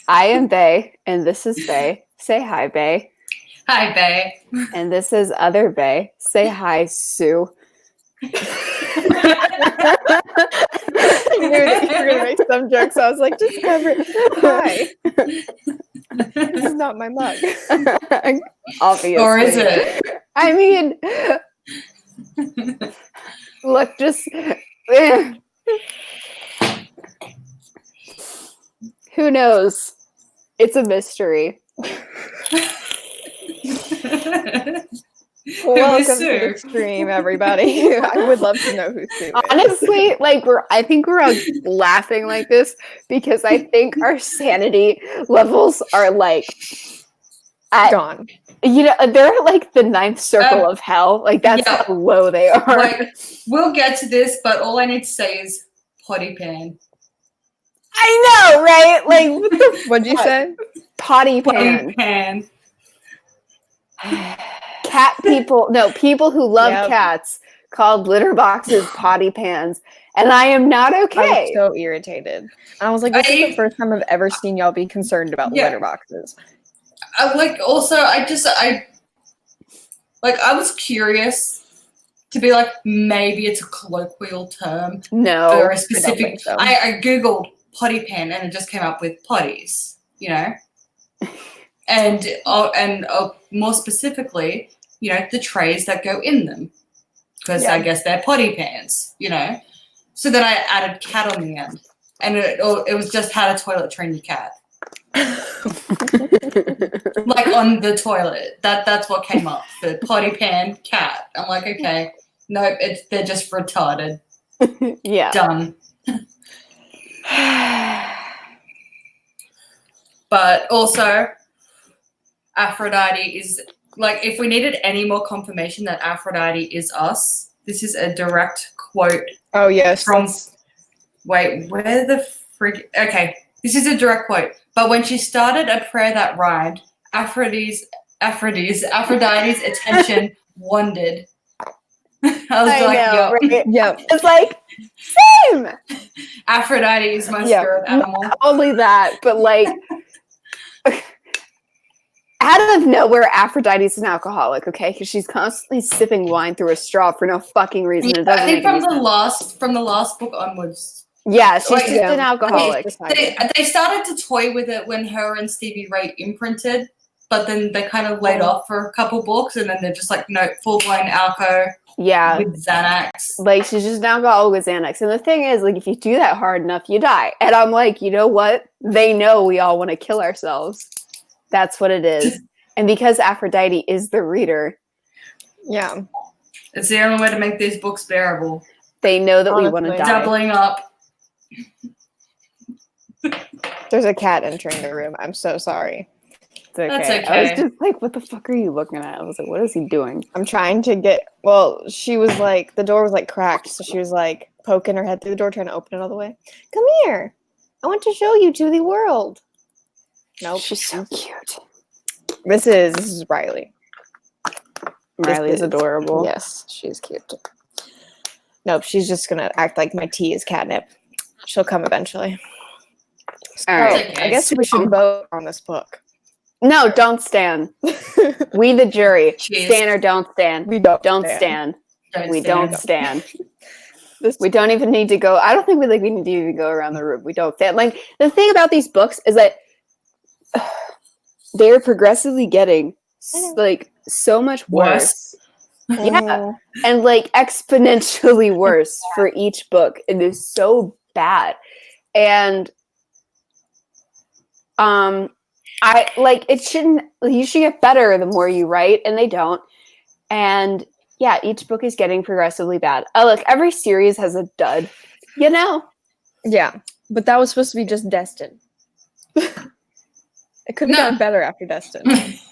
I am Bay, and this is Bay. Say hi, Bay. Hi, Bay. And this is Other Bay. Say hi, Sue. I knew that you were going to make some jokes. So I was like, just cover it. Hi. This is not my mug. Obviously. Or is it? I mean, look, just... Who knows? It's a mystery. Welcome to the stream, everybody. I would love to know who Sue is. Honestly, like I think we're all laughing like this because I think our sanity levels are like gone. You know, they're like the ninth circle of hell. Like that's how low they are. Like, we'll get to this, but all I need to say is potty pan. I know, right? Like, what the what'd you say? Potty pan. Potty pan. Cat people, no, people who love cats called litter boxes potty pans, and I am not okay. I was so irritated. And I was like, this is the first time I've ever seen y'all be concerned about litter boxes. I was curious to be like, maybe it's a colloquial term. No. For a specific, so. I Googled potty pan and it just came up with potties, you know? And more specifically, you know, the trays that go in them. Because I guess they're potty pans, you know? So then I added cat on the end. And it was just how to toilet train your cat. Like on the toilet. That's what came up. The potty pan cat. I'm like, okay. Nope, they're just retarded. Yeah. Done. But also, Aphrodite is, like, if we needed any more confirmation that Aphrodite is us, this is a direct quote. Oh, yes. Wait, where the frick? Okay, this is a direct quote. But when she started a prayer that rhymed, Aphrodite's attention wandered. I was right? Yep. It's like, same! Aphrodite is my spirit animal. Not only that, but like, out of nowhere, Aphrodite's an alcoholic, okay? Because she's constantly sipping wine through a straw for no fucking reason. Yeah, I think from the last book onwards. Yeah, she's just an alcoholic. They started to toy with it when her and Stevie Ray imprinted, but then they kind of laid off for a couple books, and then they're just like, no, full-blown alco. Yeah. With Xanax. Like, she's just an alcoholic with Xanax. And the thing is, like, if you do that hard enough, you die. And I'm like, you know what? They know we all want to kill ourselves. That's what it is. And because Aphrodite is the reader. Yeah. It's the only way to make these books bearable. They know that we want to die. Doubling up. There's a cat entering the room. I'm so sorry. It's okay. That's okay. I was just like, what the fuck are you looking at? I was like, what is he doing? I'm trying to get, well, she was like, the door was like cracked. So she was like poking her head through the door, trying to open it all the way. Come here. I want to show you to the world. Nope. She's so cute. This is Riley. Riley is adorable. Yes, she's cute. Nope, she's just going to act like my tea is catnip. She'll come eventually. All right. I guess we should vote on this book. No, don't stand. We, the jury. Jeez. Stand or don't stand. We don't stand. We stand. don't stand. We don't even need to go. I don't think we need to even go around the room. We don't stand. Like, the thing about these books is that they're progressively getting like so much worse. Yeah. And like exponentially worse for each book. It is so bad. And I like it shouldn't, you should get better the more you write, and they don't. And yeah, each book is getting progressively bad. Oh, look, every series has a dud, you know? Yeah, but that was supposed to be just Destin. It could have gotten better after Destin.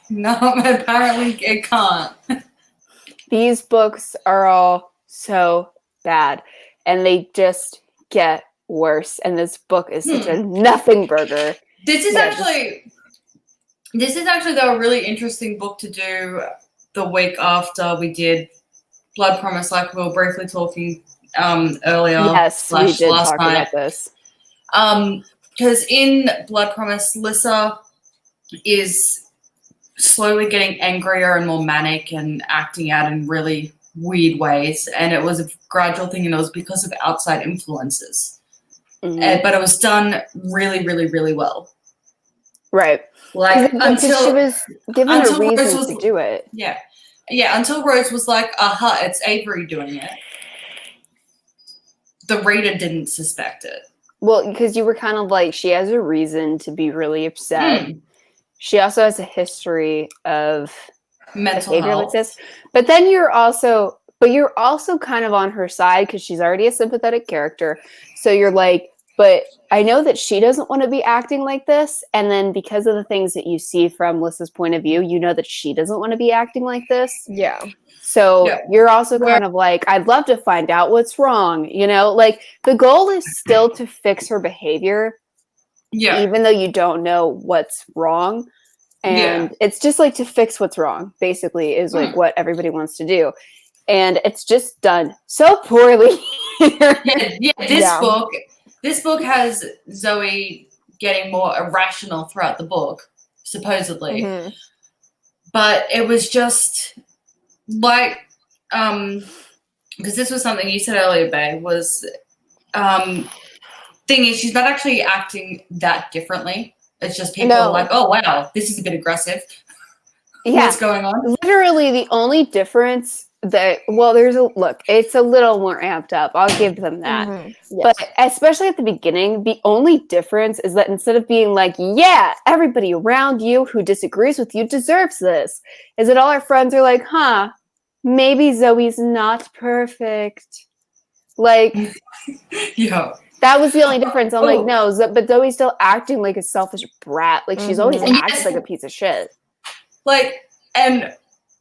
No, apparently it can't. These books are all so bad, and they just get worse. And this book is such a nothing burger. This is actually a really interesting book to do the week after we did Blood Promise, like we were briefly talking earlier. Yes, we did last talk night. about this. because in Blood Promise, Lissa is slowly getting angrier and more manic and acting out in really weird ways, and it was a gradual thing, and it was because of outside influences. But it was done really, really, really well. Right. Like until she was given a reason to do it. Yeah. Yeah, until Rose was like, aha, it's Avery doing it. The reader didn't suspect it. Well, because you were kind of like, she has a reason to be really upset. She also has a history of mental behavior health like this. But then you're also kind of on her side because she's already a sympathetic character. So you're like, but I know that she doesn't want to be acting like this. And then because of the things that you see from Lissa's point of view, you know that she doesn't want to be acting like this. Yeah. So you're also kind of like, I'd love to find out what's wrong. You know, like the goal is still to fix her behavior. Yeah. Even though you don't know what's wrong. And it's just like to fix what's wrong, basically, is like what everybody wants to do. And it's just done so poorly. This book has Zoe getting more irrational throughout the book, supposedly. Mm-hmm. But it was just like, because this was something you said earlier, Bae, was, thing is, she's not actually acting that differently. It's just people are like, oh, wow, this is a bit aggressive. What's going on? Literally the only difference it's a little more amped up. I'll give them that. Mm-hmm. Yes. But especially at the beginning, the only difference is that instead of being like, yeah, everybody around you who disagrees with you deserves this, is that all our friends are like, maybe Zoe's not perfect. Like, that was the only difference. I'm like, no, but Zoe's still acting like a selfish brat. Like, she's always acted like a piece of shit. Like, and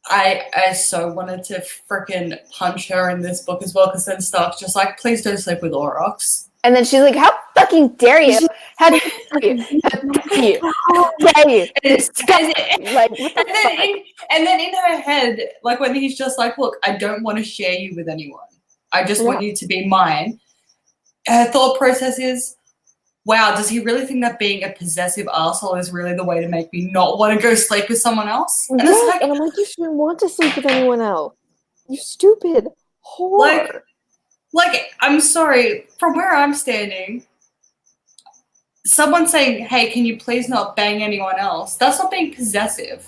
I so wanted to freaking punch her in this book as well, because then Stark's just like, please don't sleep with Aurochs. And then she's like, how fucking dare you? How dare you? How dare you? How dare you? Like, what the fuck? And then in her head, like when he's just like, look, I don't want to share you with anyone. I just want you to be mine. Her thought process is, wow, does he really think that being a possessive asshole is really the way to make me not want to go sleep with someone else? And, and I'm like, you shouldn't want to sleep with anyone else. You stupid whore. Like, I'm sorry, from where I'm standing, someone saying, hey, can you please not bang anyone else? That's not being possessive.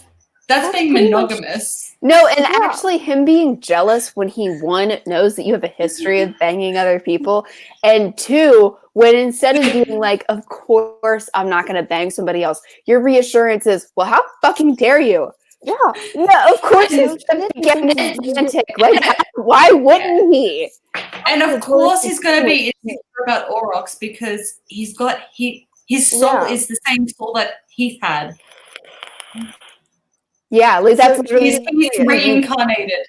That's being monogamous. No, and actually him being jealous when he, one, knows that you have a history of banging other people, and two, when instead of being like, of course I'm not going to bang somebody else, your reassurance is, well, how fucking dare you? Yeah, of course he's going to get romantic. Like, why wouldn't he? And of course he's going to be insecure about Aurochs because he's got, his soul is the same soul that Heath had. Yeah, like that's really he's reincarnated.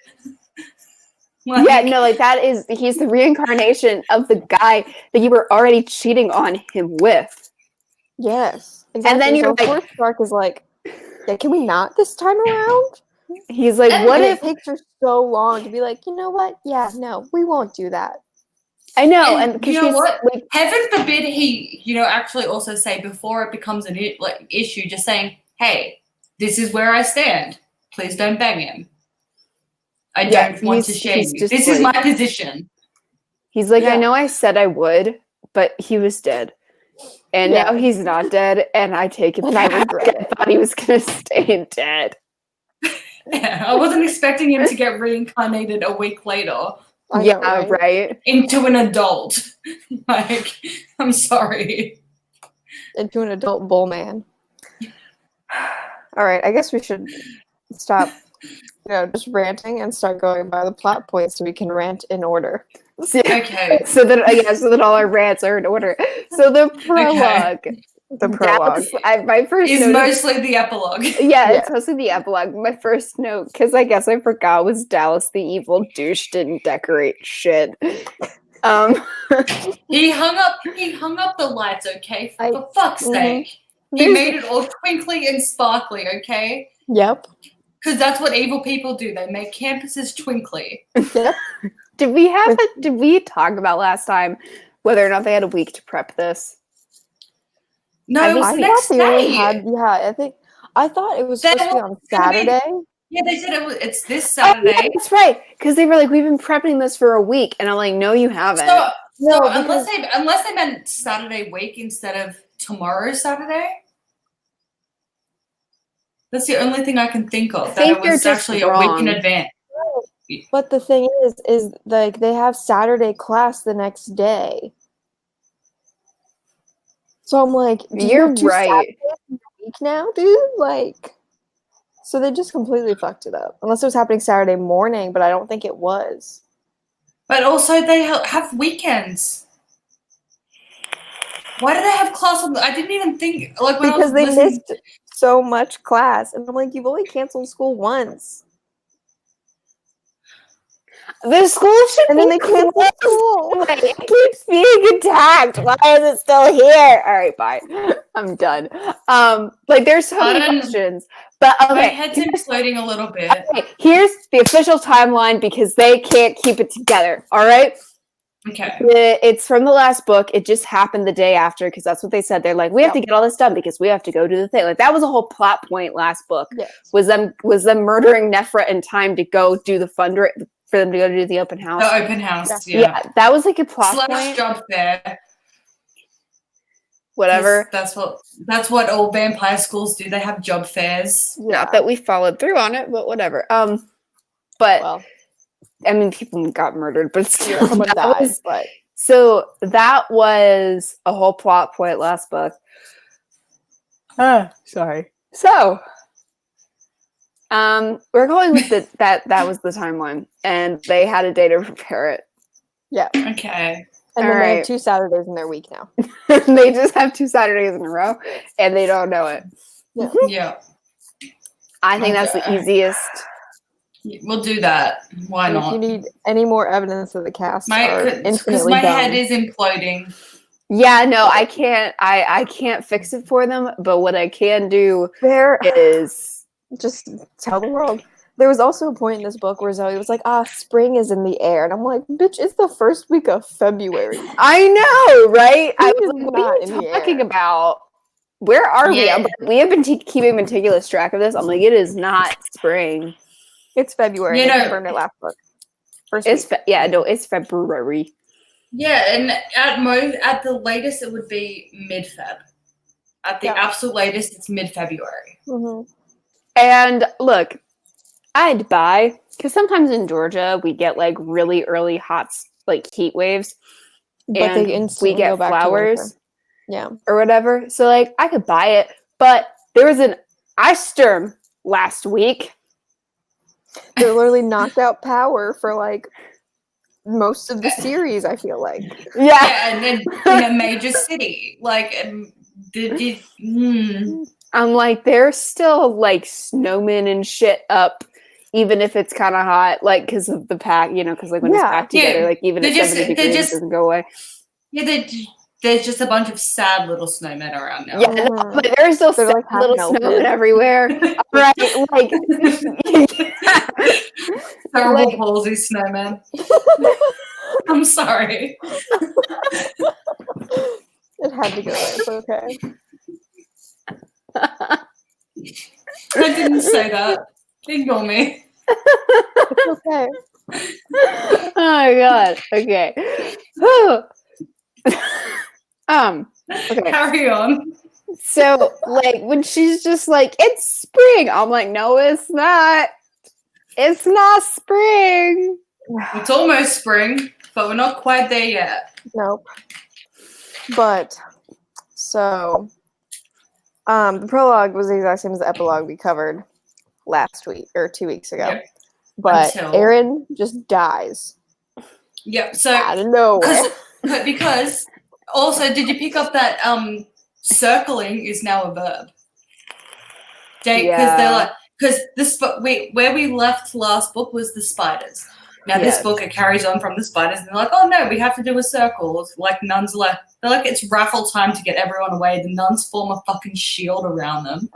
He's the reincarnation of the guy that you were already cheating on him with. Yes. Exactly. And then you're like, Stark is like, yeah, can we not this time around? He's like, what if it takes her so long to be like, you know what? Yeah, no, we won't do that. I know, and you know what? Like, heaven forbid he, actually also say before it becomes an issue, just saying, hey, this is where I stand. Please don't bang him. I don't want to shame you. This is my position. He's like, I know I said I would, but he was dead. And now he's not dead, and I take it back. I thought he was going to stay dead. Yeah, I wasn't expecting him to get reincarnated a week later. Right? Into an adult. Like, I'm sorry. Into an adult bull man. All right, I guess we should stop, just ranting and start going by the plot points so we can rant in order. Okay. So that all our rants are in order. So the prologue. Okay. The prologue. My first is mostly the epilogue. Yeah, it's mostly the epilogue. My first note, because I guess I forgot, was Dallas the evil douche didn't decorate shit. He hung up the lights, okay? For fuck's sake. He made it all twinkly and sparkly, okay? Yep. Because that's what evil people do. They make campuses twinkly. Yep. Did we talk about last time whether or not they had a week to prep this? No, Have it you was I the thought next they only day. had. Yeah, I thought it was They supposed to be were on gonna be- Saturday. Yeah, they said it's this Oh, yeah, Saturday. that's right. Because they were like, we've been prepping this for a week, and I'm like, no, you haven't. So No, unless because they meant Saturday week instead of tomorrow Saturday. That's the only thing I can think of. I That think it you're was just actually a week in wrong. advance. but the thing is like they have Saturday class the next day. So I'm like, do you You're have two right. Saturdays in a week now, dude? Like, so they just completely fucked it up. Unless it was happening Saturday morning, but I don't think it was. But also they have weekends. Why do they have class on? I didn't even think like when Because I they was listening. missed so much class. And I'm like, you've only canceled school once. The school should And be then they canceled closed. school. Like, it keeps being attacked. Why is it still here? All right, bye. I'm done. Like there's so I many don't- questions. But My okay, head's imploding a little bit. here's the official timeline because they can't keep it together. All right. Okay. It's from the last book. It just happened the day after because that's what they said. They're like, we have to get all this done because we have to go do the thing. Like that was a whole plot point last book. Yes. Was them murdering Nephra in time to go do the fundraiser for them to go do the open house. The open house. Yeah, that was like a plot / point. job fair. Whatever. That's what all vampire schools do. They have job fairs. Not that we followed through on it, but whatever. But Well, I mean, people got murdered, but still, someone that died, was- but so that was a whole plot point last book. Sorry. So, we're going with that was the timeline, and they had a day to prepare it. yeah. Okay. And All then they right. have 2 Saturdays in their week now. They just have 2 Saturdays in a row, and they don't know it. Yeah. I think that's the Okay. easiest. We'll do that. Why And if not? you need any more evidence of the cast are Because infinitely my dumb. head is imploding. Yeah, no, I can't. I can't fix it for them. But what I can do There, is just tell the world. There was also a point in this book where Zoe was like, spring is in the air. And I'm like, bitch, it's the first week of February. I know, right? I Spring was is like, not what are in you the talking air. about? Where are we? Yeah. I'm like, we have been keeping meticulous track of this. I'm like, it is not spring. It's February. You They know- confirmed it last book. First It's week. it's February. Yeah, and at the latest it would be mid-Feb. At the Yeah. absolute latest, it's mid-February. Mhm. And look, I'd buy because sometimes in Georgia we get like really early like heat waves, But and they we instantly get go back to flowers winter. Yeah. or whatever. So like I could buy it, but there was an ice storm last week. They literally knocked out power for like most of the series, I feel like. Yeah. Yeah, and then in a major city, like I'm like, there's still like snowmen and shit up, even if it's kind of hot, like because of the pack, because like when it's Yeah. packed together, Yeah, like even at they just- 70 they degrees, just- it doesn't go away. yeah, there's just a bunch of sad little snowmen around now. Yeah, no, Mhm. but there's still They're, like, half little melted. snowmen everywhere. Right, like Terrible like- palsy snowman. I'm sorry. It had to go there. It's okay. I didn't say that. Ignore me. It's okay. oh my god. Okay. Whew. Okay. Carry on. So like when she's just like, it's spring, I'm like, no, it's not. It's not spring. It's almost spring, but we're not quite there yet. Nope. But so the prologue was the exact same as the epilogue we covered last week or 2 weeks ago. Yep. But Until- Aaron just dies Yep. So out of nowhere. because also, did you pick up that circling is now a verb? Because Yeah. they're like where we left last book was the spiders. Now Yes. this book it carries on from the spiders, and they're like, oh no, we have to do a circle. It's like nuns they're like it's raffle time to get everyone away. The nuns form a fucking shield around them.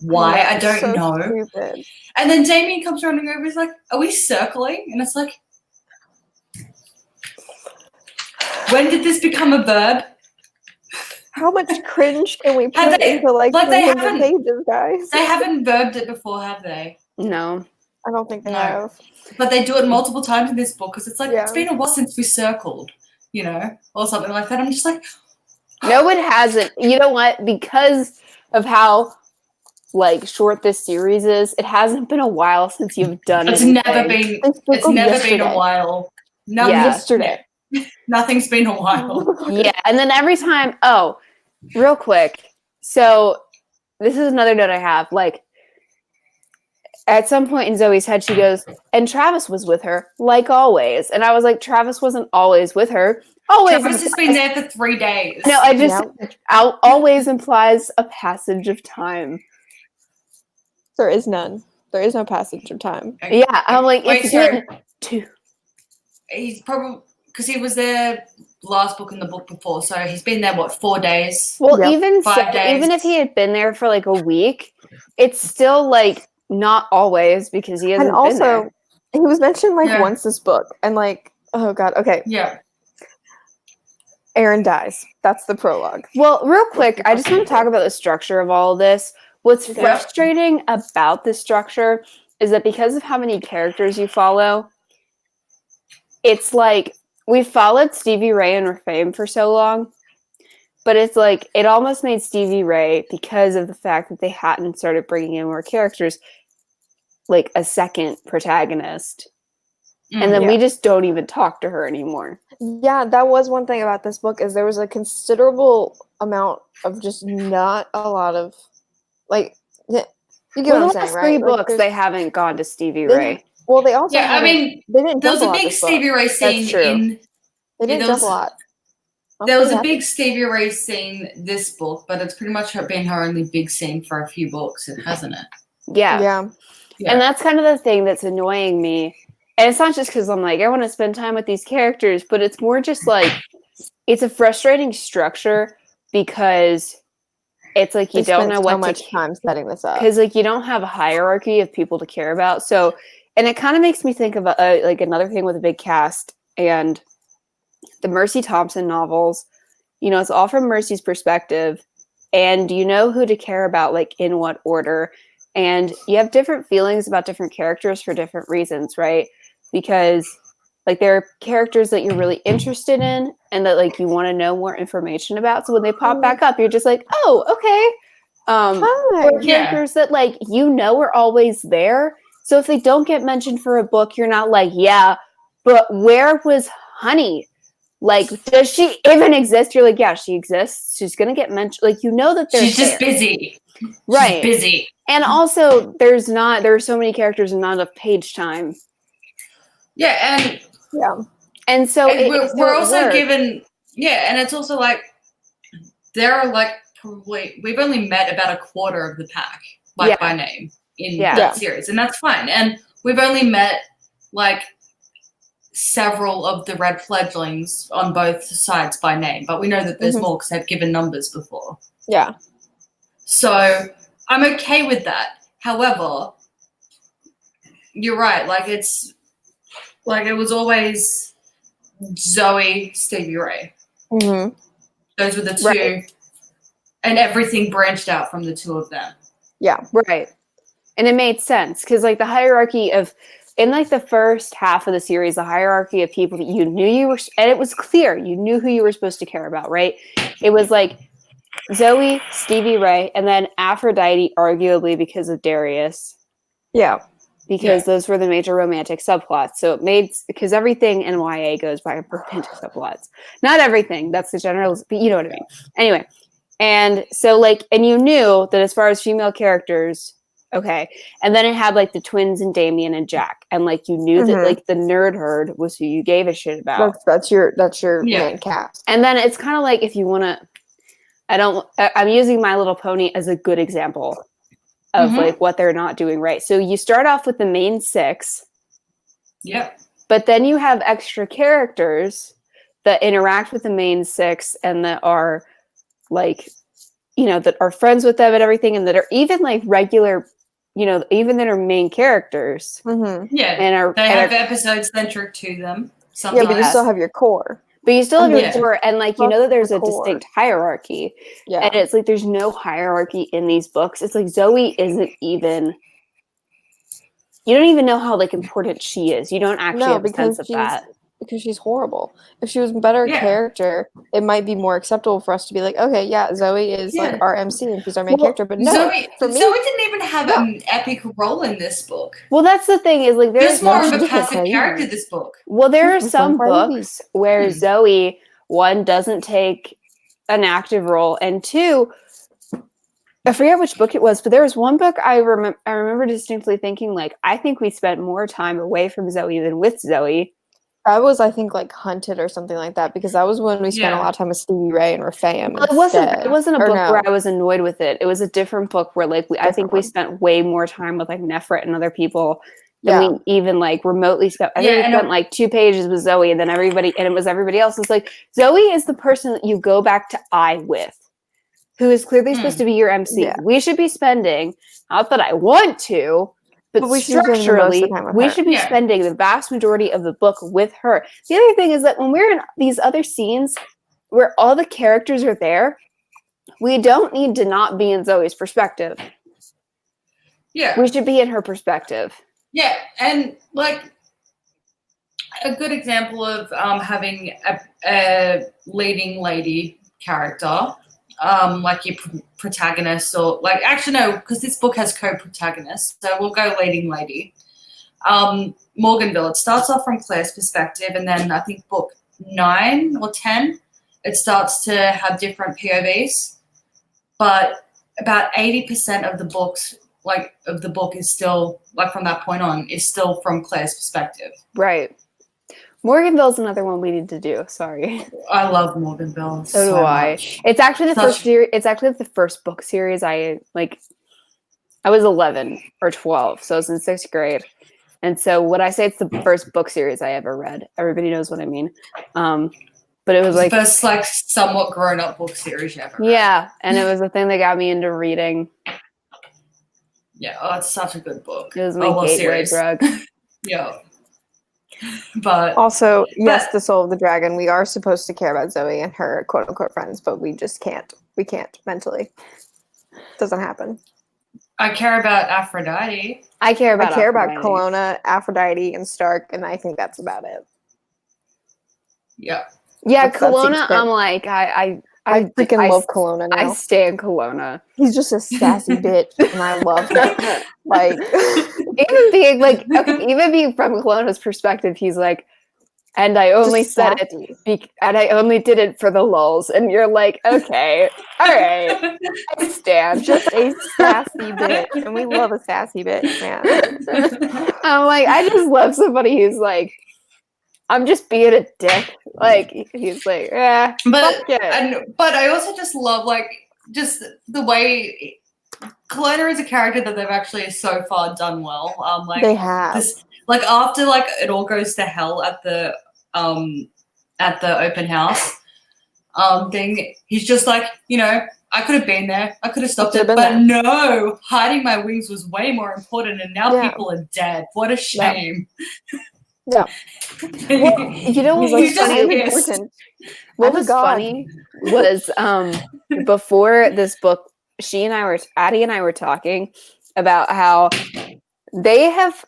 Why? Yeah, I don't so know. Stupid. And then Damien comes running over. He's like, "Are we circling?" And it's like, when did this become a verb? How much cringe can we Have put they- into like but they 300 haven't- pages, guys? They haven't verbed it before, have they? No. I don't think they No. have. But they do it multiple times in this book because it's like, Yeah. it's been a while since we circled, you know, or something like that. I'm just like, No, it hasn't. You know what? Because of how like short this series is, it hasn't been a while since you've done it's anything. never been. They It's circled never been a yesterday. while. No, Yeah. Yesterday. nothing's been a while. Yeah, and then every time, real quick. So this is another note I have. Like at some point in Zoe's head, she goes, and Travis was with her, like always. And I was like, Travis wasn't always with her. Always. Travis has been there for 3 days. No, I just always implies a passage of time. There is none. There is no passage of time. Yeah, I'm like, Wait, it's sorry. been 2. He's probably because he was there last book and the book before, so he's been there 4 days. Well, Yep. even 5 so, days. even if he had been there for like a week, it's still like not always because he hasn't And been there. also, he was mentioned like Yeah. once this book, and like, oh god, okay, Yeah. Aaron dies. That's the prologue. Well, real quick, I just want to talk about the structure of all of this. What's Okay. frustrating about this structure is that because of how many characters you follow, it's like we followed Stevie Ray and her fame for so long, but it's like it almost made Stevie Ray, because of the fact that they hadn't started bringing in more characters, like a second protagonist. And then Yeah. we just don't even talk to her anymore. Yeah, that was one thing about this book is there was a considerable amount of just not a lot of like you get Well, what the I'm last saying, 3 right? Like, books, there's- they haven't gone to Stevie they- Ray. well, they also Yeah, I haven't- mean, they didn't there was jump a lot big this book. Stevie Ray scene true. in. They didn't there jump was- a lot. I'll There say was a that. big Stevie Ray scene this book, but it's pretty much been her only big scene for a few books, hasn't it? Yeah. Yeah. And that's kind of the thing that's annoying me. And it's not just because I'm like, I want to spend time with these characters, but it's more just like, it's a frustrating structure because it's like you They don't spent know so what much time setting this up. because like you don't have a hierarchy of people to care about. So, and it kind of makes me think of like another thing with a big cast and the Mercy Thompson novels. You know, it's all from Mercy's perspective, and you know who to care about, like in what order, and you have different feelings about different characters for different reasons, right? Because like there are characters that you're really interested in and that like you want to know more information about. So when they pop back up, you're just like, oh, okay. Hi. Or characters that like you know are always there. So if they don't get mentioned for a book, you're not like, yeah, but where was Honey? Like, does she even exist? You're like, yeah, she exists. She's gonna get mentioned. Like, you know that they're She's just there. busy. Right. She's busy. And also, there are so many characters and not enough page time. Yeah, and Yeah. And so we're also given, and it's also like there are like probably we've only met about a quarter of the pack, like Yeah. by name in Yeah. that series, and that's fine. And we've only met like several of the red fledglings on both sides by name, but we know that there's Mhm. more because they've given numbers before. Yeah. So I'm okay with that. However, you're right. Like it's like it was always Zoe, Stevie Ray. Mm-hmm. Those were the two, Right. and everything branched out from the two of them. Yeah. right. And it made sense because like the hierarchy of in like the first half of the series, the hierarchy of people that you knew you were, and it was clear you knew who you were supposed to care about, right? It was like Zoe, Stevie Ray, and then Aphrodite, arguably because of Darius. Yeah. Because those were the major romantic subplots. So it made, because everything in YA goes by romantic subplots. Not everything, that's the general, but you know what I mean. Anyway, and so like, and you knew that as far as female characters, okay. And then it had like the twins and Damien and Jack. And like you knew that Mhm. like the nerd herd was who you gave a shit about. That's your Yeah. main cast. And then it's kind of like if you want to, I'm using My Little Pony as a good example of Mhm. like what they're not doing right. So you start off with the main 6, Yep. but then you have extra characters that interact with the main 6 and that are like, you know, that are friends with them and everything, and that are even like regular, you know, even that are main characters Mm-hmm. Yeah. and are They and have are- episodes centric to them. Yeah, but you Sometimes. still have your core. But you still have your Yeah. core, and like you Fuck know that there's the a core. distinct hierarchy, Yeah. and it's like there's no hierarchy in these books. It's like Zoe isn't even. You don't even know how like important she is. You don't actually No, have a sense because of that. she's horrible. If she was a better Yeah. character, it might be more acceptable for us to be like, okay, yeah, Zoe is Yeah. like our MC and she's our main Well, character. But no, Zoe for me, didn't even have no. an epic role in this book. Well, that's the thing is like There's there's more she of a just went passive crazy. character this book. well there are Just some went crazy. books where Zoe one doesn't take an active role, and two, I forget which book it was, but there was one book I remember distinctly thinking like I think we spent more time away from Zoe than with Zoe. That was, I think, like Hunted or something like that, because that was when we spent a Yeah. lot of time with Stevie Ray and Refam. Well, it wasn't a book where I was annoyed with it. It was a different book where like I think we one. spent way more time with like Nefret and other people than Yeah. we even like remotely spent. I think we spent like 2 pages with Zoe, and then it was everybody else. It's like Zoe is the person that you go back to with, who is clearly supposed to be your MC. Yeah. We should be spending, not that I want to, but we should be spending the most of the structurally, time with we her. should be Yeah. spending the vast majority of the book with her. The other thing is that when we're in these other scenes where all the characters are there, we don't need to not be in Zoe's perspective. Yeah. We should be in her perspective. Yeah, and like a good example of having a leading lady character, like your protagonist, or like actually no, because this book has co-protagonists, so we'll go leading lady. Morganville. It starts off from Claire's perspective, and then I think book 9 or 10, it starts to have different POVs, but about 80% of the books. Like of the book is still like from that point on is still from Claire's perspective. Right. Morganville's another one we need to do. Sorry. I love Morganville. So do I. Much. It's actually the Such- first series. It's actually the first book series I like. I was 11 or 12, so I was in 6th grade, and so when I say it's the first book series I ever read, everybody knows what I mean. But it was like the first like somewhat grown up book series you ever read. Yeah, and it was the thing that got me into reading. Yeah, oh, it's such a good book. It was my gateway drug. Yeah. But Also, yes, the soul of the dragon. We are supposed to care about Zoe and her quote unquote friends, but we just can't. We can't mentally. Doesn't happen. I care about Aphrodite. I care about Kelowna, Aphrodite, and Stark, and I think that's about it. Yeah. Yeah, That's the Kelowna. extent. I'm like I freaking love Kelowna now. I stand Kelowna. He's just a sassy bitch, and I love him. Like, even being from Kelowna's perspective, he's like, and I only said sassy. and I only did it for the lulz. And you're like, okay, all right, I stand. Just a sassy bitch, and we love a sassy bitch, man. I'm like, I just love somebody who's like, I'm just being a dick. Like he's like, yeah, But fuck it. but I also just love like just the way Kelowna is a character that they've actually so far done well. Like They have. this, like after like it all goes to hell at the open house thing, he's just like, you know, I could have been there, I could have stopped it, but no, hiding my wings was way more important, and now people are dead. What a shame. Yeah. Well, you know what was funny? Important. What was funny was before this book, Addie and I were talking about how they have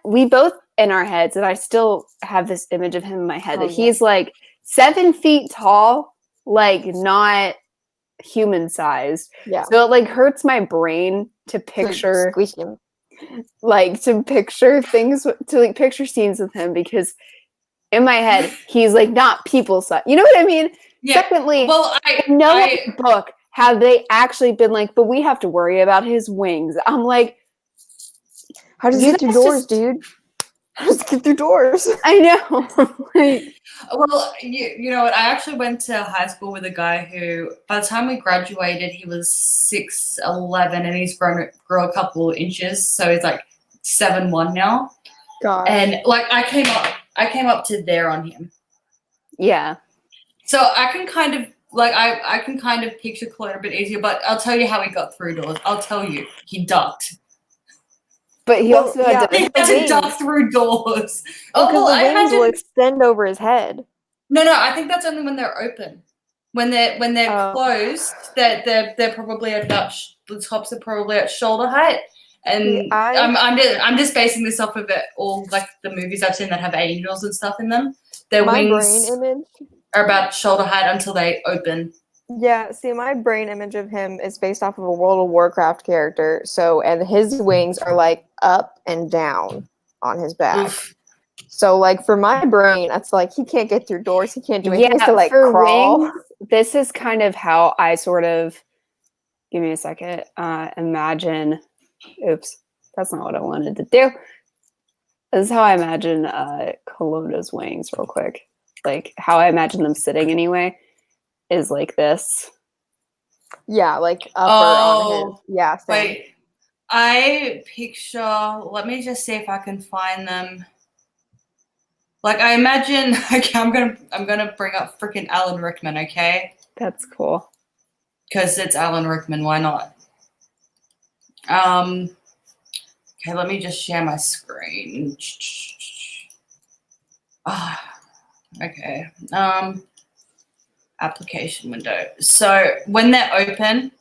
we both in our heads, and I still have this image of him in my head, that he's like 7 feet tall, like not human sized. Yeah. So it like hurts my brain to picture Squeeze him. like to picture things, to like picture scenes with him, because in my head he's like not people size. You know what I mean? Yeah. Secondly, well, in no other book have they actually been like, but we have to worry about his wings. I'm like, how does he get through doors, dude? How does he get through doors? I know. Like, well, you know what? I actually went to high school with a guy who, by the time we graduated, he was 6'11", and he's grew a couple of inches, so he's like 7'1" now. God. And like I came up to there on him. yeah. So I can kind of like I can kind of picture Claire a bit easier, but I'll tell you how he got through doors. I'll tell you, he ducked. But he also had he had to duck through doors. Because well, the I wings will imagine. extend over his head. No, I think that's only when they're open. When they're Oh. closed, they're probably at about the tops are probably at shoulder height. And See, I'm just basing this off of it all like the movies I've seen that have angels and stuff in them. Their my wings brain image. are about shoulder height until they open. Yeah, see, my brain image of him is based off of a World of Warcraft character. So, and his wings are like up and down on his back. Oof. So, like for my brain, that's like he can't get through doors. He can't do anything. He has to like for crawl. wings, this is kind of how I sort of. Give me a second. Imagine. Oops, that's not what I wanted to do. This is how I imagine Kelowna's wings, real quick. Like how I imagine them sitting anyway, is like this. Yeah, like upper on his. Yeah, same. Wait, I picture. Let me just see if I can find them. Like I imagine. Okay, I'm gonna bring up freaking Alan Rickman. Okay, That's cool. because it's Alan Rickman. Why not? Okay, let me just share my screen. Okay. Application window. So when they're open,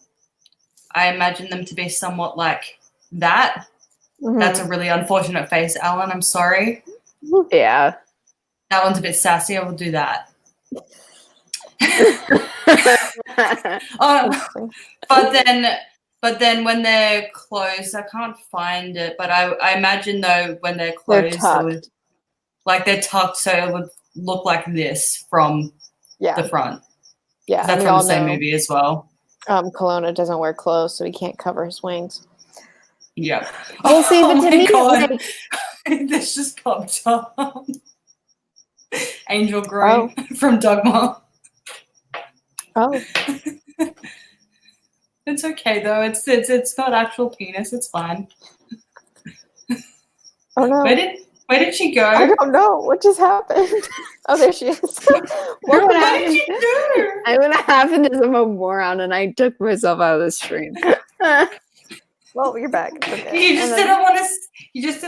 I imagine them to be somewhat like that. Mhm. That's a really unfortunate face, Alan. I'm sorry. Yeah. That one's a bit sassy. I will do that. But then when they're closed, I can't find it. But I imagine though when they're closed, they're tucked, so it would look like this from the front. Yeah, that's from the same movie as well. Kelowna doesn't wear clothes, so he can't cover his wings. Yeah. Well, see, but to me, like, this just popped up. Angel Green from Dogma. Oh. It's okay though. It's not actual penis. It's fine. Oh no. Where did she go? I don't know. What just happened? Oh, there she is. What did she do? What happened is I'm a moron and I took myself out of the stream. Well, you're back. Okay. You just didn't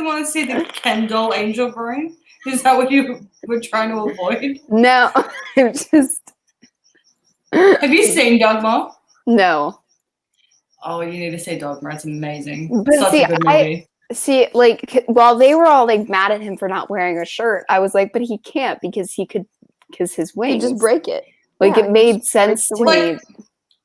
want to see the Ken doll Angel Green? Is that what you were trying to avoid? No, I'm just. Have you seen Dogma? No. Oh, you need to see Dogma. It's amazing. But Such a good movie. While they were all like mad at him for not wearing a shirt, I was like, but he can't because his wings. He'd just break it. Like it made sense to me.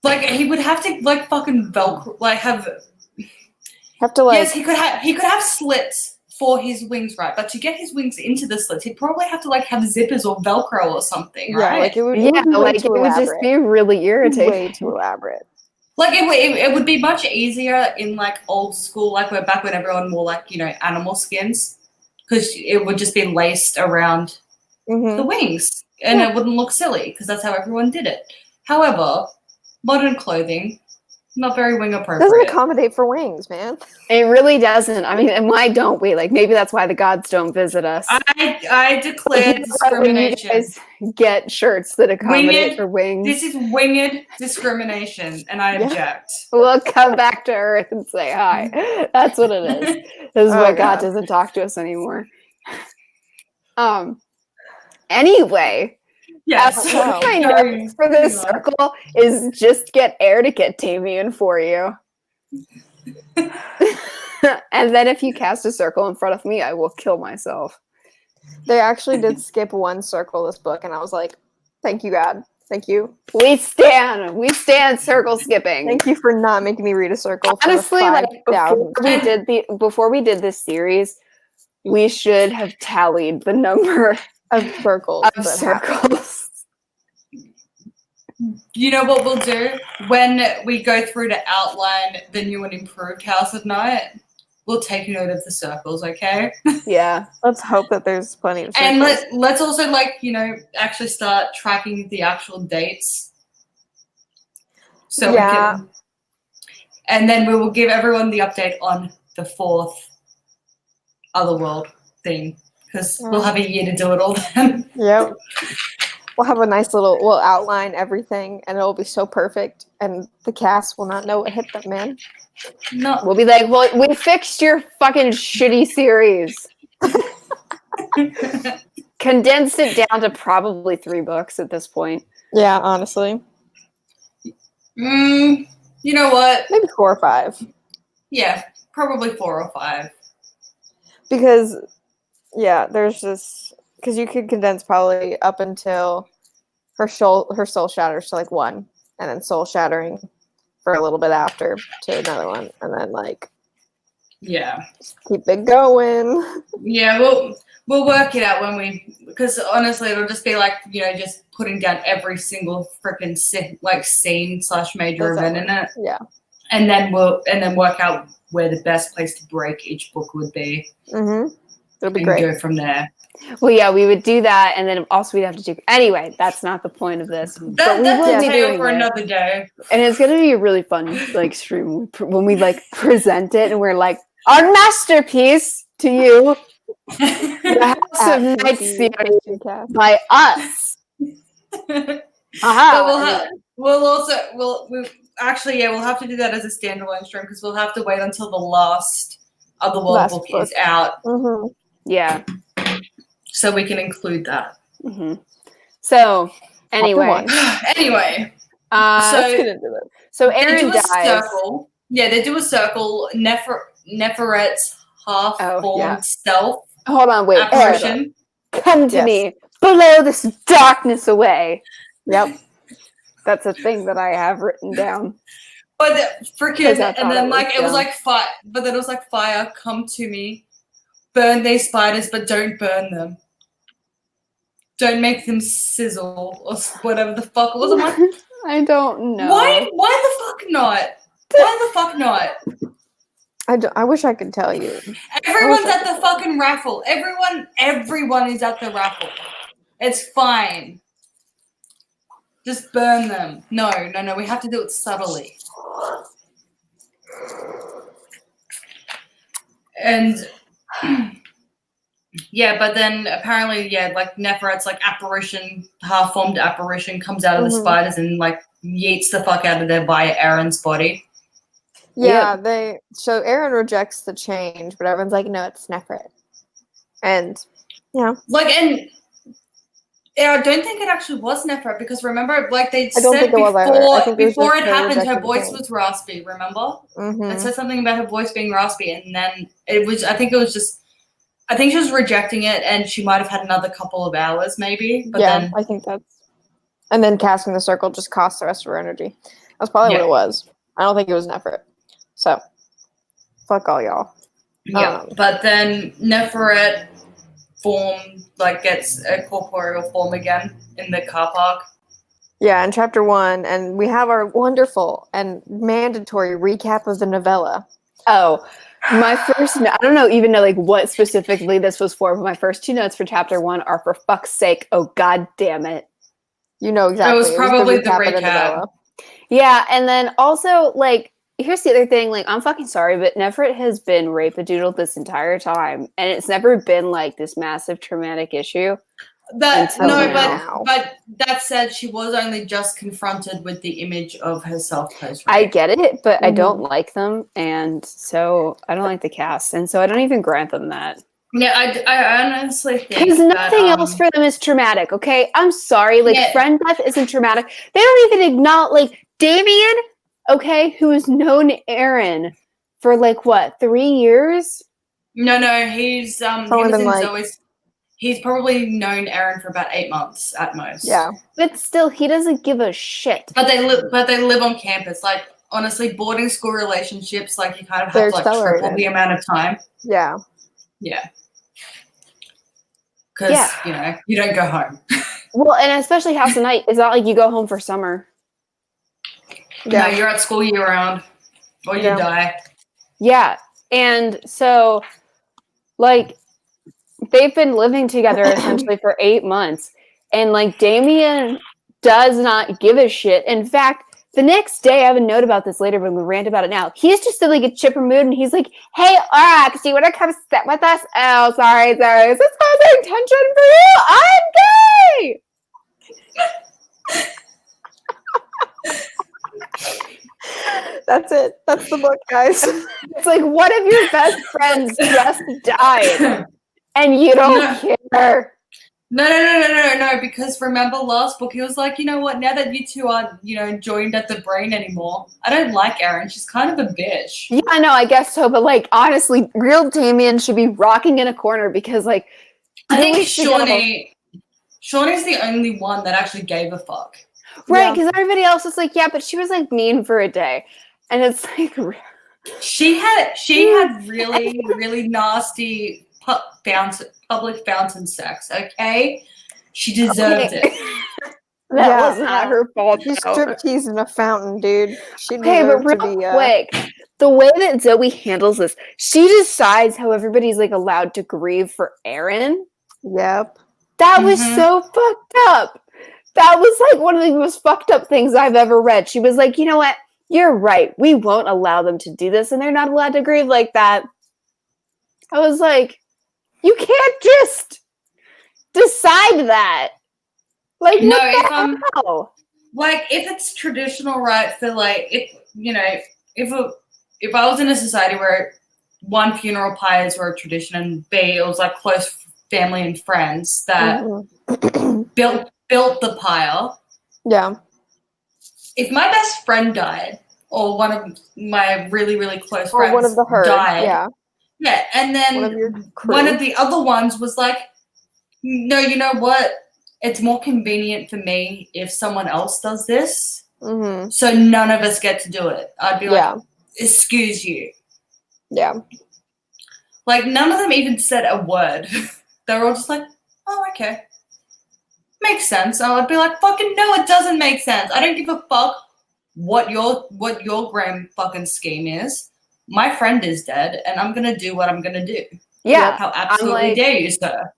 Like he would have to like fucking Velcro, like have to like. Yes, he could have slits for his wings, right? But to get his wings into the slits, he'd probably have to like have zippers or Velcro or something, right? Yeah, like it would. It would just be really irritating. Way too elaborate. Like it would be much easier in like old school, like we're back when everyone wore like animal skins, because it would just be laced around the wings, and it wouldn't look silly because that's how everyone did it. However, modern clothing, not very wing appropriate. Doesn't accommodate for wings, man. It really doesn't. I mean, and why don't we? Like maybe that's why the gods don't visit us. I declare discrimination. You guys get shirts that accommodate for wings. This is winged discrimination, and I object. We'll come back to Earth and say hi. That's what it is. This is why God doesn't talk to us anymore. Anyway. Yes. My notes for this circle is just get air to get Tamian for you. And then if you cast a circle in front of me, I will kill myself. They actually did skip one circle this book, and I was like, thank you, God. Thank you. We stand circle skipping. Thank you for not making me read a circle. Honestly, before we did this series, we should have tallied the number of circles. You know what we'll do? When we go through to outline the new and improved House of Night, we'll take note of the circles, okay? Yeah. Let's hope that there's plenty of circles. And let's also actually start tracking the actual dates. So we can, and then we will give everyone the update on the 4th Otherworld thing. Because we'll have a year to do it all then. Yep. We'll have a nice we'll outline everything, and it'll be so perfect, and the cast will not know what hit them, man. No. We'll be like, well, we fixed your fucking shitty series. condensed it down to probably 3 books at this point. Yeah, honestly. You know what? Maybe 4 or 5. Yeah, probably 4 or 5. Because, yeah, there's just... Because you could condense probably up until her soul shatters to, like, 1. And then soul shattering for a little bit after to another one. And then, like... Yeah. Just keep it going. Yeah, we'll work it out when we, because honestly, it'll just be like, you know, just putting down every single freaking scene / major event in it, Yeah. and then work out where the best place to break each book would be. Mm-hmm. It'll be and great. go from there. Well, yeah, we would do that, and then also we'd have to do. Anyway, that's not the point of this. But we That's will a be tale doing for it. another day. And it's gonna be a really fun like stream when we like present it, and we're like, our masterpiece to you, the House of Night series by us. Aha! We'll have to do that as a standalone stream because we'll have to wait until the last Otherworld book is out. Mm-hmm. Yeah. So we can include that. Mm-hmm. So anyway, Let's get into it. So Aaron dies. Circle. Yeah, they do a circle. Neferet's half-formed self. Hold on, wait. Apparition. Come to me. Blow this darkness away. Yep. That's a thing that I have written down. But freaking, and then it was like fire. But then it was like fire. Come to me. Burn these spiders, but don't burn them. Don't make them sizzle or whatever the fuck was it. I don't know. Why the fuck not? Why the fuck not? I wish I could tell you. Everyone's at the fucking raffle. Everyone is at the raffle. It's fine. Just burn them. No. We have to do it subtly. And yeah, but then apparently, like Neferet's like apparition, half-formed apparition comes out of the spiders and like yeets the fuck out of there by Aaron's body. Yeah, so Aaron rejects the change, but everyone's like, no, it's Neferet. And yeah. I don't think it actually was Neferet because remember, like they said before it happened, her voice was raspy. Remember? Mm-hmm. It said something about her voice being raspy, and then it was. I think she was rejecting it, and she might have had another couple of hours, maybe. But then, I think and then casting the circle just cost the rest of her energy. That's probably what it was. I don't think it was Neferet. So, fuck all y'all. Yeah, but then Neferet gets a corporeal form again in the car park. Yeah, in chapter 1, and we have our wonderful and mandatory recap of the novella. Oh, my first, I don't even know like what specifically this was for, but my first 2 notes for chapter 1 are for fuck's sake, oh god damn it. You know exactly. It was probably the recap. Yeah, and then also like, here's the other thing, like, I'm fucking sorry, but Neferet has been rape-a-doodled this entire time, and it's never been, like, this massive traumatic issue. But that said, she was only just confronted with the image of herself post-rape. I get it, but I don't like them, and so I don't like the cast, and so I don't even grant them that. Yeah, I honestly think because nothing else for them is traumatic, okay? I'm sorry, like, friend death isn't traumatic. They don't even acknowledge, like, Damien... Okay, who has known Aaron for like what, 3 years? No, he's he's probably known Aaron for about 8 months at most. Yeah, but still, he doesn't give a shit. But they live on campus. Like honestly, boarding school relationships, like you kind of have to like triple the amount of time. Yeah. Because you don't go home. Well, and especially House of Night, it's not like you go home for summer. Yeah, no, you're at school year round, or you die. Yeah, and so, like, they've been living together essentially for 8 months, and like Damien does not give a shit. In fact, the next day, I have a note about this later, but we rant about it now. He's just in like a chipper mood, and he's like, "Hey, Arak, do you want to come sit with us?" Oh, sorry, is this causing tension for you? I'm gay. That's it. That's the book, guys. It's like one of your best friends just died, and you don't care. No, because remember last book, he was like, you know what, now that you two aren't, joined at the brain anymore, I don't like Erin. She's kind of a bitch. Yeah, no, I guess so. But like, honestly, real Damien should be rocking in a corner because, like, I think Shawnee's the only one that actually gave a fuck. Right, because everybody else was like, yeah, but she was like mean for a day. And it's like she had really, really nasty public fountain sex, okay? She deserved it. That was not her fault. She's striptease in a fountain, dude. She okay, but real quick, the way that Zoe handles this, she decides how everybody's like allowed to grieve for Erin. Yep. That was so fucked up. That was like one of the most fucked up things I've ever read. She was like, you know what? You're right. We won't allow them to do this, and they're not allowed to grieve like that. I was like, you can't just decide that. Like, no, if it's traditional, right? For like, if I was in a society where one, funeral pyres were a tradition, and B, it was like close family and friends that built the pyre. Yeah. If my best friend died, or one of my really, really close friends one of the herd died, yeah, and then one of the other ones was like, no, you know what? It's more convenient for me if someone else does this, so none of us get to do it. I'd be like, excuse you. Yeah. Like, none of them even said a word. They were all just like, oh, okay. Makes sense. And I'd be like, fucking no, it doesn't make sense. I don't give a fuck what your grand fucking scheme is. My friend is dead, and I'm gonna do what I'm gonna do. Yeah. How absolutely dare you, sir?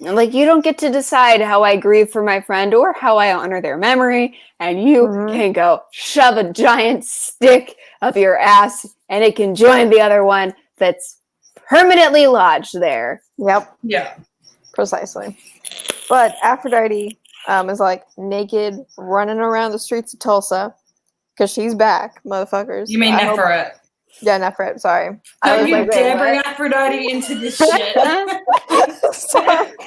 Like, you don't get to decide how I grieve for my friend or how I honor their memory, and you can go shove a giant stick up your ass, and it can join the other one that's permanently lodged there. Yep. Yeah. Precisely. But Aphrodite is like naked, running around the streets of Tulsa because she's back, motherfuckers. You mean Nepheret? Yeah, Nepheret. Sorry. Don't you dare bring Aphrodite into this shit.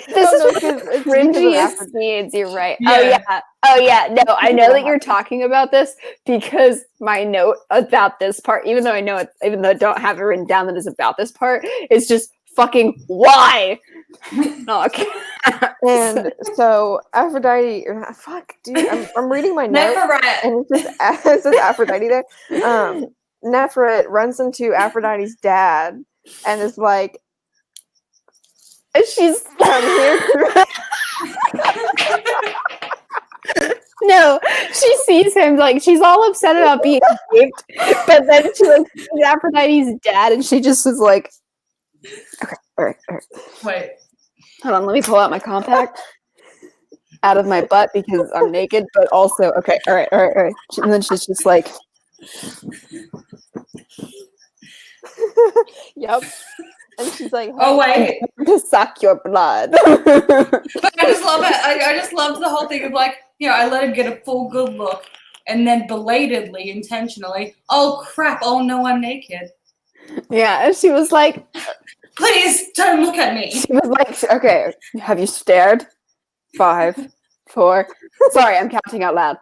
This is cringiest scenes. You're right. Yeah. Oh yeah. No, I know that you're talking about this because my note about this part, even though I don't have it written down that is about this part, is just fucking why. Okay. And so Aphrodite, dude, I'm reading my note, and it says Aphrodite there. Nepheret runs into Aphrodite's dad and is like, she's here. No, she sees him, like, she's all upset about being raped, but then she like sees Aphrodite's dad, and she just is like, okay, all right. Wait. Hold on, let me pull out my compact out of my butt because I'm naked, but also, okay, all right. And then she's just like, yep. And she's like, oh wait, to suck your blood. But I just love it. I just loved the whole thing of like, I let him get a full good look, and then belatedly, intentionally, oh crap, oh no, I'm naked. Yeah, and she was like, please don't look at me. She was like, okay, have you stared? 5, 4. Sorry, I'm counting out loud.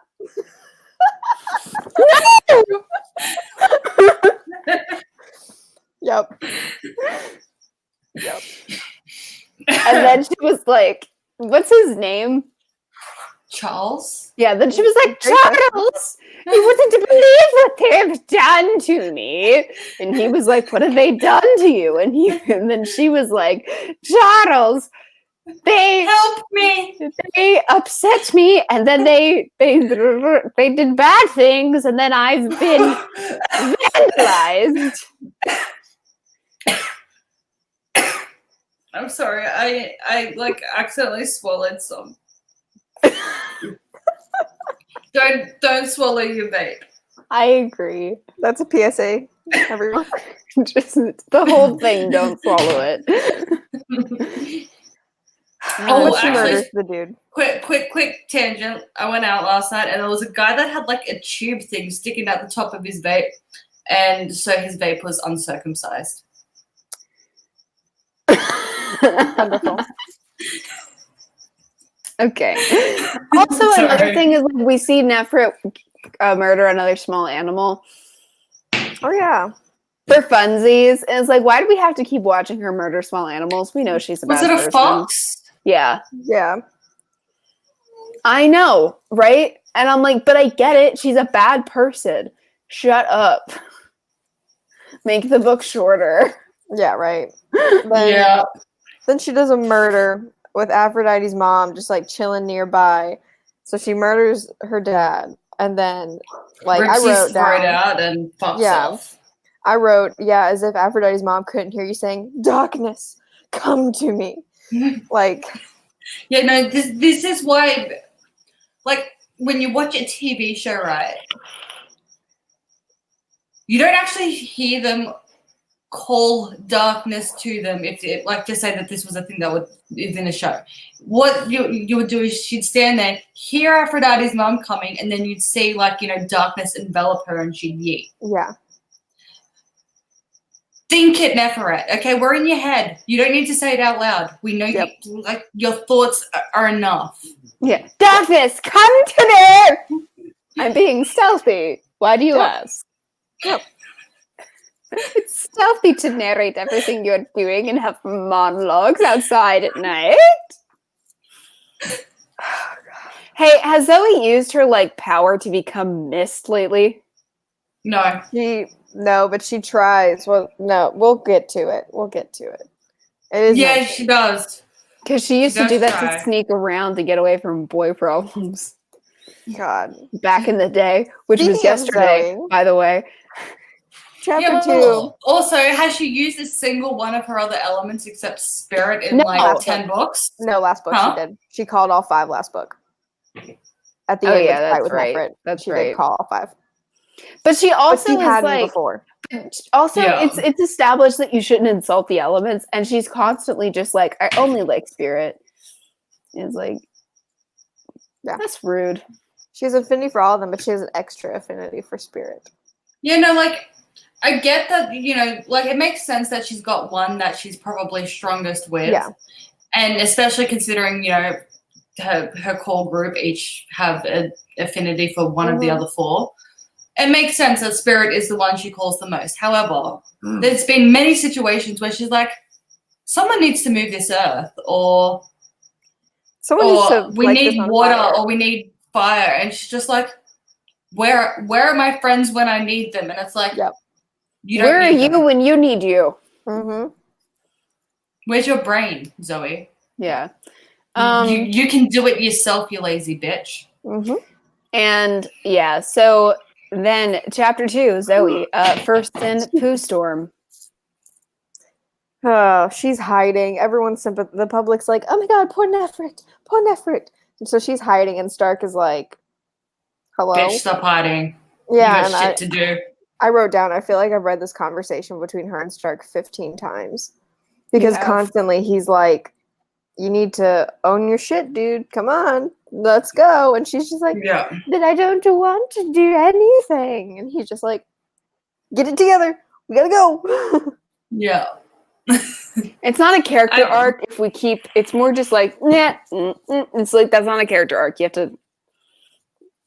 Yep. And then she was like, what's his name? Charles? Yeah, then she was like, Charles, you wouldn't believe what they have done to me. And he was like, what have they done to you? And then she was like, Charles, they help me. They upset me, and then they did bad things, and then I've been vandalized. I'm sorry, I like accidentally swallowed some. Don't swallow your vape. I agree. That's a PSA, everyone. Just the whole thing, don't swallow it. Oh, she murders the dude. Quick tangent. I went out last night, and there was a guy that had like a tube thing sticking out the top of his vape, and so his vape was uncircumcised. Wonderful. Okay. Also, another Sorry. thing is like, we see Nefret murder another small animal Oh yeah. for funsies. And it's like, why do we have to keep watching her murder small animals? We know she's a Was bad it a person. fox? Yeah. Yeah. I know, right? And I'm like, but I get it. She's a bad person. Shut up. Make the book shorter. Yeah, right. Yeah. Then she does a murder with Aphrodite's mom just like chilling nearby. So she murders her dad. And then like Rips I his wrote throat down out and fucks Yeah. off. I wrote, yeah, as if Aphrodite's mom couldn't hear you saying, "Darkness, come to me." Like, Yeah, no, this is why, like, when you watch a TV show, right, you don't actually hear them call darkness to them if it, like, just say that this was a thing that is in a show. What you would do is she'd stand there, hear Aphrodite's mom coming, and then you'd see, like, you know, darkness envelop her and she'd yeet. yeah. Think it, Neferet. Okay, we're in your head. You don't need to say it out loud. We know Yep. you, like, your thoughts are enough. Yeah. Darkness, come to me! I'm being stealthy. Why do you ask? Yep. It's stealthy to narrate everything you're doing and have monologues outside at night. Hey, has Zoe used her like power to become mist lately? No. No, but she tries. Well, no, we'll get to it. We'll get to it. It is Yeah, mentioned. she does. Because she used to does do that try. to sneak around to get away from boy problems God. back in the day, which was Speaking of yesterday, Zoe. by the way. Chapter Yeah, 2. well, also, has she used a single one of her other elements except spirit in No. like 10 books? No, last book Huh? she did. She called all 5 last book. At the Oh, end yeah, of the fight that's with right. Nefret, That's she right. did call all 5. But she But also she is hadn't like, before. also Yeah. it's established that you shouldn't insult the elements, and she's constantly just like, I only like spirit. It's like, Yeah. that's rude. She has affinity for all of them, but she has an extra affinity for spirit. Yeah, no, like, I get that, you know, like, it makes sense that she's got one that she's probably strongest with. Yeah. And especially considering, you know, her core group each have an affinity for one of the other 4. It makes sense that spirit is the one she calls the most. However, there's been many situations where she's like, someone needs to move this earth, or Someone needs to we light this need on water, fire. or we need fire. And she's just like, where are my friends when I need them? And it's like, Yep. you don't Where are need you them. when you need you? Mm-hmm. Where's your brain, Zoe? Yeah. You can do it yourself, you lazy bitch. Mm-hmm. And yeah, so then chapter 2, Zoe, first in Pooh Storm. Oh, she's hiding. Everyone's the public's like, oh my god, poor Nefret. Poor Nefret. And so she's hiding, and Stark is like, hello? Bitch, stop hiding. Yeah, You and got shit to do. I wrote down, I feel like I've read this conversation between her and Stark 15 times. Because have. constantly he's like, you need to own your shit, dude. Come on, let's go. And she's just like, Yeah. but I don't want to do anything. And he's just like, get it together. We gotta go. Yeah. It's not a character I- arc if we keep, it's more just like, nah, it's like, that's not a character arc. You gotta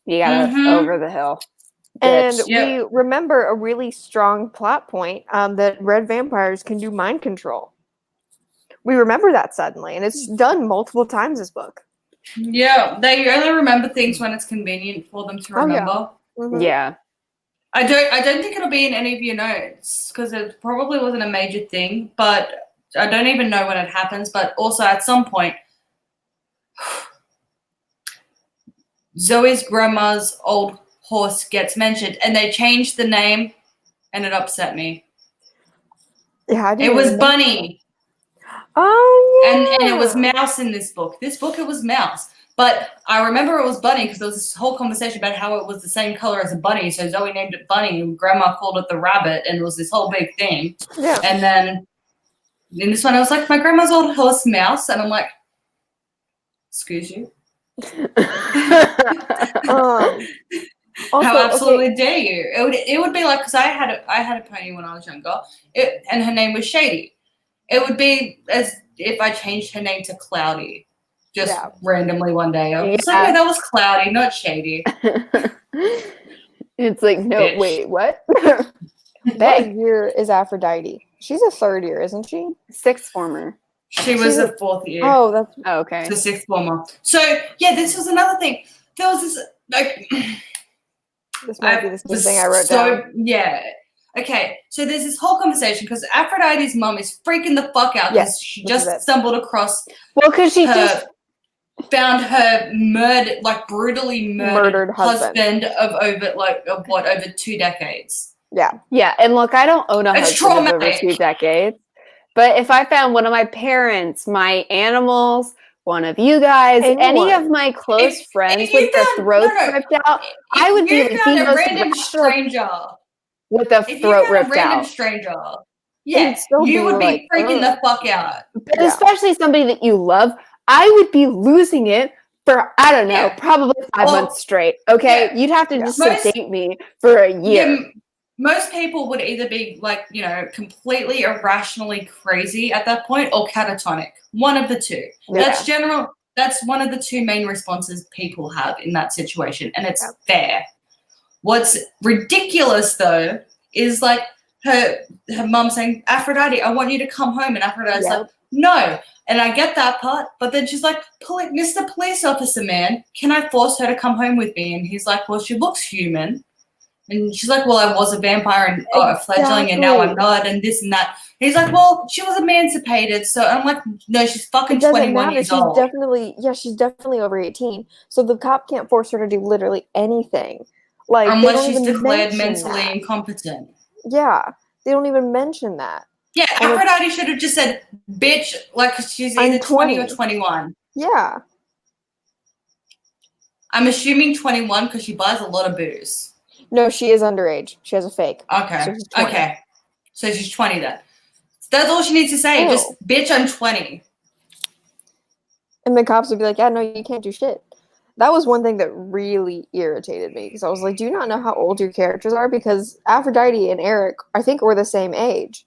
Mhm. over the hill. And Bitch. Yep. we remember a really strong plot point that red vampires can do mind control. We remember that suddenly, and it's done multiple times this book. Yeah. They only remember things when it's convenient for them to Oh, yeah. remember. Mhm. Yeah. I don't think it'll be in any of your notes because it probably wasn't a major thing, but I don't even know when it happens. But also at some point, Zoe's grandma's old horse gets mentioned, and they changed the name, and it upset me. Yeah, I It didn't was even know. Bunny, Oh, yeah. and it was Mouse in this book. This book, it was Mouse. But I remember it was Bunny because there was this whole conversation about how it was the same color as a bunny. So Zoe named it Bunny, and Grandma called it the rabbit, and it was this whole big thing. Yeah. And then in this one, I was like, my grandma's old horse Mouse, and I'm like, excuse you? Also, How absolutely okay, dare you? It would be like, because I had a pony when I was younger, and her name was Shady. It would be as if I changed her name to Cloudy, just Yeah. randomly one day. I was like, Yeah. "Oh, that was cloudy, not shady." It's like, no, Bitch. wait, what? What Hey, year is Aphrodite? She's a third year, isn't she? sixth former. She was She's a fourth year. Oh, that's Oh, okay. The sixth former. So yeah, this was another thing. There was this like this might be the same thing I wrote so down. yeah. Okay, so there's this whole conversation because Aphrodite's mom is freaking the fuck out because Yes, she this is just it. stumbled across Well, because she her just found her murdered, like brutally murdered Murdered husband. of over 2 decades. Yeah. Yeah, and look, I don't own a It's husband of over traumatic. 2 decades, but if I found one of my parents, my animals, one of you guys, any Anyone. of my close friends if you with their found- throats no, no. ripped out, If I would be you like found the a most random rational stranger, with the if you throat found a ripped random out. stranger, yeah, still you be would like, be freaking ugh. the fuck out. But Yeah. especially somebody that you love, I would be losing it for, I don't know, Yeah. probably 5 Well, months straight. Okay. yeah. You'd have to Yeah. just Most- sedate me for a year. Yeah, most people would either be like, completely irrationally crazy at that point or catatonic. One of the two. Yeah. That's general. That's one of the two main responses people have in that situation, and it's fair. What's ridiculous though is like her mum saying, "Aphrodite, I want you to come home," and Aphrodite's Yeah. like, "No." And I get that part, but then she's like, "Mr. Police Officer, man, can I force her to come home with me?" And he's like, "Well, she looks human." And she's like, "Well, I was a vampire and a fledgling, and now I'm not, and this and that." And he's like, "Well, she was emancipated." So I'm like, "No, she's fucking It doesn't 21 matter. years She's old." she's definitely over 18. So the cop can't force her to do literally anything. Like they Unless don't she's even declared mention mentally that. incompetent. Yeah. They don't even mention that. Yeah, And Aphrodite should have just said, "Bitch," like 'cause she's I'm either 20 or 20. 21. Yeah. I'm assuming 21 because she buys a lot of booze. No, she is underage. She has a fake. Okay. So she's 20. Okay. So she's 20 then. That's all she needs to say. Ew. Just, "Bitch, I'm 20. And the cops would be like, yeah, no, you can't do shit. That was one thing that really irritated me because I was like, do you not know how old your characters are? Because Aphrodite and Eric, I think, were the same age.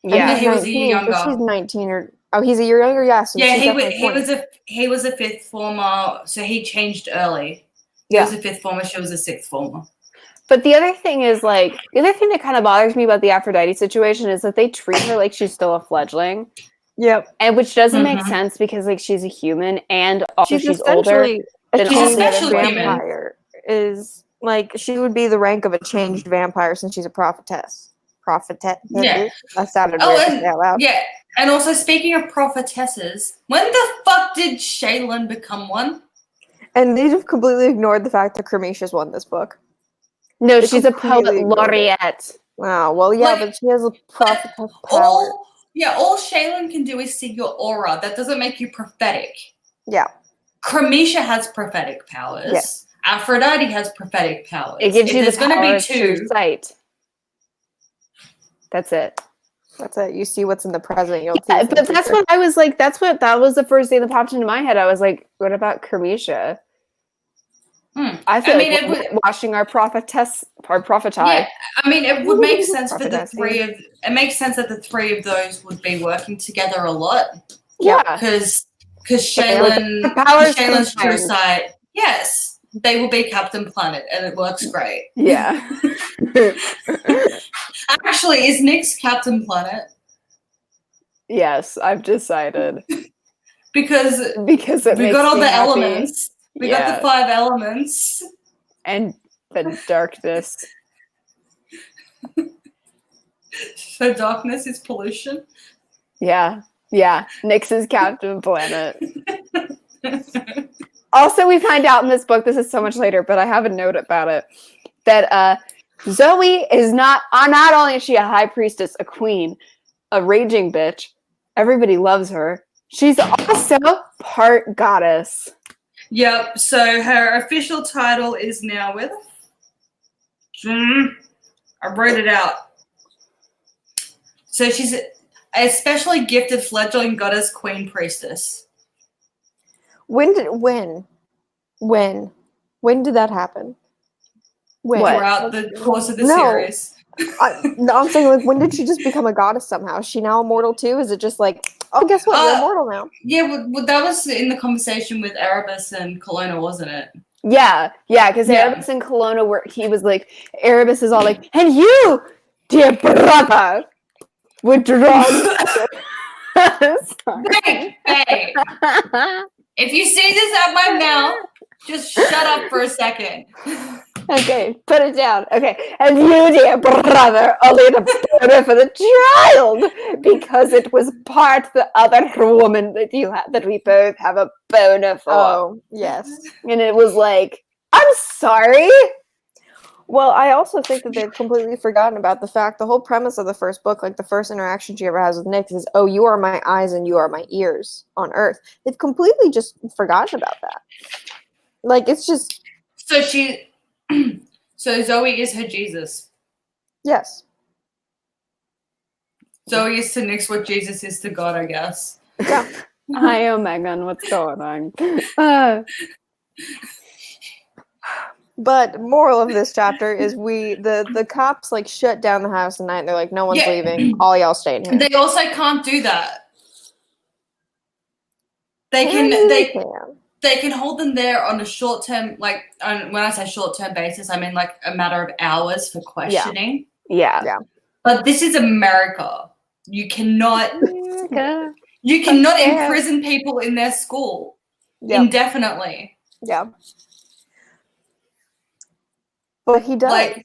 And Yeah. he's He was a year 19, but younger. she's 19 or he's a year younger. Yeah, so Yeah, she's definitely 20. he was a fifth former, so he changed early. He Yeah. was a fifth former, she was a sixth former. But the other thing is, like, the other thing that kind of bothers me about the Aphrodite situation is that they treat her like she's still a fledgling. Yep. And which doesn't make Mhm. sense because, like, she's a human and also she's essentially older. a than She's all the other essentially women. human. vampire. Is like she would be the rank of a changed vampire since she's a prophetess. Prophetess. Yeah. That sounded Oh, weird to say out loud. yeah. And also, speaking of prophetesses, when the fuck did Shaylin become one? And they've completely ignored the fact that Cremetius won this book. No, They she's a poet completely ignored it. laureate. Wow. Well, yeah, Like, but she has a prophetess power. All Shaylin can do is see your aura. That doesn't make you prophetic. Yeah. Cremetia has prophetic powers. Yes. Aphrodite has prophetic powers. It gives If you the there's going to power be of true two, sight. That's it. That's it. You see what's in the present. You'll Yeah, see but that's what I was like. That was the first thing that popped into my head. I was like, what about Kermisha? I feel like we're watching our prophetess, our prophety. yeah, I mean, it would make sense for the Prophetessy. three of. It makes sense that the three of those would be working together a lot Yeah. because the Shaylin's true combined. sight. Yes, they will be Captain Planet, and it works great. Yeah. Actually, is Nyx Captain Planet? Yes, I've decided Because it we makes got all me the happy. elements. We got the 5 elements. And the darkness. So darkness is pollution. Yeah. Yeah. Nyx is Captain Planet. Also, we find out in this book, this is so much later, but I have a note about it, that Zoe is not only is she a high priestess, a queen, a raging bitch, everybody loves her, she's also part goddess. Yep, so her official title is now with. I wrote it out. So she's a especially gifted fledgling goddess queen priestess. When did that happen? When? What? Throughout the course of the series. I'm saying, like, when did she just become a goddess somehow? Is she now immortal too? Is it just like, oh, guess what? You're immortal now. Yeah, well, that was in the conversation with Erebus and Kelowna, wasn't it? Yeah, because Erebus and Kelowna Erebus is all like, and you, dear brother, were drawn. Hey, if you see this out my mouth, just shut up for a second. Okay, put it down. Okay, and you, dear brother, only the boner for the child, because it was part the other woman that you had that we both have a boner for. Oh, yes. And it was like, I'm sorry. Well, I also think that they've completely forgotten about the fact the whole premise of the first book, like the first interaction she ever has with Nick, is, oh, you are my eyes and you are my ears on Earth. They've completely just forgotten about that. Like, it's just. So Zoe is her Jesus. Yes. Zoe is to Nick's what Jesus is to God, I guess. Yeah. Hi, Megan. What's going on? But moral of this chapter is the cops like shut down the house at night and they're like, no one's leaving. All y'all staying here. They also can't do that. They can hold them there on a short term, like when I say short term basis, I mean like a matter of hours for questioning. Yeah. But this is America. You cannot imprison people in their school indefinitely. Yeah. But he does.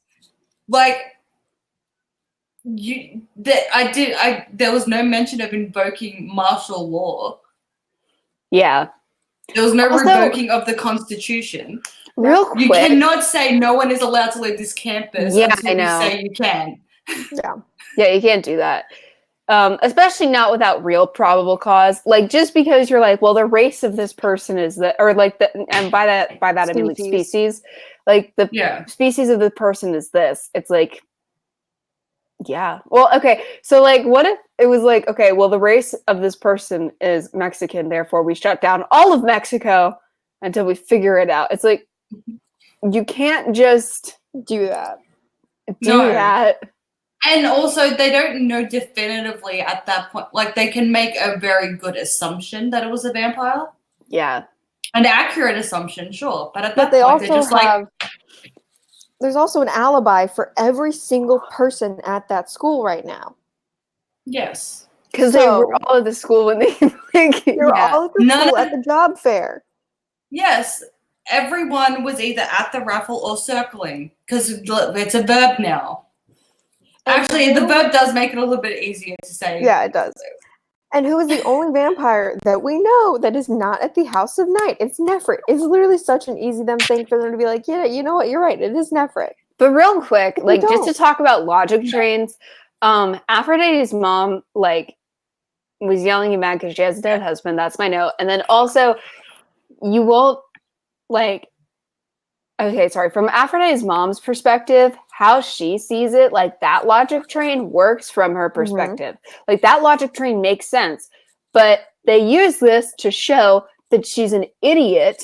There was no mention of invoking martial law. Yeah. There was no revoking of the Constitution. Real quick. You cannot say no one is allowed to leave this campus until you say you can. Yeah, you can't do that. Especially not without real probable cause. Like, just because you're like, well, the race of this person is that, or like and by that I mean like species. Like the species of the person is this. It's like, yeah. Well, okay. So like, what if it was like, okay, well, the race of this person is Mexican, therefore we shut down all of Mexico until we figure it out. It's like, you can't just do that. That. And also, they don't know definitively at that point. Like, they can make a very good assumption that it was a vampire. Yeah. An accurate assumption, sure. But at that they point, also they're just like... There's also an alibi for every single person at that school right now. Yes. Because they were all at the school when they... they were all at the school at the job fair. Yes. Everyone was either at the raffle or circling. Because it's a verb now. Actually, the verb does make it a little bit easier to say. Yeah, it does. And who is the only vampire that we know that is not at the House of Night? It's Nefrit. It's literally such an easy thing for them to be like, yeah, you know what? You're right. It is Nefrit. But real quick, like, just to talk about logic trains, Aphrodite's mom, like, was yelling at mad because she has a dead husband. That's my note. And then also, you won't, like... Okay, sorry. From Aphrodite's mom's perspective, how she sees it, like, that logic train works from her perspective. Like, that logic train makes sense. But they use this to show that she's an idiot.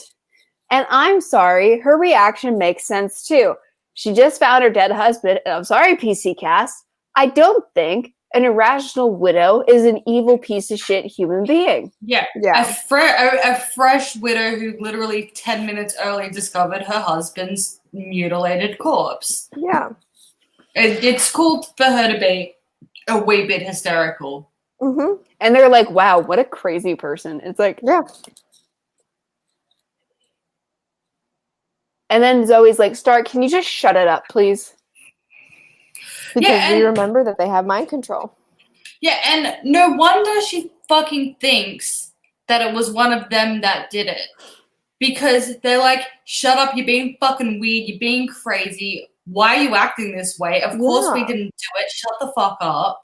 And I'm sorry, her reaction makes sense too. She just found her dead husband. And I'm sorry, PC Cast. I don't think an irrational widow is an evil piece of shit human being. Yeah. A fresh widow who literally 10 minutes earlier discovered her husband's mutilated corpse. Yeah. It's cool for her to be a wee bit hysterical. Mm-hmm. And they're like, wow, what a crazy person. It's like... Yeah. And then Zoe's like, Stark, can you just shut it up, please? Because we remember that they have mind control. Yeah, and no wonder she fucking thinks that it was one of them that did it. Because they're like, shut up, you're being fucking weird, you're being crazy. Why are you acting this way? Of course we didn't do it. Shut the fuck up.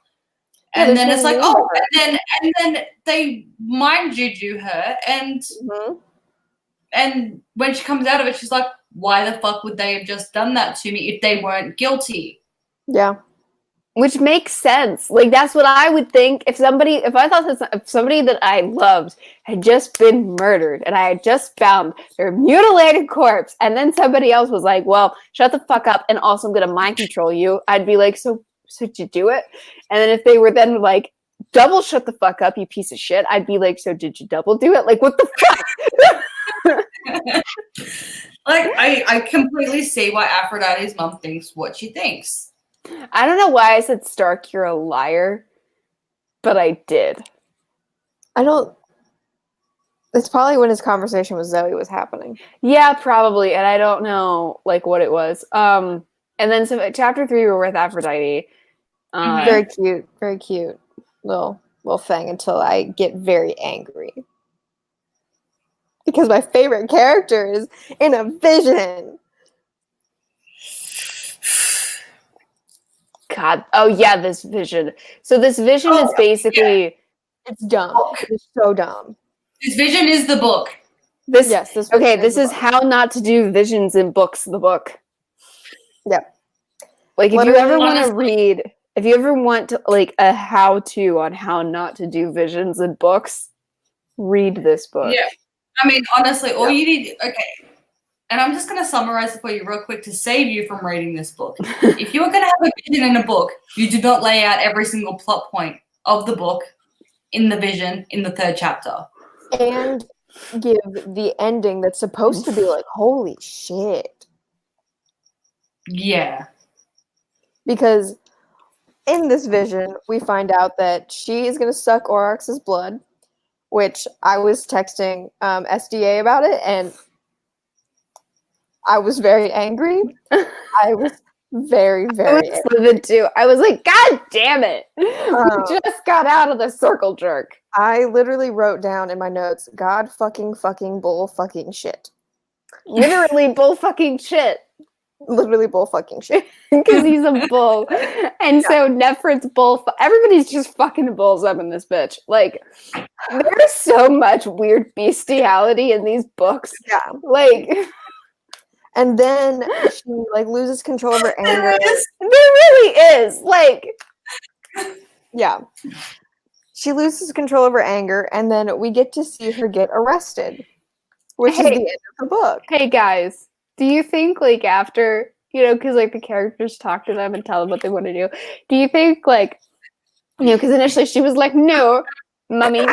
And then it's like, oh, and then they mind juju her, and when she comes out of it, she's like, why the fuck would they have just done that to me if they weren't guilty? Yeah. Which makes sense. Like that's what I would think if I thought if somebody that I loved had just been murdered and I had just found their mutilated corpse, and then somebody else was like, "Well, shut the fuck up," and also I'm gonna mind control you. I'd be like, "So did you do it?" And then if they were then like, "Double shut the fuck up, you piece of shit," I'd be like, "So did you double do it?" Like, what the fuck? Like, I completely see why Aphrodite's mom thinks what she thinks. I don't know why I said Stark, you're a liar, but I did. I don't. It's probably when his conversation with Zoe was happening. Yeah, probably, and I don't know like what it was. And then so chapter 3 we're with Aphrodite. Very cute little thing until I get very angry. Because my favorite character is in a vision. God, oh yeah, this vision. So this vision is basically it's dumb. It's so dumb. This vision is the book. This okay, this is how not to do visions in books, the book. Yep. Like if you ever want to read, if you ever want to like a how-to on how not to do visions in books, read this book. Yeah. I mean, honestly, all you need and I'm just going to summarize it for you real quick to save you from reading this book. If you're going to have a vision in a book, you do not lay out every single plot point of the book in the vision in the 3rd chapter. And give the ending that's supposed to be like, holy shit. Yeah. Because in this vision, we find out that she is going to suck Aurochs's blood, which I was texting SDA about it, and I was very angry. I was very, very angry. Too. I was like, God damn it. We just got out of the circle jerk. I literally wrote down in my notes, God fucking bull fucking shit. Literally bull fucking shit. Literally bull fucking shit. Because he's a bull. And so Nefrit's bull. Everybody's just fucking bulls up in this bitch. Like, there's so much weird bestiality in these books. Yeah. Like... And then she like loses control of her anger. There really is. Like, yeah. She loses control of her anger, and then we get to see her get arrested, which is the end of the book. Hey guys, do you think like after, because like the characters talk to them and tell them what they want to do you think like, because initially she was like, no, mummy,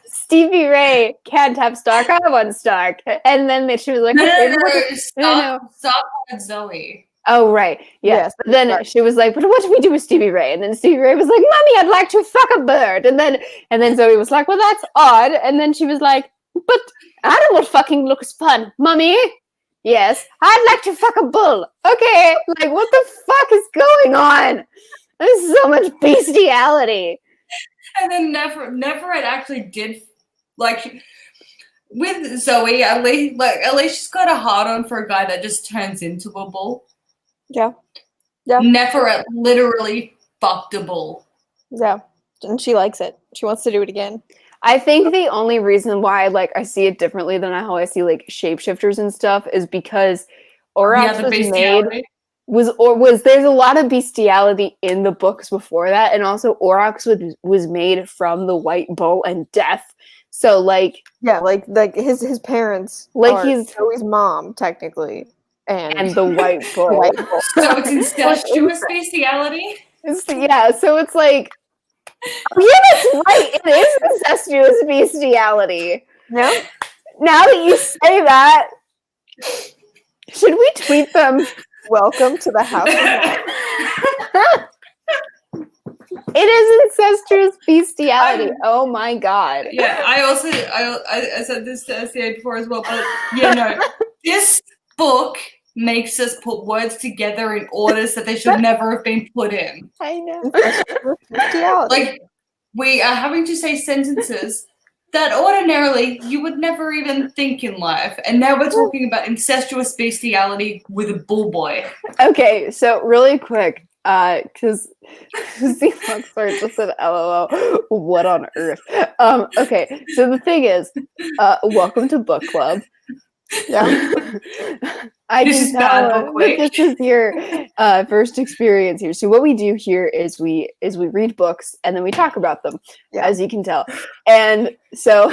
Stevie Ray can't have Stark. I want Stark. And then she was like, no. Stop with Zoe. Oh, right. Yes. But then she was like, but what do we do with Stevie Ray? And then Stevie Ray was like, Mommy, I'd like to fuck a bird. And then Zoe was like, well, that's odd. And then she was like, but animal fucking looks fun. Mommy, yes, I'd like to fuck a bull. Okay. Like, what the fuck is going on? There's so much bestiality. And then Neverett actually did, like, with Zoe, at least she's got a hard-on for a guy that just turns into a bull. Yeah. Yeah. Neverett literally fucked a bull. Yeah. And she likes it. She wants to do it again. I think the only reason why I see it differently than how I see like shapeshifters and stuff is because Aurochs was there's a lot of bestiality in the books before that, and also Aurochs was made from the white bull and death. So like his parents, like he's Zoe's mom technically, and the white bull. So it's incestuous bestiality. Yeah, so it's like, yeah, that's right. It is incestuous bestiality. Yeah. Now that you say that, should we tweet them? Welcome to the house. It is incestuous bestiality. Oh my god. Yeah, I said this to SCA before as well, but yeah, no. This book makes us put words together in orders that they should never have been put in. I know. Like, we are having to say sentences that ordinarily you would never even think in life. And now we're talking about incestuous bestiality with a bull boy. Okay, so really quick, because the Foxford just said LOL, what on earth? Okay, so the thing is, welcome to book club. Yeah. I This can is bad tell book that week. this is your first experience here. So what we do here is we read books and then we talk about them, Yeah. as you can tell. And so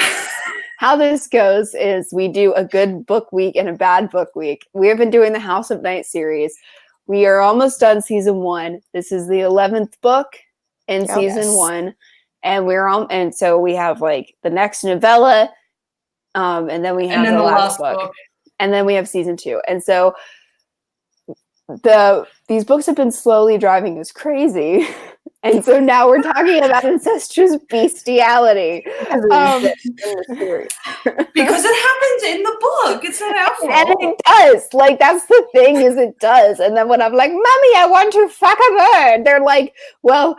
how this goes is we do a good book week and a bad book week. We have been doing the House of Night series. We are almost done season 1. This is the 11th book in Yep. season Yes. 1. And and so we have like the next novella, and then we have And then the the last last book. book. And then we have season 2. And so these books have been slowly driving us crazy. And so now we're talking about incestuous bestiality. Because it exists in the series. Because it happens in the book. It's not our And fault. it does. Like, that's the thing, is it does. And then when I'm like, Mommy, I want to fuck a bird, they're like, well,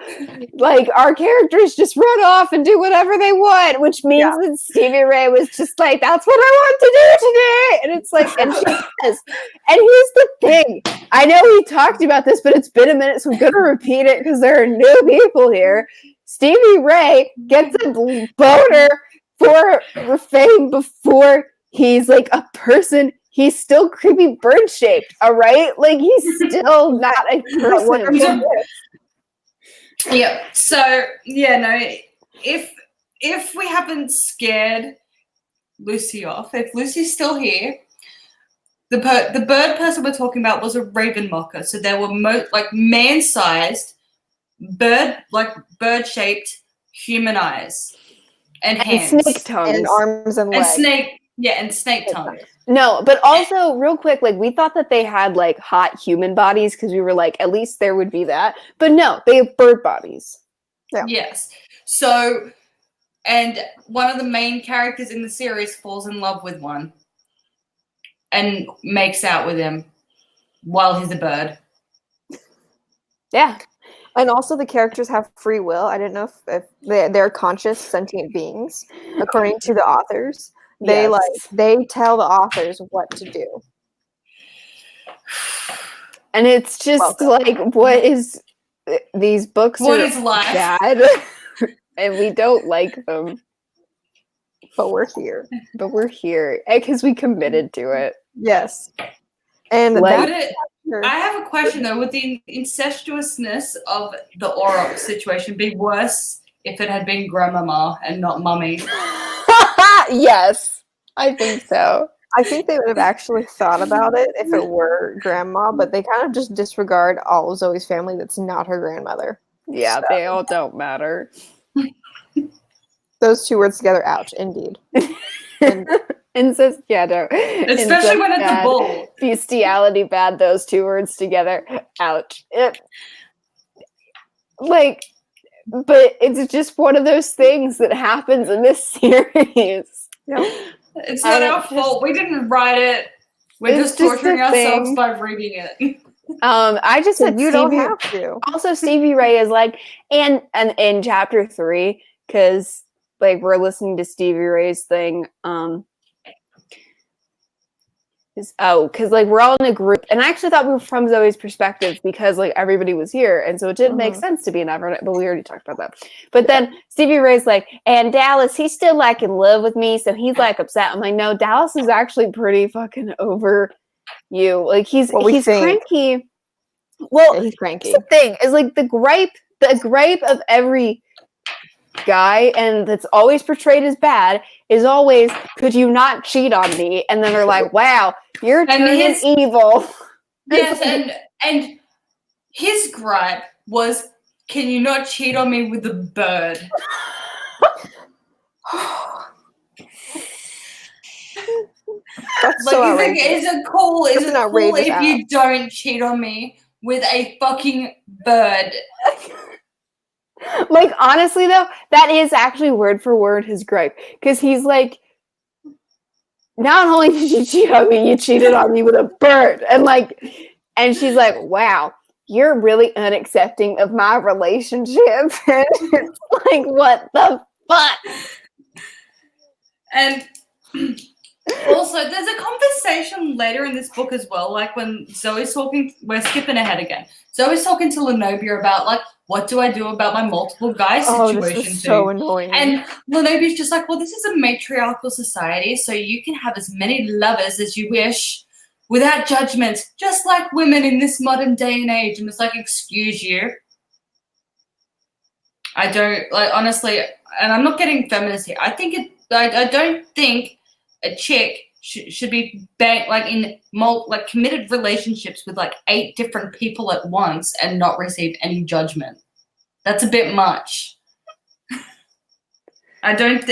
like, our characters just run off and do whatever they want, which means that Stevie Ray was just like, that's what I want to do today. And it's like, and she does. And here's the thing. I know we talked about this, but it's been a minute, so I'm going to repeat it because there are new people here. Stevie Ray gets a boner for fame before he's like a person. He's still creepy bird shaped, all right? Like, he's still not a person. He's a- Yeah. So yeah, no. If we haven't scared Lucy off, if Lucy's still here, the bird person we're talking about was a raven mocker. So there were like man-sized bird-shaped human eyes and hands snake tongues. And arms and and legs. snake tongue. No, but also real quick, like, we thought that they had like hot human bodies because we were like, at least there would be that. But no, they have bird bodies. Yeah. Yes. So, and one of the main characters in the series falls in love with one and makes out with him while he's a bird. Yeah. And also the characters have free will. I didn't know if they're conscious, sentient beings, according to the authors. They Yes. they tell the authors what to do. And it's just like, what is these books What are is life? bad and we don't like them, But we're here. but we're here because we committed to it. Yes. And Like- I have a question though. Would the incestuousness of the Auroch situation be worse if it had been grandmama and not mummy? Yes, I think so. I think they would have actually thought about it if it were grandma, but they kind of just disregard all of Zoe's family that's not her grandmother. Yeah, they all don't matter. Those two words together, ouch, indeed. And Incest, yeah, no. Especially when it's a bull. Bestiality bad, those two words together. Ouch. But it's just one of those things that happens in this series. It's not our fault. We didn't write it. We're just torturing ourselves by reading it. I just said you don't Stevie, have to. also Stevie Ray is like, and in chapter 3, because like we're listening to Stevie Ray's thing, because like we're all in a group, and I actually thought we were from Zoe's perspective because like everybody was here, and so it didn't make sense to be an Evernight, but we already talked about that. But then Stevie Ray's like, and Dallas, he's still like in love with me, so he's like upset. I'm like, no, Dallas is actually pretty fucking over you. Like he's cranky. Well, Yeah, he's cranky. that's the thing is like the gripe of every guy, and that's always portrayed as bad, is always, could you not cheat on me? And then they're like, wow, you're turning evil. Yes, and his gripe was, can you not cheat on me with a bird? That's Like, so is outrageous. it cool? Is That's it an cool outrageous if you don't cheat on me with a fucking bird? Like, honestly though, that is actually word for word his gripe, because he's like, not only did you cheat on me, you cheated on me with a bird. And she's like, wow, you're really unaccepting of my relationship. And it's like, what the fuck? And Also, there's a conversation later in this book as well, like when Zoe's talking, we're skipping ahead again. Zoe's talking to Lenobia about, like, what do I do about my multiple guy Oh, situation this is so too? annoying. And Lenobia's just like, well, this is a matriarchal society, so you can have as many lovers as you wish without judgment, just like women in this modern day and age. And it's like, excuse you. I don't, like, honestly, and I'm not getting feminist here. I don't think a chick should be like in like committed relationships with like 8 different people at once and not receive any judgment. That's a bit much. I don't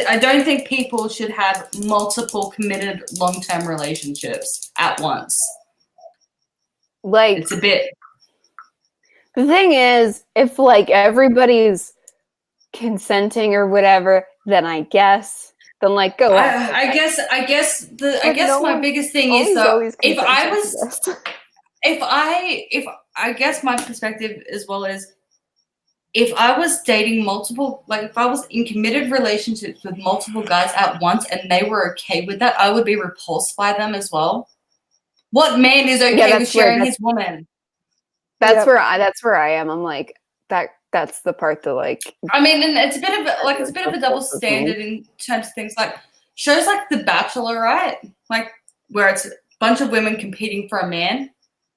think people should have multiple committed long-term relationships at once. Like, It's a bit. the thing is, if like everybody's consenting or whatever, then I guess. Then like go ahead. I guess my biggest thing Only is though, Zoe's if I consenting was, to this. if I guess my perspective as well is, if I was dating multiple, like if I was in committed relationships with multiple guys at once and they were okay with that, I would be repulsed by them as well. What man is okay with sharing his woman? That's where I am. I'm like that's the part that like. I mean, and it's a bit of a double standard in terms of things like shows like The Bachelor, right? Like where it's a bunch of women competing for a man.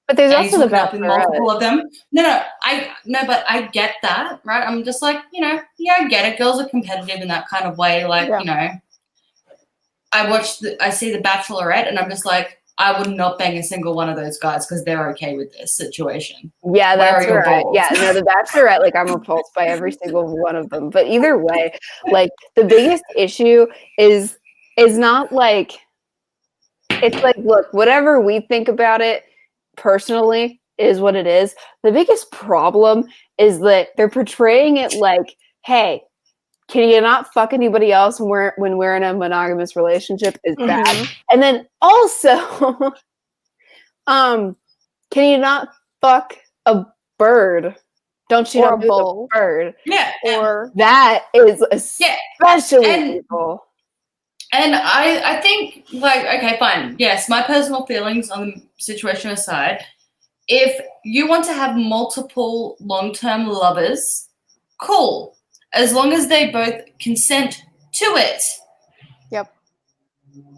But there's also The Bachelor. Multiple of them. No, but I get that, right? I'm just like, yeah, I get it. Girls are competitive in that kind of way. Like, I see The Bachelorette, and I'm just like, I would not bang a single one of those guys because they're okay with this situation. Yeah, that's right. Yeah, no, The Bachelorette, like I'm repulsed by every single one of them. But either way, like the biggest issue is not like, it's like, look, whatever we think about it personally is what it is. The biggest problem is that they're portraying it like, hey, can you not fuck anybody else when we're in a monogamous relationship is bad. And then also, can you not fuck a bird? Don't you know a bird? Yeah. Or that is especially evil. And I think, like, okay, fine. Yes, my personal feelings on the situation aside, if you want to have multiple long-term lovers, cool. As long as they both consent to it. Yep.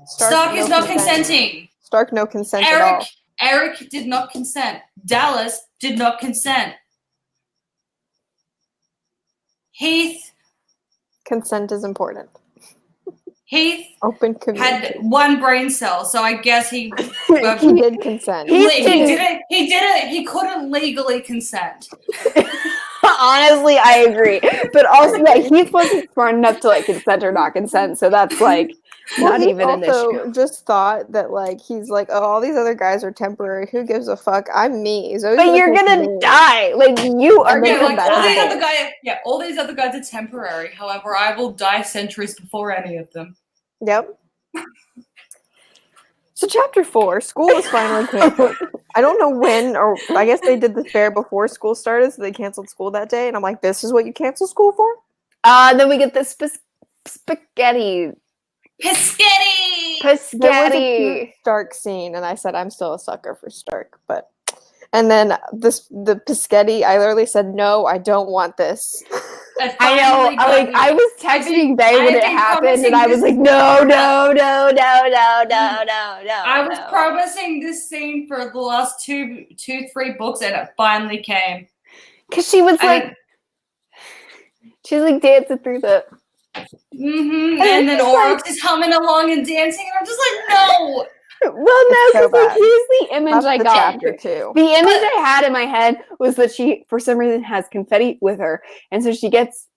Stark is not consenting. Stark, no consent at all. Eric did not consent. Dallas did not consent. Heath. Consent is important. Heath Open had 1 brain cell, so I guess he he did consent. He couldn't legally consent. Honestly, I agree. But also, Heath wasn't smart enough to like consent or not consent, so that's like not even an issue. Just thought that like he's like, oh, all these other guys are temporary. Who gives a fuck? I'm me. But you're gonna die. Like you are gonna die. All these other guys are temporary. However, I will die centuries before any of them. Yep. So chapter 4, school is finally canceled. I don't know when, or I guess they did the fair before school started, so they canceled school that day. And I'm like, this is what you cancel school for? Then we get this spaghetti. There was a Stark scene, and I said I'm still a sucker for Stark, but and then the Piscetti, I literally said no, I don't want this. I know, like I was texting Bay when it happened, and I was like, no. I was promising this scene for the last 3 books, and it finally came. Cause she was like dancing through the. And then Aurochs is humming along and dancing, and I'm just like, no. Well, no, because like here's the image I got. Chapter 2. The image I had in my head was that she, for some reason, has confetti with her, and so she gets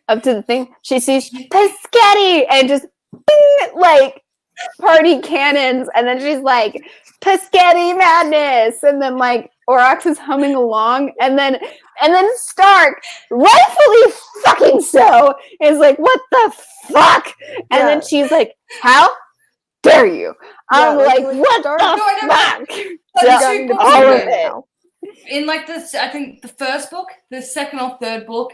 up to the thing. She sees Piscetti and just bing, like party cannons, and then she's like Piscetti madness, and then like Aurochs is humming along, and then Stark, rightfully fucking so, is like, what the fuck? And then she's like, how dare you? I'm like, what the fuck? All of it. In like this, I think the first book, the second or third book,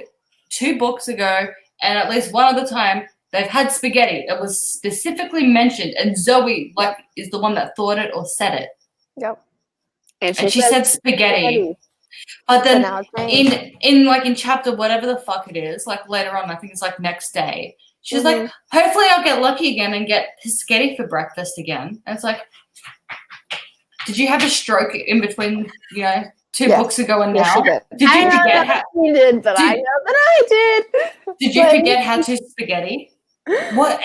2 books ago, and at least one other time, they've had spaghetti. It was specifically mentioned, and Zoe is the one that thought it or said it. Yep. And she said spaghetti. But So then now it's changed. in chapter whatever the fuck it is, like later on, I think it's like next day. She's like, hopefully I'll get lucky again and get spaghetti for breakfast again. And it's like, did you have a stroke in between, two books ago and Yes, now? she did. Did you forget how You did, but I know that I did. did you forget how to spaghetti? What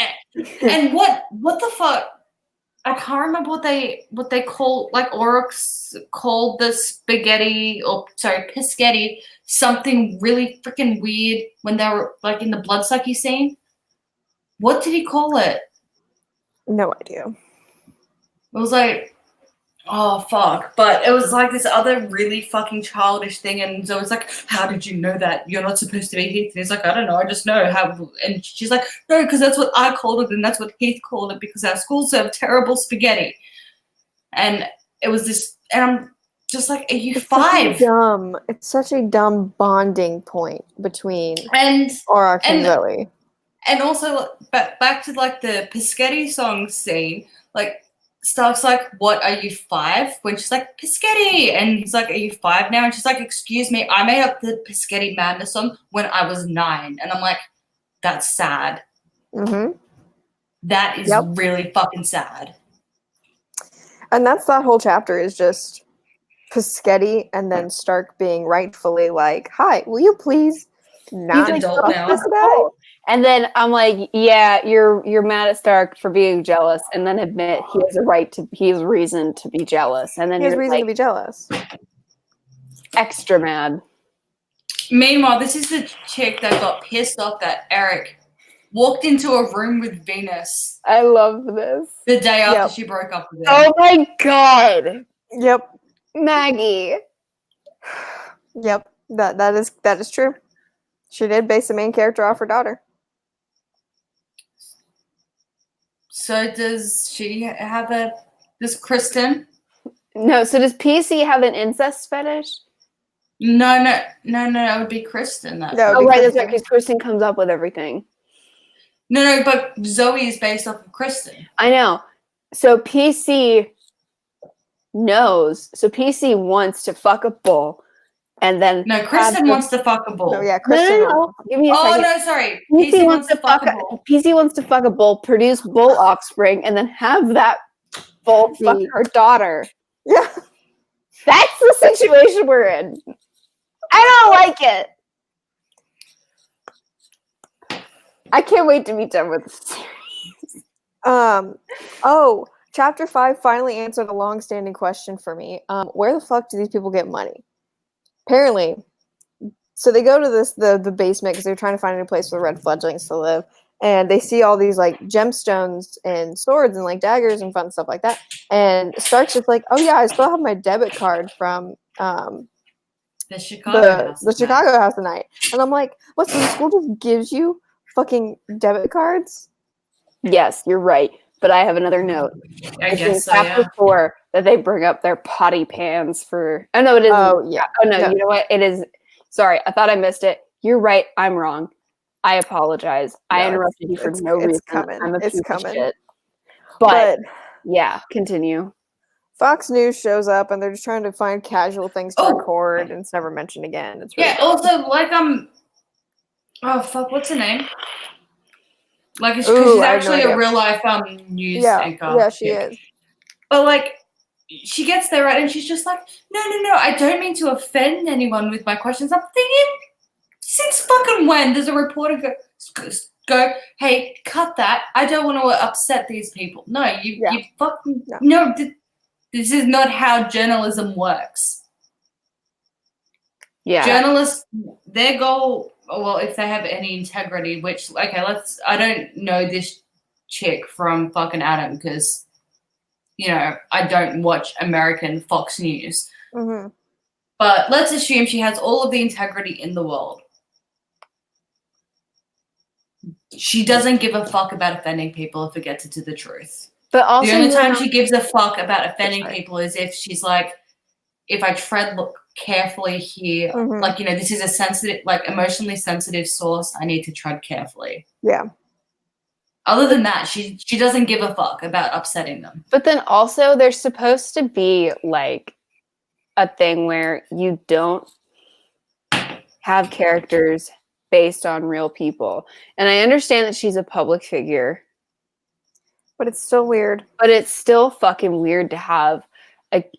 and what the fuck? I can't remember what they call, like Oryx called the spaghetti, Pischetti, something really freaking weird when they were like in the bloodsucky scene. What did he call it? No idea. It was like, oh fuck! But it was like this other really fucking childish thing, and so it's like, how did you know that? You're not supposed to be Heath. And he's like, I don't know, I just know how. And she's like, no, because that's what I called it, and that's what Heath called it, because our school served terrible spaghetti. And it was this, and I'm just like, are you 5? It's such a dumb bonding point between Aurochs and Zoe. And also, back to like the Pischetti song scene, like Stark's like, what, are you 5? When she's like, Pischetti, and he's like, are you 5 now? And she's like, excuse me, I made up the Pischetti Madness song when I was 9. And I'm like, that's sad. Mm-hmm. That is really fucking sad. And that's that whole chapter is just Pischetti and then Stark being rightfully like, hi, will you please not adult now. this guy? And then I'm like, yeah, you're mad at Stark for being jealous, and then admit he has reason to be jealous. And then he has reason to be jealous. Extra mad. Meanwhile, this is the chick that got pissed off that Eric walked into a room with Venus. I love this. The day after she broke up with him. Oh my god. Yep. Maggie. Yep. That is true. She did base the main character off her daughter. So does she have does Kristen? No, so does PC have an incest fetish? No, it would be Kristen. Right, that's right, because Kristen comes up with everything. No, but Zoe is based off of Kristen. I know. So PC knows. So PC wants to fuck a bull. And then Kristen wants to fuck a bull. No, yeah, Kristen. No. Give me a second. No, sorry. PC wants to fuck a bull. PC wants to fuck a bull, produce bull offspring, and then have that bull fuck her daughter. Yeah. That's the situation we're in. I don't like it. I can't wait to be done with this series. Chapter 5 finally answered a long-standing question for me. Where the fuck do these people get money? Apparently, so they go to the basement because they're trying to find a new place for the red fledglings to live, and they see all these like gemstones and swords and like daggers and fun stuff like that. And Stark's just like, oh yeah, I still have my debit card from the Chicago House tonight. And I'm like, what? So the school just gives you fucking debit cards? Yes, you're right. But I have another note. I guess so, chapter 4 that they bring up their potty pans for. Oh no, it isn't. Oh yeah. Oh no, you know what? It is. Sorry, I thought I missed it. You're right. I'm wrong. I apologize. I interrupted you for no reason. It's coming. I'm a piece of shit. But yeah, continue. Fox News shows up and they're just trying to find casual things to record, and it's never mentioned again. It's really also like oh fuck, what's her name? Like she's actually a real life news anchor. Yeah, she is. But like she gets there, right, and she's just like, no, I don't mean to offend anyone with my questions. I'm thinking, since fucking when does a reporter go, hey, cut that. I don't want to upset these people. No, you fucking no. This is not how journalism works. Yeah. Journalists, their goal, well, if they have any integrity, which, okay, I don't know this chick from fucking Adam because, I don't watch American Fox News. Mm-hmm. But let's assume she has all of the integrity in the world. She doesn't give a fuck about offending people if it gets into the truth. But also, the only time she gives a fuck about offending people is if she's like, if I tread carefully here, this is a sensitive, like emotionally sensitive source, I need to tread carefully. Yeah. Other than that, she doesn't give a fuck about upsetting them. But then also, there's supposed to be like a thing where you don't have characters based on real people. And I understand that she's a public figure, But it's still weird. but it's still fucking weird to have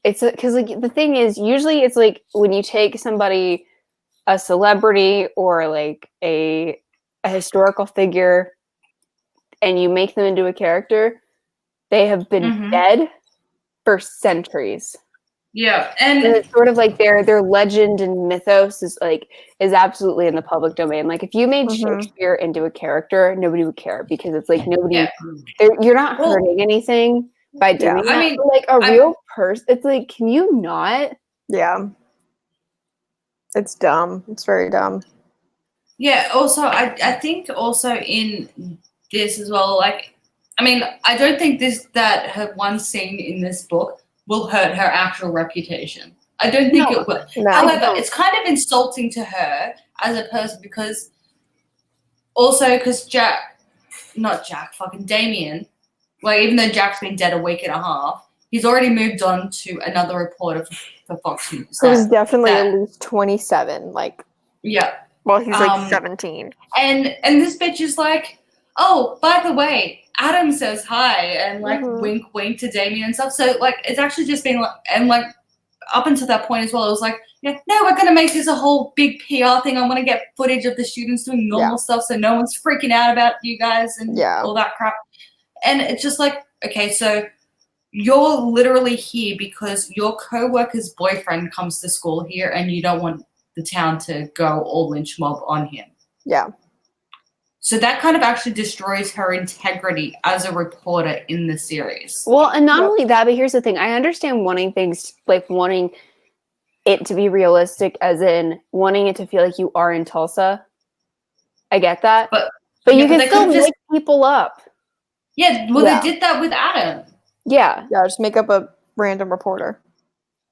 because like the thing is, usually it's like when you take somebody, a celebrity or like a historical figure, and you make them into a character, they have been dead for centuries. Yeah, And and it's sort of like their legend and mythos is absolutely in the public domain. Like if you made Shakespeare into a character, nobody would care because it's like nobody. You're not hurting anything by doing that. I mean, But like a real person, it's like, can you not? Yeah. It's dumb. It's very dumb. Yeah, also, I think also in this as well, like, I mean, I don't think that her one scene in this book will hurt her actual reputation. I don't think it will. No. However, it's kind of insulting to her as a person because fucking Damien, like, even though Jack's been dead a week and a half, he's already moved on to another reporter for Fox News. Who's definitely at least 27. Like, yeah. Well, he's like 17. And this bitch is like, oh, by the way, Adam says hi and like wink wink to Damien and stuff. So like it's actually just been like, and like up until that point as well, it was like, yeah, no, we're gonna make this a whole big PR thing. I want to get footage of the students doing normal stuff so no one's freaking out about you guys and all that crap. And it's just like, okay, so you're literally here because your co-worker's boyfriend comes to school here and you don't want the town to go all lynch mob on him. Yeah. So that kind of actually destroys her integrity as a reporter in the series. Well, and not only that, but here's the thing. I understand wanting things, like wanting it to be realistic, as in wanting it to feel like you are in Tulsa. I get that. But you can still make people up. Yeah, well, they did that with Adam. Yeah. Yeah, just make up a random reporter.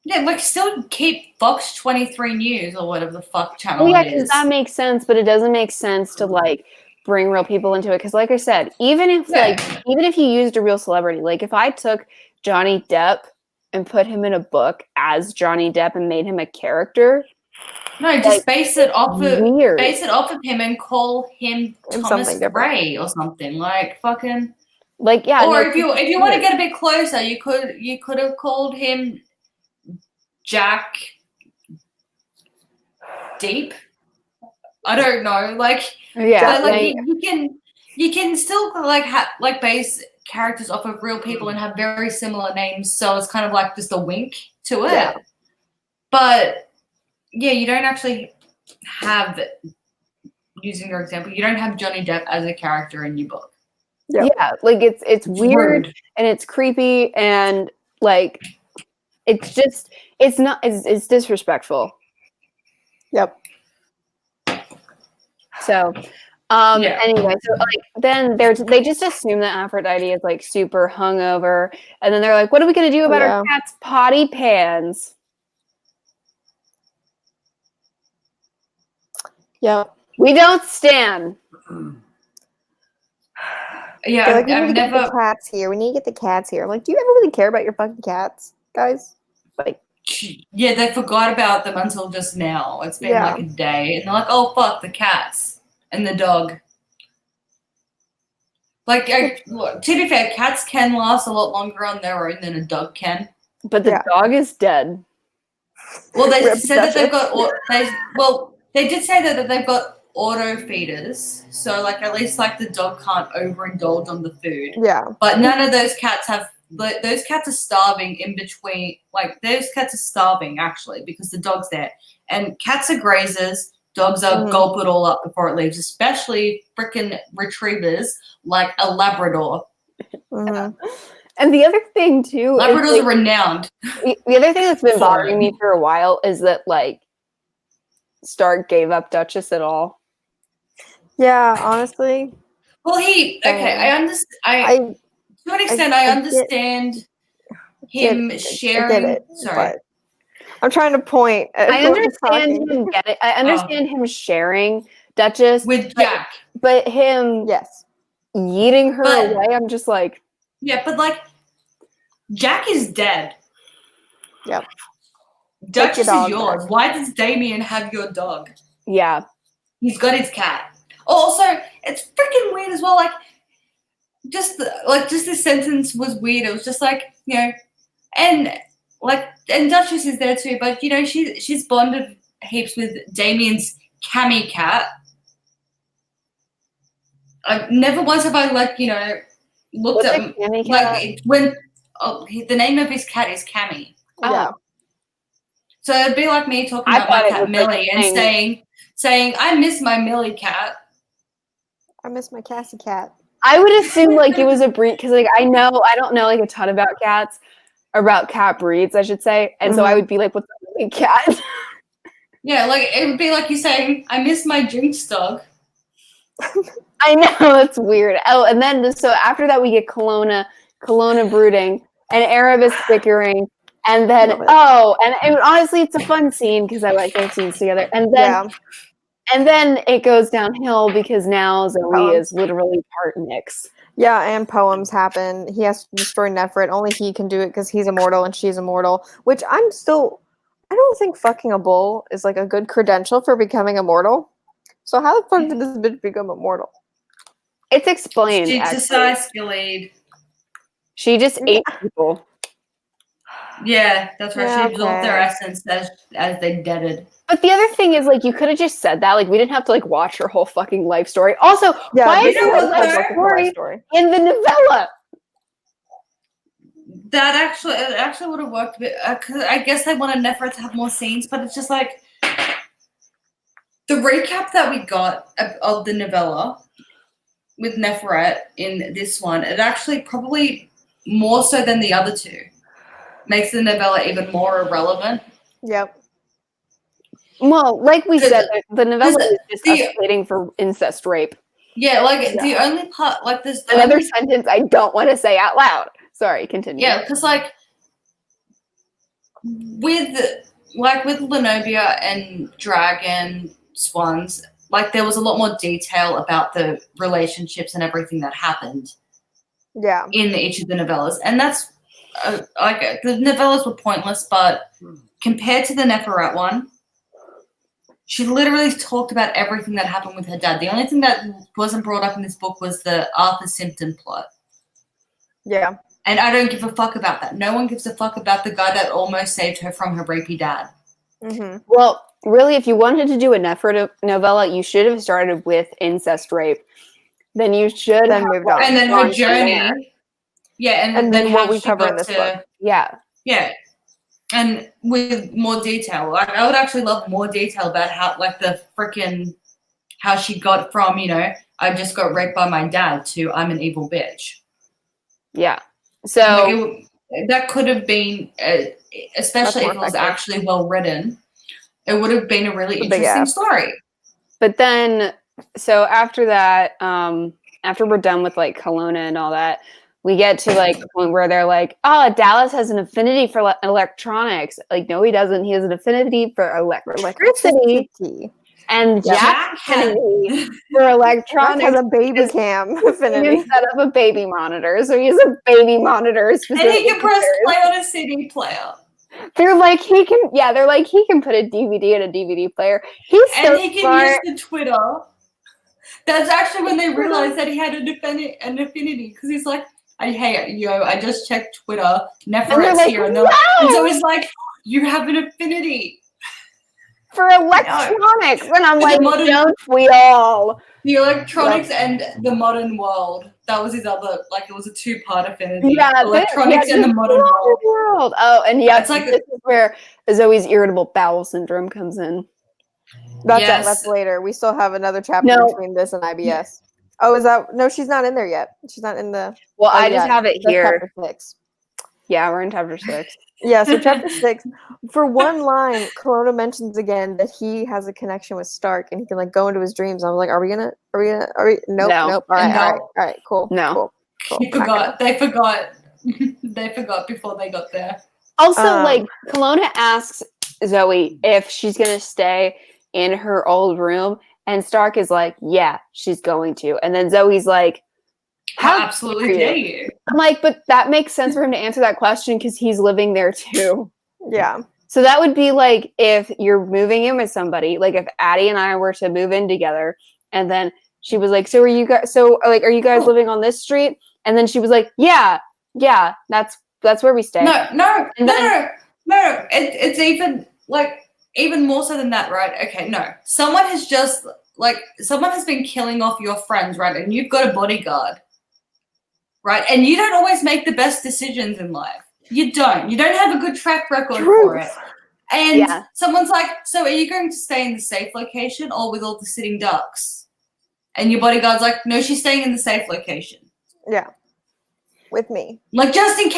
Yeah, like still keep Fox 23 News or whatever the fuck channel it is. Because that makes sense, but it doesn't make sense to like bring real people into it. Because like I said, even if you used a real celebrity, like if I took Johnny Depp and put him in a book as Johnny Depp and made him a character. No, just like, base it off of him and call him Thomas Gray or something. Like fucking like yeah. Or if you want to get a bit closer, you could have called him Jack Deep. I don't know, like yeah, but like you can still like base characters off of real people and have very similar names, so it's kind of like just a wink to it. Yeah. But yeah, you don't actually have, using your example, you don't have Johnny Depp as a character in your book. Yep. Yeah, like it's weird and it's creepy and like it's disrespectful. Yep. So anyway, so like then they just assume that Aphrodite is like super hungover, and then they're like, what are we gonna do about our cat's potty pans? Yep. We don't stand. Yeah, like, we need to get the cats here. We need to get the cats here. I'm like, do you ever really care about your fucking cats, guys? Like, yeah, they forgot about them until just now. It's been like a day, and they're like, oh fuck, the cats and the dog. Like, to be fair, cats can last a lot longer on their own than a dog can. But the dog is dead. Well, they said that they've got. They did say that they've got auto feeders, so like at least like the dog can't overindulge on the food. Yeah. But none of those cats have. Those cats are starving in between. Like those cats are starving actually because the dog's there, and cats are grazers. Dogs are gulp it all up before it leaves, especially freaking retrievers like a Labrador. Mm-hmm. And the other thing too, Labradors are renowned. The other thing that's been bothering me for a while is that like Stark gave up Duchess at all. Yeah, honestly. Well, I understand. To an extent, I understand him sharing. I get it, sorry. I'm trying to point. I understand him I understand him sharing Duchess with Jack, but him. Yes. yeeting her But- away, I'm just like, Yeah, but like, Jack is dead. Yep. Duchess dog is yours. back. Why does Damien have your dog? yeah. He's got his cat. Also, it's freaking weird as well. Like, just this sentence was weird. It was just like, and Duchess is there too. But she's bonded heaps with Damien's Cammy cat. Never once have I looked What's at a Cammy cat? the name of his cat is Cammy. Yeah. So it'd be like me talking I about my thought it cat was like Millie and saying I miss my Millie cat. I miss my Cassie cat. I would assume like it was a breed because like I don't know like a ton about cats, about cat breeds, I should say, and so I would be like, "What's a big cat?" Yeah, like it would be like you saying I miss my Jinx dog. I know that's weird. Oh, and then so after that we get Kelowna brooding, and Erebus bickering, and then honestly it's a fun scene because I like their scenes together, and then. And then it goes downhill because now Zoe is literally part Nyx. Yeah, and poems happen. He has to destroy Nefrit. Only he can do it because he's immortal and she's immortal. Which I don't think fucking a bull is like a good credential for becoming immortal. So how the fuck did this bitch become immortal? It's explained. She decides to lead. She just ate people. Yeah, that's right. Yeah, She absorbed their okay. essence as they deaded. But the other thing is, like, you could have just said that. Like, we didn't have to like watch her whole fucking life story. Also, why is there a life story in the novella? That actually would have worked a bit. Cause I guess they wanted Nefret to have more scenes, but it's just like the recap that we got of the novella with Nefret in this one. It actually probably more so than the other two makes the novella even more irrelevant. Yep. Well, like we said, the novella is just us waiting for incest rape. Yeah, the only part, like, there's another sentence I don't want to say out loud. Sorry, continue. Yeah, because like with Lenobia and Dragon Swans, like there was a lot more detail about the relationships and everything that happened. Yeah. In each of the novellas, and that's like the novellas were pointless, but compared to the Neferet one, she literally talked about everything that happened with her dad. The only thing that wasn't brought up in this book was the Arthur Simpson plot. Yeah. And I don't give a fuck about that. No one gives a fuck about the guy that almost saved her from her rapey dad. Mm-hmm. Well, really, if you wanted to do a Nefret novella, you should have started with incest rape. Then you should have moved on. And then her journey. Yeah, and then what we cover in this book. Yeah. Yeah. And with more detail. Like, I would actually love more detail about how, like, how she got from, I just got raped by my dad to I'm an evil bitch. Yeah. So that could have been, especially if it was actually well written, it would have been a really interesting story. But then, so after that, after we're done with like Kelowna and all that, we get to like the point where they're like, "Oh, Dallas has an affinity for electronics." Like, no, he doesn't. He has an affinity for electricity. And Jack's affinity for electronics has a baby cam affinity. He set up a baby monitor, so he has a baby monitor. And he can press play on a CD player. They're like he can put a DVD in a DVD player. He can use the Twitter. That's actually when they realized that he had an affinity because he's like, I just checked Twitter. Neferet's here, and so he's like, you have an affinity for electronics, and I'm like, don't we all? The electronics and the modern world. That was his other, like, it was a two-part affinity. Yeah, electronics and the modern world. Oh, and it's like this is where Zoe's irritable bowel syndrome comes in. That's later. We still have another chapter between this and IBS. Oh, is that no? She's not in there yet. She's not in the. Well, I just have it here. Chapter 6. Yeah, we're in chapter 6. Yeah, so chapter 6. For one line, Kelowna mentions again that he has a connection with Stark and he can like go into his dreams. I was like, are we gonna? Nope. All right, cool. No. Cool. They forgot. They forgot before they got there. Also, like Kelowna asks Zoe if she's gonna stay in her old room, and Stark is like, yeah, she's going to. And then Zoe's like, How absolutely dare you? I'm like, but that makes sense for him to answer that question because he's living there too. Yeah. So that would be like if you're moving in with somebody, like if Addie and I were to move in together, and then she was like, "So are you guys? So like, are you guys living on this street?" And then she was like, "Yeah, that's where we stay." No. It's even more so than that, right? Okay, no. Someone has been killing off your friends, right? And you've got a bodyguard, right? And you don't always make the best decisions in life. You don't. You don't have a good track record for it. And someone's like, "So are you going to stay in the safe location or with all the sitting ducks?" And your bodyguard's like, "No, she's staying in the safe location." Yeah. With me. Like, just in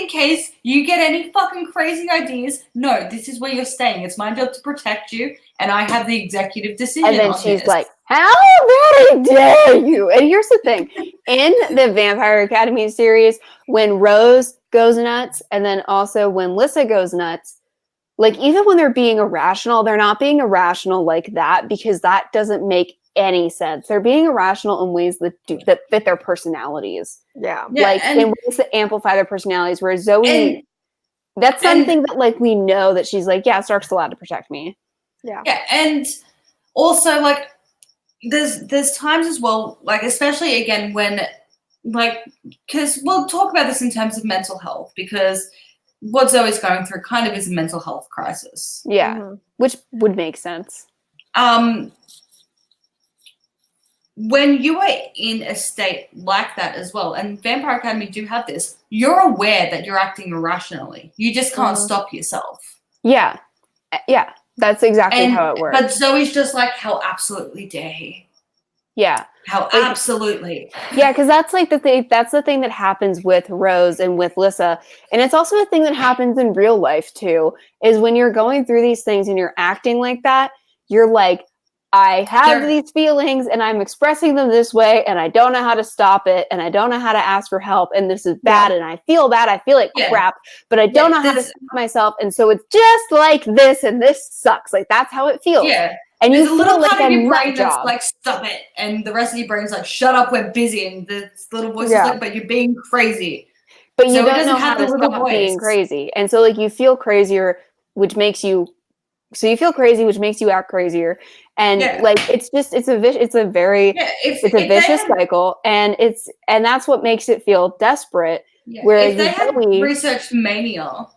case you get any fucking crazy ideas, no, this is where you're staying. It's my job to protect you, and I have the executive decision. And then on she's this. like, "How very dare you?" And here's the thing. In the Vampire Academy series, when Rose goes nuts, and then also when Lissa goes nuts, like even when they're being irrational, they're not being irrational like that because that doesn't make any sense. They're being irrational in ways that fit their personalities. Yeah. Like in ways that amplify their personalities. Whereas Zoe, that's something that like we know that she's like, yeah, Stark's allowed to protect me. Yeah. Yeah, and also like there's times as well, like especially again when like because we'll talk about this in terms of mental health because what Zoe's going through kind of is a mental health crisis. Yeah, which would make sense. When you are in a state like that as well, and Vampire Academy do have this, you're aware that you're acting irrationally. You just can't stop yourself. Yeah. Yeah. That's exactly how it works. But Zoe's just like, how absolutely dare he? Yeah. How absolutely. Yeah, because that's like the thing. That's the thing that happens with Rose and with Lissa. And it's also a thing that happens in real life too, is when you're going through these things and you're acting like that, you're like, I have these feelings and I'm expressing them this way and I don't know how to stop it and I don't know how to ask for help and this is bad and I feel bad. I feel like crap, but I don't know how to stop myself. And so it's just like this and this sucks. Like that's how it feels. Yeah. And there's you a little like part of your brain that's like, stop it. And the rest of your brain's like, shut up, we're busy. And the little voice is like, but you're being crazy. But you don't know how to stop being crazy. And so like you feel crazier, which makes you act crazier. And like it's a vicious cycle. And that's what makes it feel desperate. Yeah. Whereas if they had researched mania,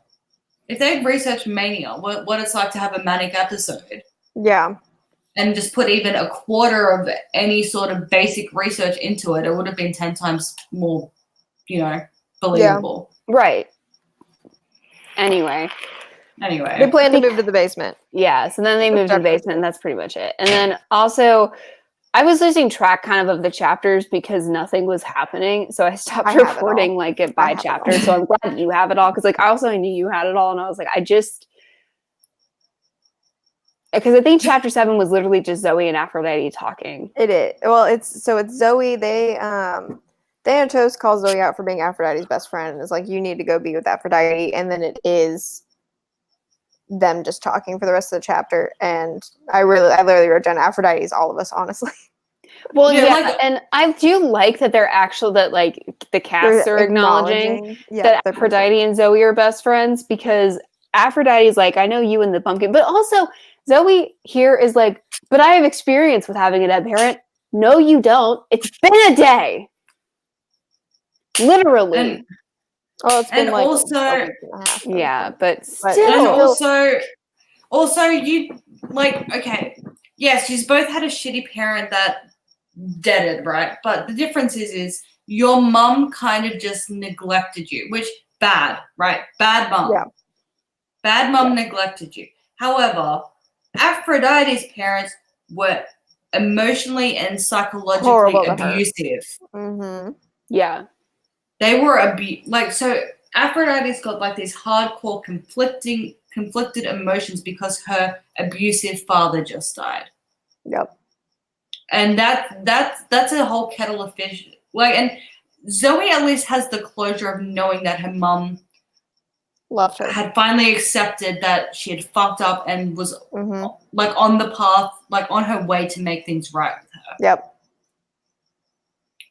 what it's like to have a manic episode. Yeah. And just put even a quarter of any sort of basic research into it, it would have been 10 times more, believable. Yeah. Right. Anyway. They plan to move to the basement. Yeah. So then they moved to the basement and that's pretty much it. And then also I was losing track kind of the chapters because nothing was happening. So I stopped reporting like it by chapter. So I'm glad you have it all. Cause like I knew you had it all. And I was like, because I think chapter 7 was literally just Zoe and Aphrodite talking. It is. Well, it's Zoe. Thanatos calls Zoe out for being Aphrodite's best friend and is like, you need to go be with Aphrodite. And then it is them just talking for the rest of the chapter. And I literally wrote down Aphrodite's all of us, honestly. Well, and I do like that the casts are acknowledging that Aphrodite and Zoe are best friends because Aphrodite's like, I know you and the pumpkin, but also Zoe here is like, but I have experience with having a dead parent. No, you don't. It's been a day. Literally. It's been like also, but still. And also you like, okay, yes, you've both had a shitty parent that deaded, right? But the difference is your mum kind of just neglected you, which bad, right? Bad mum. Yeah. Bad mum neglected you. However, Aphrodite's parents were emotionally and psychologically abusive. Mm-hmm. Yeah. They were so Aphrodite's got like these hardcore conflicted emotions because her abusive father just died. Yep. And that's a whole kettle of fish. Like, and Zoe at least has the closure of knowing that her mum loved her, had finally accepted that she had fucked up and was like on the path, like on her way to make things right with her. Yep.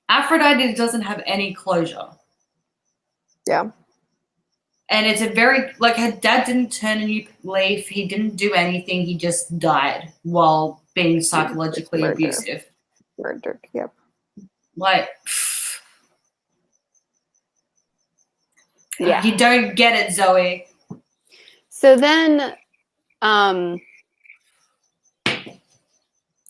Aphrodite doesn't have any closure. Yeah. And it's a very, like, her dad didn't turn a new leaf. He didn't do anything. He just died while being psychologically Murder. abusive. Murdered. Yep. Like, Yeah. you don't get it, Zoe. So then,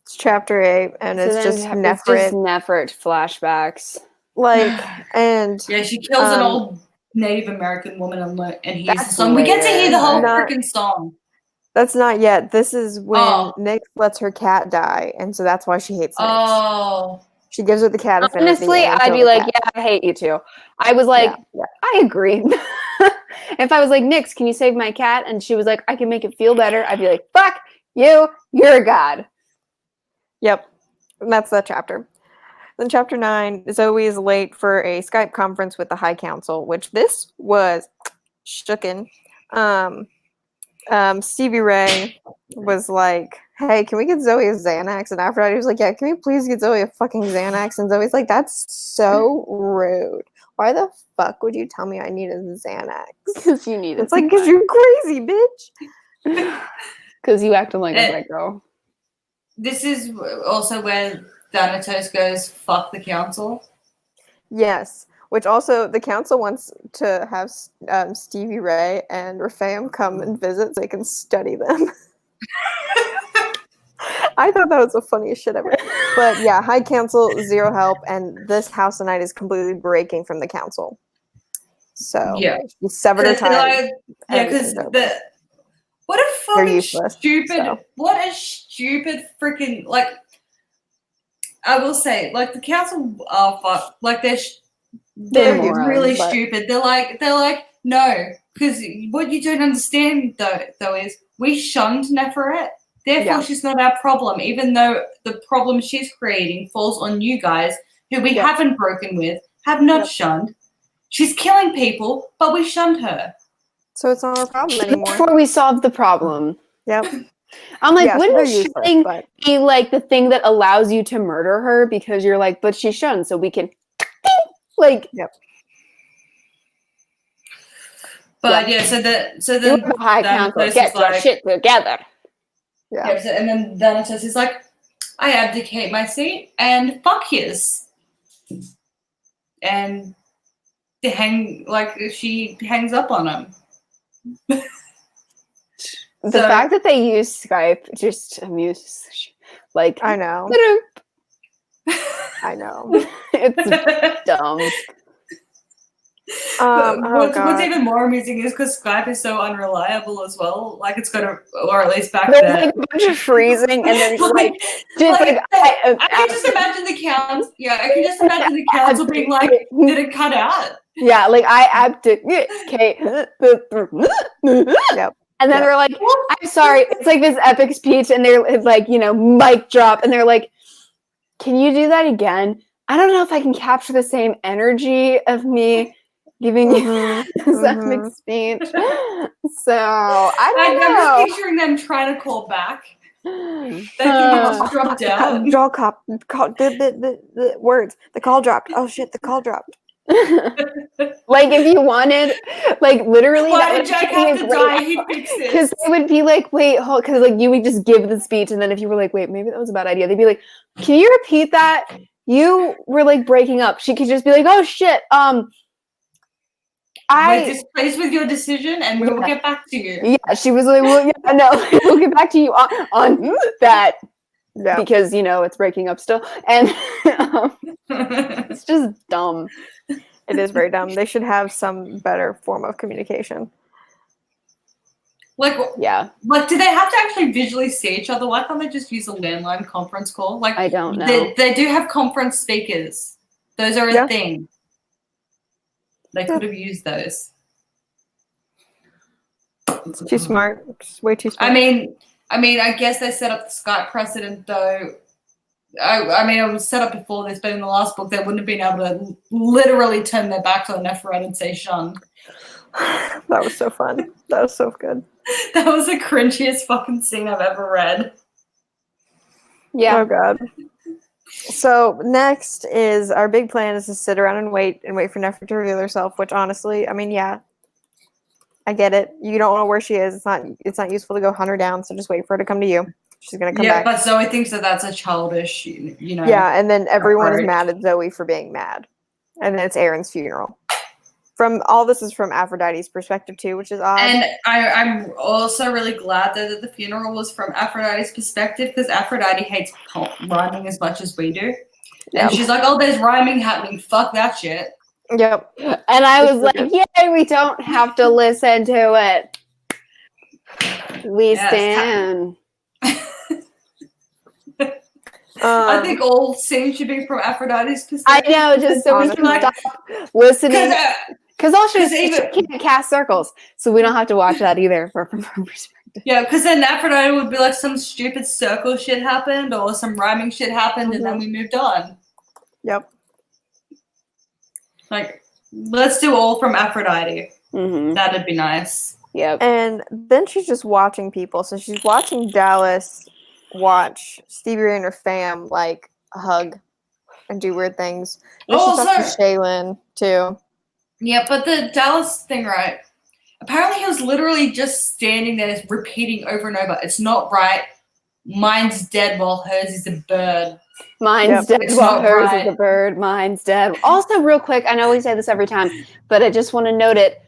It's chapter 8, and it's just Nefrit. Nefrit flashbacks. Like, and Yeah, she kills an old Native American woman and hears the That's song. We get to hear the whole later. freaking song. that's not yet. This is when Oh. Nick lets her cat die, and so that's why she hates Nick. Oh. She gives her the cat affinity. Honestly, and they I'd kill be the like, cat. yeah, I hate you too. I was like, Yeah. I agree. If I was like, Nix, can you save my cat? And she was like, I can make it feel better. I'd be like, fuck you. You're a god. Yep. And that's that chapter. Then chapter 9, Zoe is late for a Skype conference with the High Council, which this was shooken. Stevie Ray was like, hey, can we get Zoe a Xanax? And Aphrodite was like, yeah, can we please get Zoe a fucking Xanax? And Zoe's like, that's so rude. Why the fuck would you tell me I need a Xanax? Because you need it. It's like, because you're crazy, bitch. Because you acting like a Eh. white girl. This is also where Thanatos goes, fuck the council. Yes. Which also, the council wants to have Stevie Ray and Raphael come and visit so they can study them. I thought that was the funniest shit ever. But yeah, High Council, zero help, and this house tonight is completely breaking from the council. So Yeah. she severed her ties. Like, yeah, because Everything's what a fucking useless, stupid, so. what a stupid freaking, like, I will say, like, the council are fuck, like, they're morons, really but- stupid. They're like, no, because what you don't understand though is we shunned Neferet. Therefore, Yeah. she's not our problem, even though the problem she's creating falls on you guys who we Yep. haven't broken with, have not Yep. shunned. She's killing people, but we shunned her. So it's not our problem anymore. Before we solved the problem. Yep. I'm like, Yeah, so they're wouldn't useless, shooting but be like the thing that allows you to murder her because you're like, but she shouldn't, so we can like. Yep. But yeah, so then You the High Council, Thanatos get is your like, shit together. yeah. yeah, so, and then Thanatos is like, I abdicate my seat and fuck his. And she hangs up on him. The So- fact that they use Skype just amuses, like, I know. ta-da. I know. It's dumb. What's God. even more amusing is because Skype is so unreliable as well. Like it's got to, or at least back There's then. like a bunch of freezing, and then just like, I can just imagine the council. Yeah, I can just imagine the council being like, "Did it cut out?" yeah, like I abdicate. Yep. And then Yep. they're like, I'm sorry. It's like this epic speech, and it's like, mic drop, and they're like, can you do that again? I don't know if I can capture the same energy of me giving you this epic speech. So I don't I'm know. just picturing them trying to call back. They just dropped out. Draw call the words. The call dropped. Oh shit, the call dropped. Like if you wanted, like literally, Why that did would Jack take me a have to great die? He fixed because it. they would be like, wait, hold, because like you would just give the speech, and then if you were like, wait, maybe that was a bad idea, they'd be like, can you repeat that? You were like breaking up. She could just be like, oh shit, We're displeased with your decision, and we will get back to you. yeah, she was like, well, yeah, no, we'll get back to you on that Yeah. because it's breaking up still, and it's just dumb. It is very dumb. They should have some better form of communication. Like, Yeah, do they have to actually visually see each other? Why can't they just use a landline conference call? Like, I don't know. They do have conference speakers. Those are Yeah. a thing. They could have used those. It's too smart. It's way too smart. I mean, I guess they set up the Skype precedent, though. I mean, it was set up before this, but in the last book, they wouldn't have been able to literally turn their backs on Neferet and say "shun." That was so fun. That was so good. That was the cringiest fucking scene I've ever read. Yeah, Oh god. So next is our big plan is to sit around and wait for Nefer to reveal herself. Which honestly, I mean, yeah, I get it. You don't know where she is. It's not useful to go hunt her down. So just wait for her to come to you. She's gonna come back. But Zoe thinks that that's a childish, you know. Yeah, and then everyone is approach. mad at Zoe for being mad, and then it's Aaron's funeral. From all this is from Aphrodite's perspective too, which is odd. And I'm also really glad that the funeral was from Aphrodite's perspective because Aphrodite hates rhyming as much as we do. And she's like, oh, there's rhyming happening. Fuck that shit. Yep. And I was like, yay, we don't have to listen to it. We stand. I think all scenes should be from Aphrodite's perspective. I know, just so we can stop listening. Because also she can't cast circles, so we don't have to watch that either from her perspective. Yeah, because then Aphrodite would be like some stupid circle shit happened or some rhyming shit happened and then we moved on. Yep. Like, let's do all from Aphrodite. Mm-hmm. That'd be nice. Yep. And then she's just watching people. So she's watching Dallas watch Stevie Ray and her fam like hug and do weird things. And she's talking to Shaylin too. Yeah, but the Dallas thing, right? Apparently he was literally just standing there repeating over and over, it's not right. Mine's dead while hers is a bird. Mine's dead while hers is a bird. Mine's dead. Also, real quick, I know we say this every time, but I just want to note it.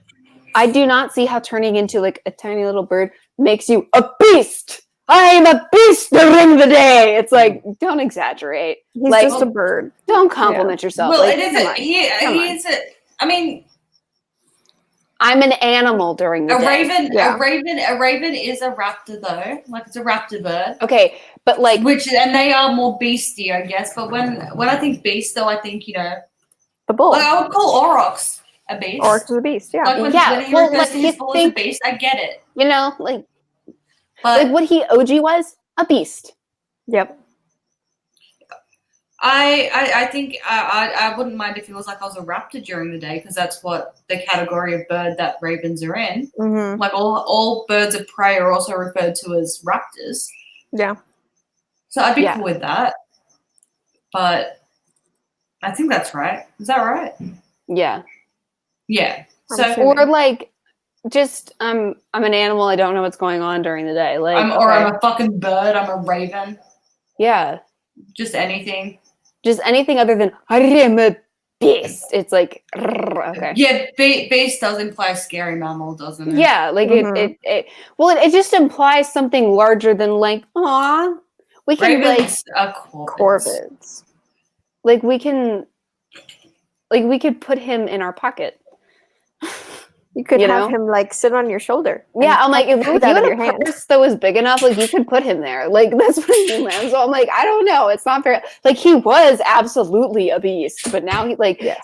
I do not see how turning into like a tiny little bird makes you a beast. I am a beast during the day. It's like, don't exaggerate. He's like, just a bird. Don't compliment yourself. Well, like, it isn't. He is a. I mean, I'm an animal during the day. A raven is a raptor though. Like it's a raptor bird. Okay, but like and they are more beastie, I guess. But when I think beast, though, I think the bull. Like I would call Aurochs a beast. Aurochs is a beast. Yeah. Like when he refers to his bull as a beast, I get it. You know, but what he OG was a beast. Yep. I think I wouldn't mind if it was like I was a raptor during the day because that's what the category of bird that ravens are in. Mm-hmm. Like all birds of prey are also referred to as raptors. Yeah. So I'd be cool with that. But I think that's right. Is that right? Yeah. Yeah. Or like just I'm an animal. I don't know what's going on during the day. Like I'm a fucking bird. I'm a raven. Yeah. Just anything. Just anything other than I am a beast. It's like okay. Yeah, beast does imply scary mammal, doesn't it? Yeah, like it just implies something larger than like aw. We can Ravens are corvids. Like we could put him in our pocket. You could have him like sit on your shoulder. Yeah, I'm like, if you had a purse that was big enough, like you could put him there. Like that's what I mean, man. So I'm like, I don't know. It's not fair. Like he was absolutely a beast, but now he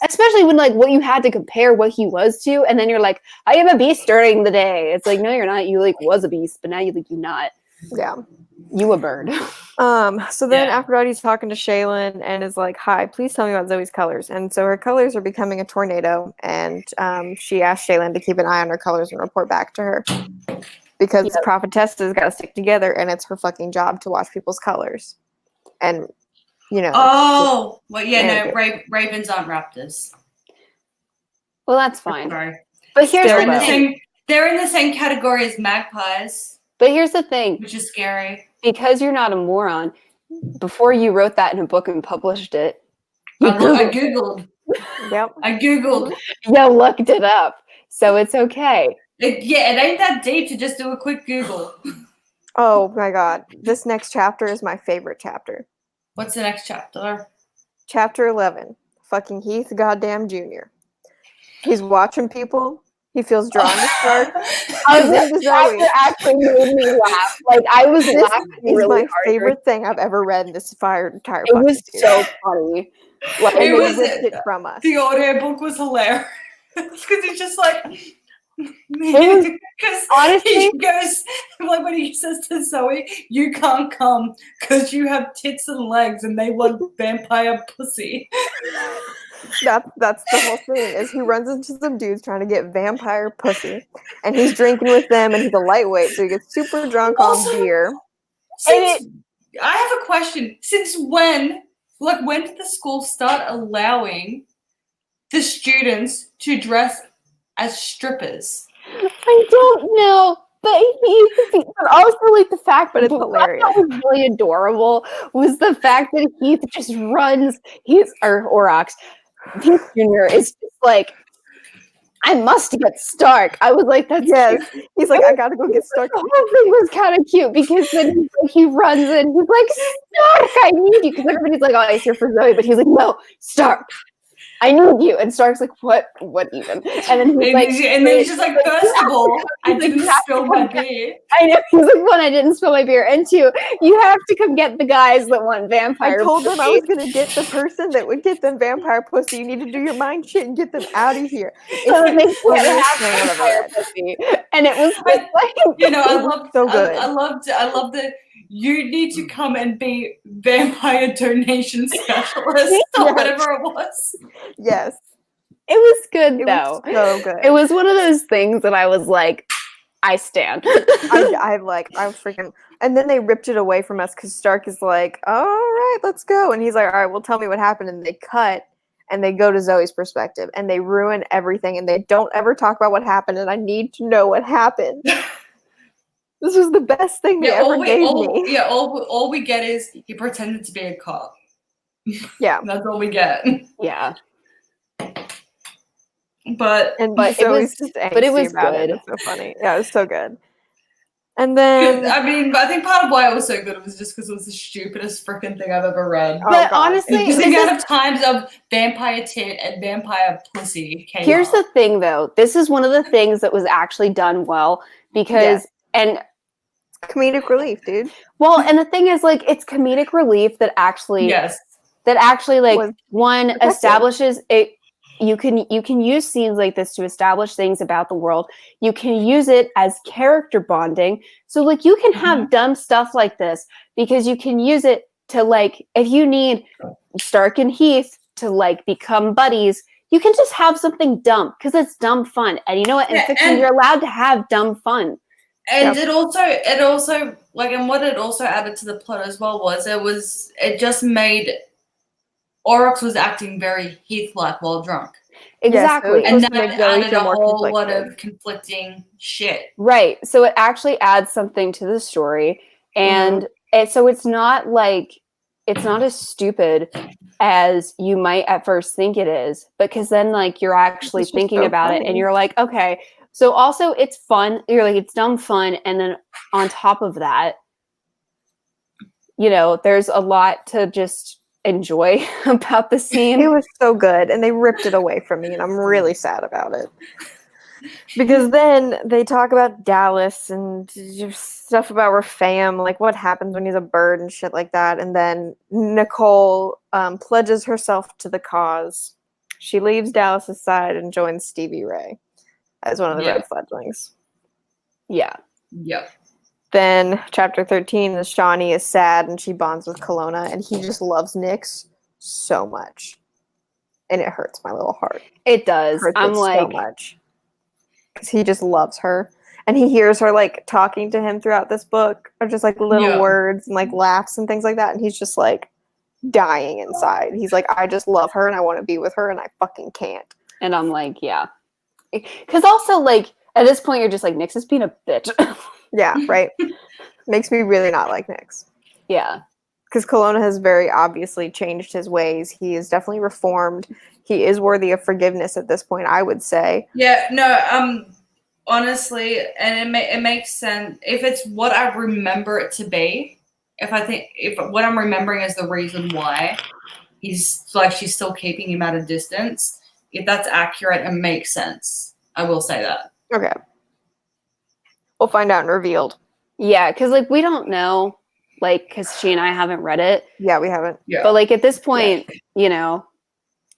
especially when like what you had to compare what he was to, and then you're like, I am a beast during the day. It's like, no, you're not. You like was a beast, but now you're not. Yeah. You a bird. So then Aphrodite's talking to Shaylin and is like, hi, please tell me about Zoe's colors. And so her colors are becoming a tornado. And she asked Shaylin to keep an eye on her colors and report back to her. Because prophetesses got to stick together and it's her fucking job to watch people's colors. And, Oh, well, yeah, no, ravens aren't raptors. Well, that's fine. Sorry. But here's the thing. They're in the same category as magpies. But here's the thing. Which is scary. Because you're not a moron, before you wrote that in a book and published it, I Googled. Yep. I Googled. You looked it up. So it's okay. It ain't that deep to just do a quick Google. Oh my God. This next chapter is my favorite chapter. What's the next chapter? Chapter 11. Fucking Heath goddamn Jr. He's watching people. He feels drawn to start. This chapter actually made me laugh. Like I was laughing really hard. My favorite thing I've ever read in this entire. It was so funny. Like it was it from us. The audiobook was hilarious because he's just like, because honestly, he goes like when he says to Zoe, "You can't come because you have tits and legs, and they want vampire pussy." That's the whole thing is he runs into some dudes trying to get vampire pussy and he's drinking with them and he's a lightweight so he gets super drunk on beer. I have a question. Since when Like, when did the school start allowing the students to dress as strippers? I don't know, but also like the fact, But it's what hilarious. I thought was really adorable was the fact that Heath just runs. Heath Jr. is just like, I must get Stark. I was like, that's Yes. cute. He's like, I gotta go get Stark. The whole thing was kind of cute because then he runs in. He's like, Stark, I need you. Because everybody's like, oh, he's here for Zoe. But he's like, no, Stark, I need you. And Stark's like, what even? And then he's like, and then he's just like, first of all, I didn't spill my beer. I know. He's like, one, I didn't spill my beer. And two, you have to come get the guys that want vampire I told them I pussy. was gonna get the person that would get them vampire pussy. You need to do your mind shit and get them out of here. So they can't funniest have thing I've ever vampire read. pussy. And it was just like, You know, It was so good. I loved the you need to come and be vampire donation specialist or Yes. whatever it was. Yes. it was good It though. was so good. It was one of those things that I was like, I stand. I freaking, and then they ripped it away from us because Stark is like, all right, let's go. And he's like, all right, well, tell me what happened. And they cut and they go to Zoe's perspective and they ruin everything and they don't ever talk about what happened. And I need to know what happened. This was the best thing they ever gave me. Yeah, all we get is he pretended to be a cop. Yeah. That's all we get. Yeah. But But it Zoe's was- just but it angsty was about good. It's so funny. Yeah, it was so good. And then I think part of why it was so good was just because it was the stupidest freaking thing I've ever read. Oh, But God. honestly, Just the this amount is- of times of vampire tit and vampire pussy came here's up. the thing though. This is one of the things that was actually done well because, and comedic relief, dude. well, and the thing is like, it's comedic relief that actually, Yes. like Was one effective. establishes it. You can use scenes like this to establish things about the world. You can use it as character bonding. So like you can have dumb stuff like this because you can use it to like, if you need Stark and Heath to like become buddies, you can just have something dumb because it's dumb fun. And you know what? In Yeah, fiction, and- you're allowed to have dumb fun. And it also like, and what it also added to the plot as well was it just made Oryx was acting very Heath-like while drunk. Exactly. Yes, And supposed to that make Zoe added feel a more whole lot conflicted. of conflicting shit. Right. So it actually adds something to the story. And so it's not as stupid as you might at first think it is, because then like you're actually It's just thinking so about it funny. and you're like, okay. So also it's fun. You're like, it's dumb fun. And then on top of that, you know, there's a lot to just enjoy about the scene. It was so good, and they ripped it away from me, and I'm really sad about it. Because then they talk about Dallas and just stuff about her fam, like what happens when he's a bird and shit like that. And then Nicole pledges herself to the cause. She leaves Dallas's side and joins Stevie Ray as one of the Yeah. Red Fledglings. Yeah. Yep. Then chapter 13 is Shawnee is sad and she bonds with Kelowna, and he just loves Nyx so much. And it hurts my little heart. It does. Hurts I'm it like, so much. Because he just loves her. And he hears her like talking to him throughout this book, or just like little Yeah. words and like laughs and things like that. And he's just like dying inside. He's like, I just love her and I want to be with her and I fucking can't. and I'm like, yeah. Because also like at this point you're just like, Nyx is being a bitch. Yeah, right? Makes me really not like Nyx. Yeah. Because Kelowna has very obviously changed his ways. He is definitely reformed. He is worthy of forgiveness at this point, I would say. Yeah, no, honestly, and it makes sense if it's what I remember it to be. If what I'm remembering is the reason why she's still keeping him at a distance, if that's accurate and makes sense, I will say that. Okay. We'll find out and revealed. Yeah, because like we don't know, like because she and I haven't read it. Yeah, we haven't. Yeah. But like at this point, you know,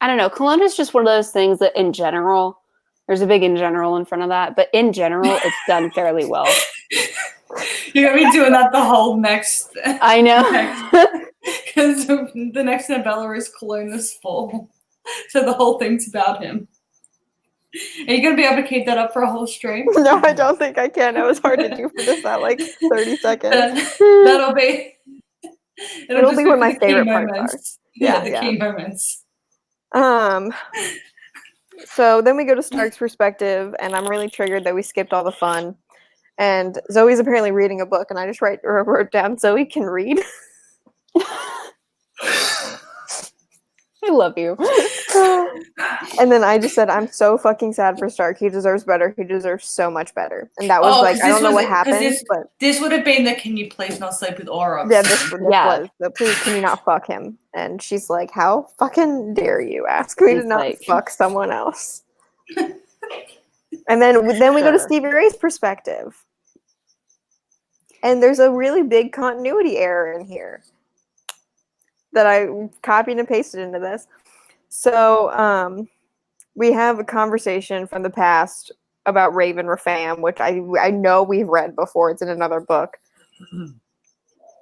I don't know. Kelowna is just one of those things that in general, there's a big in general in front of that, but in general, it's done fairly well. You're gonna be doing that the whole next, I know. because the next novella is Kelowna's Fall, so the whole thing's about him. Are you gonna be able to keep that up for a whole stream? No, I don't think I can. It was hard to do for just that like 30 seconds. That'll be. It'll just be when my for the key favorite parts are. moments. Yeah, Yeah. key moments. So then we go to Stark's perspective, and I'm really triggered that we skipped all the fun. And Zoe's apparently reading a book, and I just wrote down Zoe can read. I love you. And then I just said, I'm so fucking sad for Stark. He deserves better. He deserves so much better. And that was Oh, like, 'cause I don't this know was- what 'cause happened, but This would have been the "Can you please not sleep with Aurochs?" yeah, this Yeah. was the please can you not fuck him? And she's like, how fucking dare you ask me to He's not like- fuck someone else? And then we go to Sure. Stevie Ray's perspective. And there's a really big continuity error in here that I copied and pasted into this. So we have a conversation from the past about Raven Rafam, which I know we've read before. It's in another book.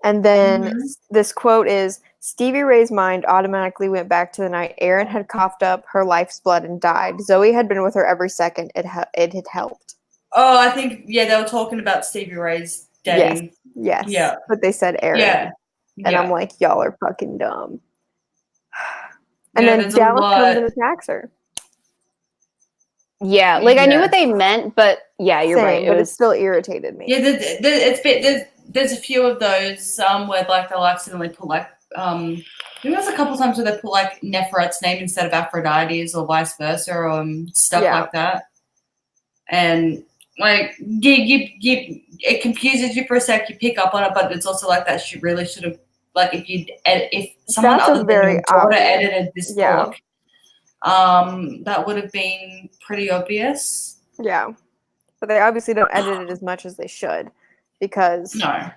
And then this quote is, Stevie Ray's mind automatically went back to the night Erin had coughed up her life's blood and died. Zoe had been with her every second. It had helped. Oh, I think they were talking about Stevie Ray's dating. Yes. Yeah. But they said Erin. Yeah. And yeah. I'm like, y'all are fucking dumb. And Yeah, then there's a Dallas lot- comes and attacks her. Yeah, like I knew Yeah. what they meant, but yeah, you're right. It But it was still irritated me. Yeah, there's a few of those where like they'll accidentally put like I think there's a couple times where they put like Neferet's name instead of Aphrodite's or vice versa or stuff Yeah. like that, and like it confuses you for a sec. You pick up on it, but it's also like that. She really should have like if someone That's a other than very your daughter obvious- edited this yeah. book, that would have been pretty obvious. Yeah. But they obviously don't edit it as much as they should because No.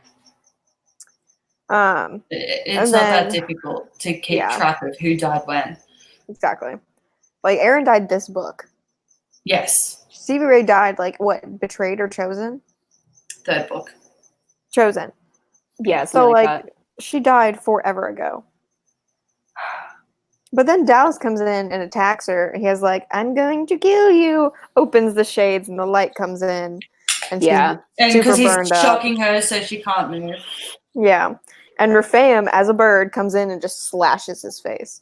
It's And not that then- difficult to keep yeah. track of who died when. exactly. Like Erin died this book. Yes, Stevie Ray died like what, betrayed or chosen? third book. Chosen. yeah, So something like like that. she died forever ago. But then Dallas comes in and attacks her. He has like, I'm going to kill you. Opens the shades and the light comes in. And she's Yeah. And super because he's burned up. shocking her so she can't move. Yeah. And Rafam, as a bird, comes in and just slashes his face.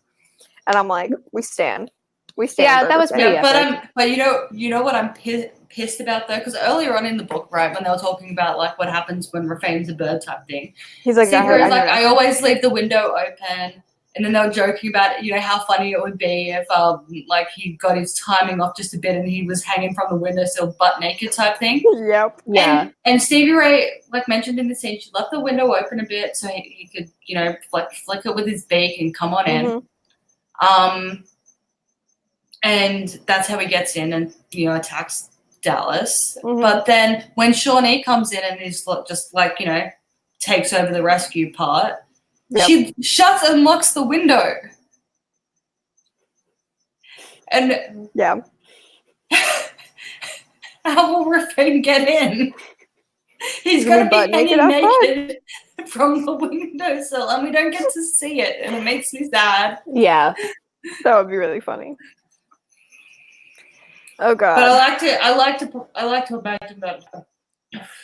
And I'm like, we stand. We stand. Yeah, Bird that was Rafam. pretty Yeah, but you know what I'm pissed about though, because earlier on in the book, right, when they were talking about like what happens when Rafam's a bird type thing, He's like, Stevie was like, I always leave the window open. And then they were joking about, you know, how funny it would be if, like, he got his timing off just a bit and he was hanging from the windowsill butt naked type thing. Yep. Yeah. And Stevie Ray, like mentioned in the scene, she left the window open a bit so he could, you know, flick it with his beak and come on in. And that's how he gets in and, you know, attacks Dallas. Mhm. But then when Shawnee comes in and is just like, you know, takes over the rescue part, Yep. she shuts and locks the window. And Yeah. how will Rafine get in? He's gonna going to be be butt naked hanging outside. naked from the windowsill, and we don't get to see it, and it makes me sad. Yeah. That would be really funny. Oh god. But I like to imagine that.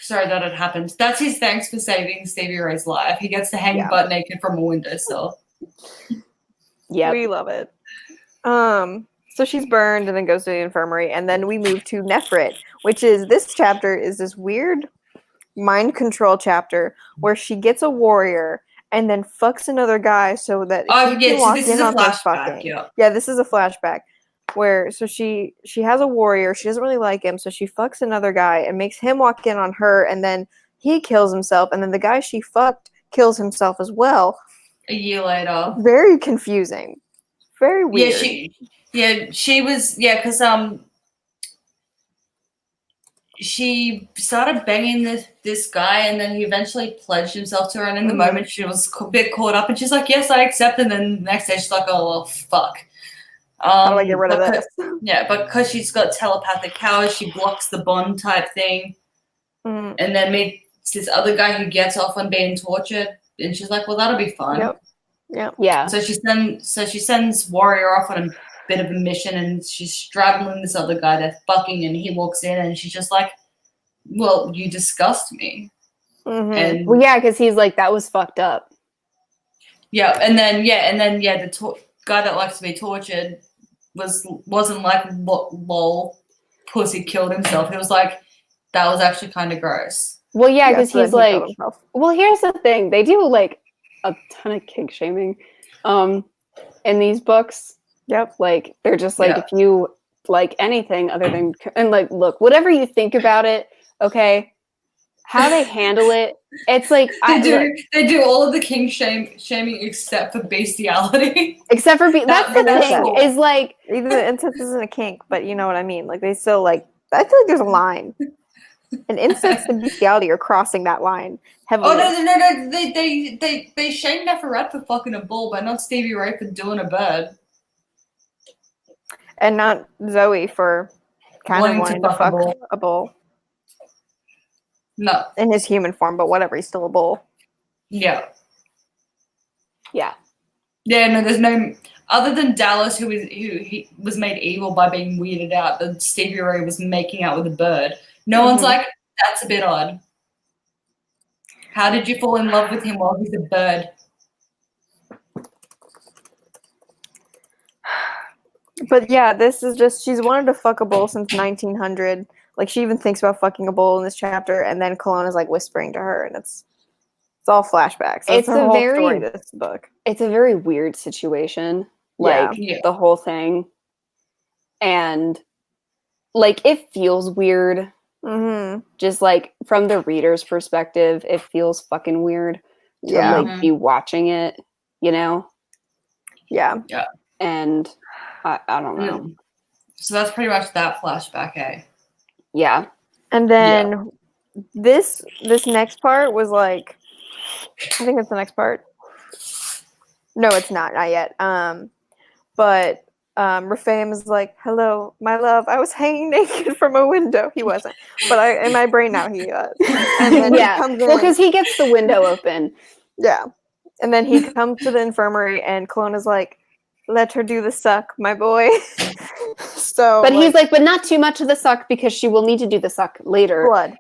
Sorry that it happened. That's his thanks for saving Stevie Ray's life. He gets to hang Yeah. butt naked from a windowsill. Yeah. We love it. So she's burned and then goes to the infirmary, and then we move to Nefret, which is this chapter is this weird mind control chapter where she gets a warrior and then fucks another guy so that Oh, he yeah, can so walk this in is a on her flashback, fucking. yeah. Yeah, this is a flashback where so she has a warrior, she doesn't really like him, so she fucks another guy and makes him walk in on her, and then he kills himself, and then the guy she fucked kills himself as well. A year later. Very confusing. Very weird. She was because she started banging this guy, and then he eventually pledged himself to her, and in the moment she was a bit caught up, and she's like, yes, I accept, and then the next day she's like, oh well, fuck. How do I get rid of this? Yeah, but because she's got telepathic powers, she blocks the bond type thing, Mhm. and then meets this other guy who gets off on being tortured, and she's like, well, that'll be fun. Yep. Yeah. So she sends Warrior off on a bit of a mission, and she's straddling this other guy. They're fucking, and he walks in, and she's just like, "Well, you disgust me." Mhm. And Well, yeah, because he's like, that was fucked up. Yeah, and then the guy that likes to be tortured wasn't like lol, pussy killed himself. He was like, that was actually kind of gross. Well, yeah, because so then he's he like, killed himself. well, here's the thing. They do like a ton of kink shaming in these books. Yep. Like, they're just like, Yeah. if you like anything other than, and like, look, whatever you think about it, okay, how they handle it, it's like, They do all of the king shaming except for bestiality. except for, that's the that's thing, cool. is like, Even the incest isn't a kink, but you know what I mean. Like they still like. I feel like there's a line, and incest and bestiality are crossing that line heavily. Oh no! They shame Neferret for fucking a bull, but not Stevie Ray for doing a bird. And not Zoe for kind of wanting to fuck a bull No. in his human form, but whatever, he's still a bull. Yeah. yeah. Yeah, no, there's no other than Dallas, who he was made evil by being weirded out that Stevie Ray was making out with a bird. No one's like, that's a bit odd. How did you fall in love with him while he's a bird? But yeah, this is just, she's wanted to fuck a bull since 1900. Like, she even thinks about fucking a bull in this chapter, and then Cologne is like whispering to her, and it's all flashbacks. That's It's the a whole very- story of this book. It's a very weird situation. Yeah. Like, Yeah. the whole thing. And, like, it feels weird. Mm-hmm. Just, like, from the reader's perspective, it feels fucking weird to, Yeah. like, be watching it, you know? Yeah. And I don't know. Mm. So that's pretty much that flashback, eh? Yeah. And then this next part was like, I think it's the next part. No, it's not yet. But Rafam is like, "Hello, my love. I was hanging naked from a window." He wasn't, but in my brain now he was. And then Yeah. he comes in. Well, because he gets the window open. Yeah, and then he comes to the infirmary, and Cologne is like, "Let her do the suck, my boy." So, But he's like, but not too much of the suck because she will need to do the suck later. blood,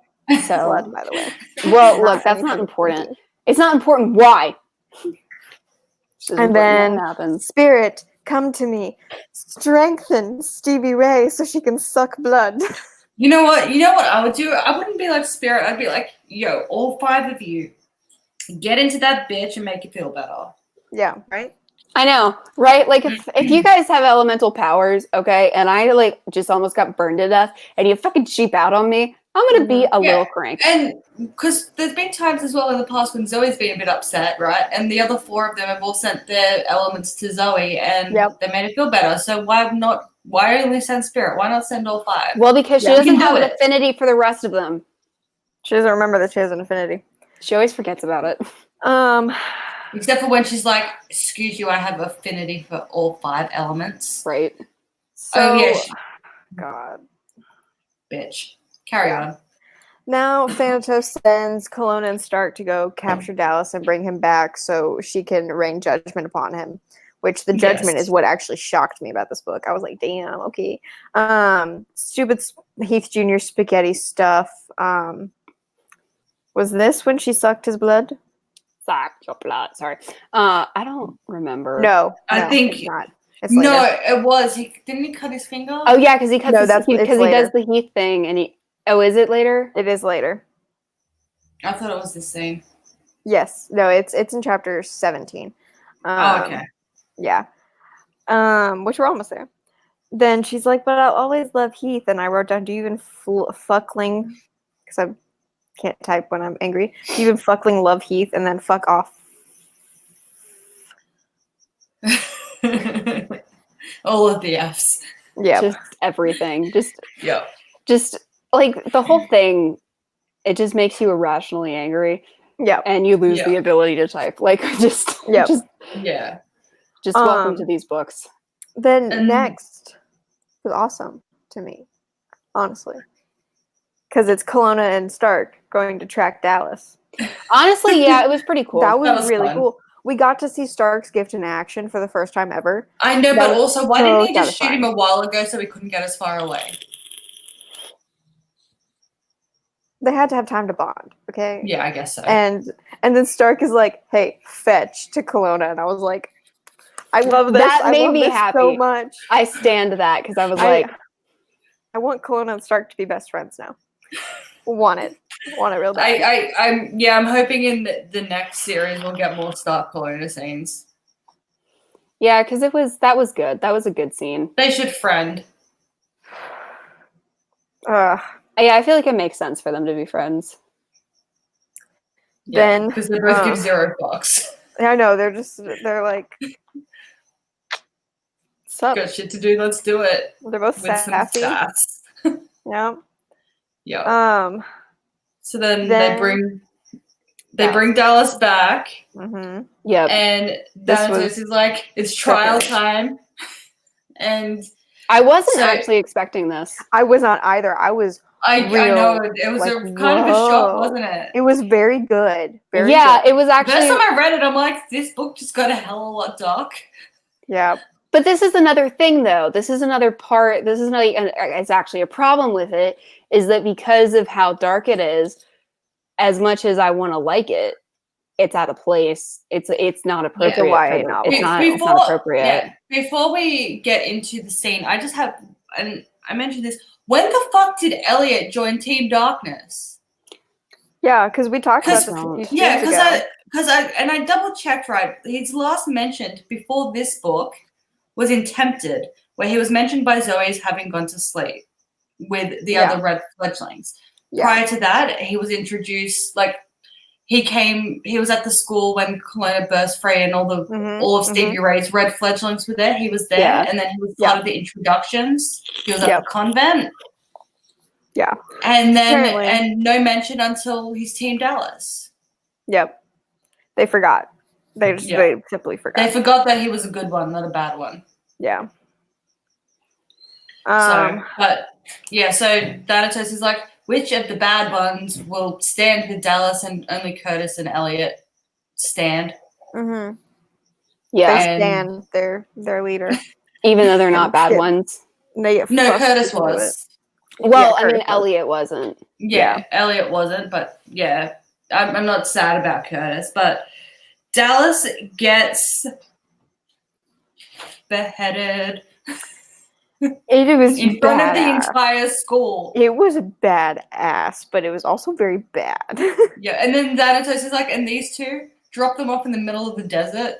So, blood, by the way. well, Not look, that's not anything important. kinky. It's not important why. It's just And important then that happens. Spirit, come to me, strengthen Stevie Ray so she can suck blood. You know what? You know what I would do? I wouldn't be like Spirit. I'd be like, yo, all 5 of you, get into that bitch and make it feel better. Yeah, right? I know, right? Like if you guys have elemental powers, okay, and I like just almost got burned to death, and you fucking cheap out on me, I'm gonna be a little crank. And because there's been times as well in the past when Zoe's been a bit upset, right? And the other 4 of them have all sent their elements to Zoe, and they made it feel better. So why only send Spirit? Why not send all 5? Well, because she Yeah. doesn't You can have do an it. affinity for the rest of them. She doesn't remember that she has an affinity. She always forgets about it. Except for when she's like, excuse you, I have affinity for all 5 elements. Right. So, yeah, God. bitch. Carry on. Now Thanatos sends Cologne and Stark to go capture Dallas and bring him back so she can rain judgment upon him. Which the judgment is what actually shocked me about this book. I was like, damn, okay. Stupid Heath Jr. spaghetti stuff. Was this when she sucked his blood? Sucked your blood. Sorry. I don't remember. No, I think- it's not. It's later. No, it was. Didn't he cut his finger? Oh yeah, because he cuts No, it's because he later. does the Heath thing, and he. Oh, is it later? It is later. I thought it was the same. Yes. No, it's in chapter 17. Okay. Yeah. Which we're almost there. Then she's like, but I'll always love Heath. And I wrote down, do you even fuckling? Because I can't type when I'm angry. Do you even fuckling love Heath? And then fuck off. All of the Fs. Yeah. Just everything. Yep. Just like the whole thing. It just makes you irrationally angry, Yeah. and you lose the ability to type. Like just Yep. Yeah. just welcome to these books. Then And- next was awesome to me, honestly. Because it's Kelowna and Stark going to track Dallas. Honestly, yeah, it was pretty cool. That That was was really fun. cool. We got to see Stark's gift in action for the first time ever. I know, That but was also, why so didn't he just shoot satisfying. him a while ago so we couldn't get as far away? they had to have time to bond, okay? Yeah, I guess so. And then Stark is like, "Hey, fetch to Kelowna," and I was like, "I love this. That I made love me this happy. so much." I stand that because I was I like, I want Kelowna and Stark to be best friends now. Want it real bad. I'm hoping in the next series we'll get more Stark Kelowna scenes. yeah, because that was good. That was a good scene. They should friend. Ugh. Yeah, I feel like it makes sense for them to be friends. Yeah, Then because they both give 0 fucks. I know they're like, sup? Got shit to do. Let's do it. They're both With some sassy. sass. Yeah. Yeah. Um. So then Then- they bring Dallas back, Mhm. Yep. and This Thanatos was is like, it's trial separate. time, and I wasn't So- actually expecting this. I was not either. I was. I know Real, it was like, kind of a shock, whoa. wasn't it? It was very good. Very Yeah, good. it was The actually. first time I read it, I'm like, this book just got a hell of a lot dark. Yeah. But this is another thing, though. This is another part. This is not. It's actually a problem with it. Is that because of how dark it is? As much as I want to like it, it's out of place. It's not appropriate. YA for the- novel. It's not appropriate. Yeah, before we get into the scene, I just have, and I mentioned this. When the fuck did Elliot join Team Darkness? Yeah, because we talked about this a Don't. few Yeah, streams ago. because I double checked, right. His last mentioned before this book was in Tempted, where he was mentioned by Zoe as having gone to sleep with the other red fledglings. Yeah. Prior to that, he was introduced, like, he was at the school when Kelowna burst free and all of Stevie Ray's red fledglings were there. He was there, Yeah. and then he was part of the introductions. He was at Yep. the convent. Yeah. And then, Apparently. and no mention until he's Team Dallas. Yep. They forgot. They simply forgot. They forgot that he was a good one, not a bad one. Yeah. So Thanatos is like, which of the bad ones will stand with Dallas, and only Curtis and Elliot stand? Mhm. Yeah. They And- stand their leader. Even though they're not I'm bad kidding. ones. They get No, frustrated Curtis with it. was. Well, I Curtis mean, was. Elliot wasn't. Yeah, Elliot wasn't, but yeah, I'm not sad about Curtis, but Dallas gets beheaded It was in front of the badass. entire school. It was badass, but it was also very bad. Yeah, and then Thanatos is like, and these two, drop them off in the middle of the desert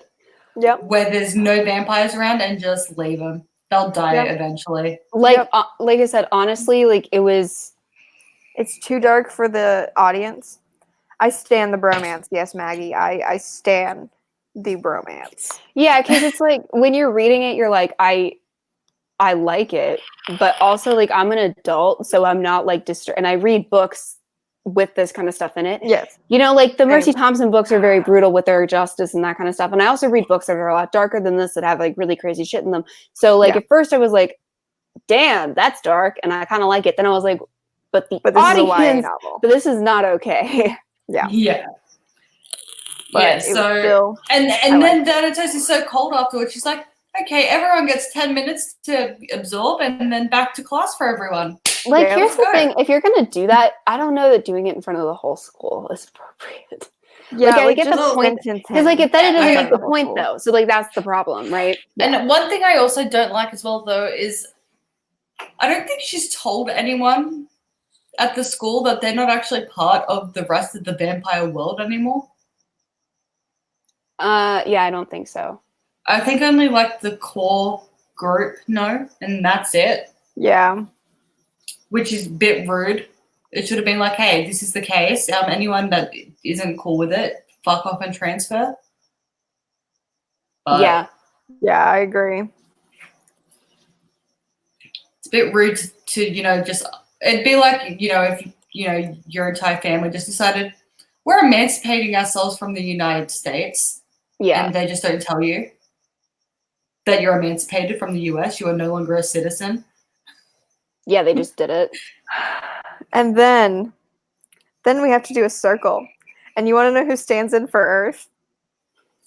Yep. where there's no vampires around and just leave them. They'll die Yep. eventually. Like I said, honestly, like it was. It's too dark for the audience. I stan the bromance. Yes, Maggie. I stan the bromance. Yeah, because it's like when you're reading it, you're like, I like it, but also like I'm an adult, so I'm not like and I read books with this kind of stuff in it. Yes. You know, like the Mercy Same. Thompson books are very brutal with their justice and that kind of stuff. And I also read books that are a lot darker than this that have like really crazy shit in them. So like at first I was like, damn, that's dark, and I kind of like it. Then I was like, but this is a YA audience, novel. but this is not okay. Yeah. Yeah. But Yeah, it was so still. and I then Thanatos is so cold afterwards. She's like, okay, everyone gets 10 minutes to absorb, and then back to class for everyone. Like, Yeah, here's let's the go. thing: if you're gonna do that, I don't know that doing it in front of the whole school is appropriate. Yeah, I get the just point, sentence because like him. if then it doesn't Yeah, make the whole point school. though. So like that's the problem, right? And one thing I also don't like as well, though, is I don't think she's told anyone at the school that they're not actually part of the rest of the vampire world anymore. Yeah, I don't think so. I think only like the core group know, and that's it, Yeah. which is a bit rude. It should have been like, hey, this is the case. Anyone that isn't cool with it, fuck off and transfer. But Yeah, Yeah, I agree. it's a bit rude to just, it'd be like, if, your entire family just decided, we're emancipating ourselves from the United States. yeah, And they just don't tell you that you're emancipated from the US. You are no longer a citizen. yeah. They just did it. And then we have to do a circle. And you want to know who stands in for Earth?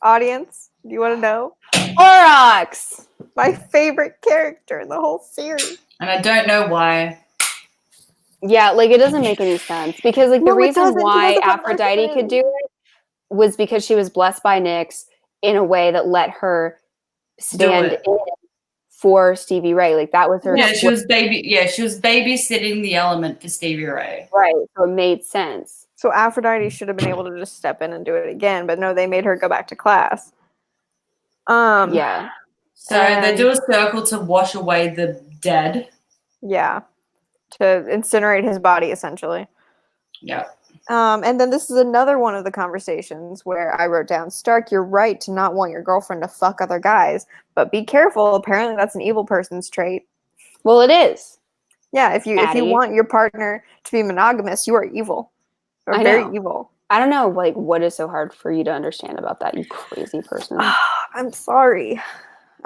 Audience, do you want to know? Aurochs. My favorite character in the whole series. And I don't know why. Yeah, like it doesn't make any sense because like the No, it reason doesn't. She why doesn't Aphrodite could understand. do it was because she was blessed by Nyx in a way that let her stand it. in for Stevie Ray. Like that was her Yeah, she was babysitting the element for Stevie Ray. right. So it made sense. So Aphrodite should have been able to just step in and do it again, but no, they made her go back to class. Yeah. So they And- do a circle to wash away the dead. Yeah, to incinerate his body essentially. Yeah. And then this is another one of the conversations where I wrote down, Stark, you're right to not want your girlfriend to fuck other guys, but be careful. Apparently that's an evil person's trait. Well, it is. Yeah, if you Addie. want your partner to be monogamous, you are evil. You're I very know. evil. I don't know, like, what is so hard for you to understand about that, you crazy person? I'm sorry.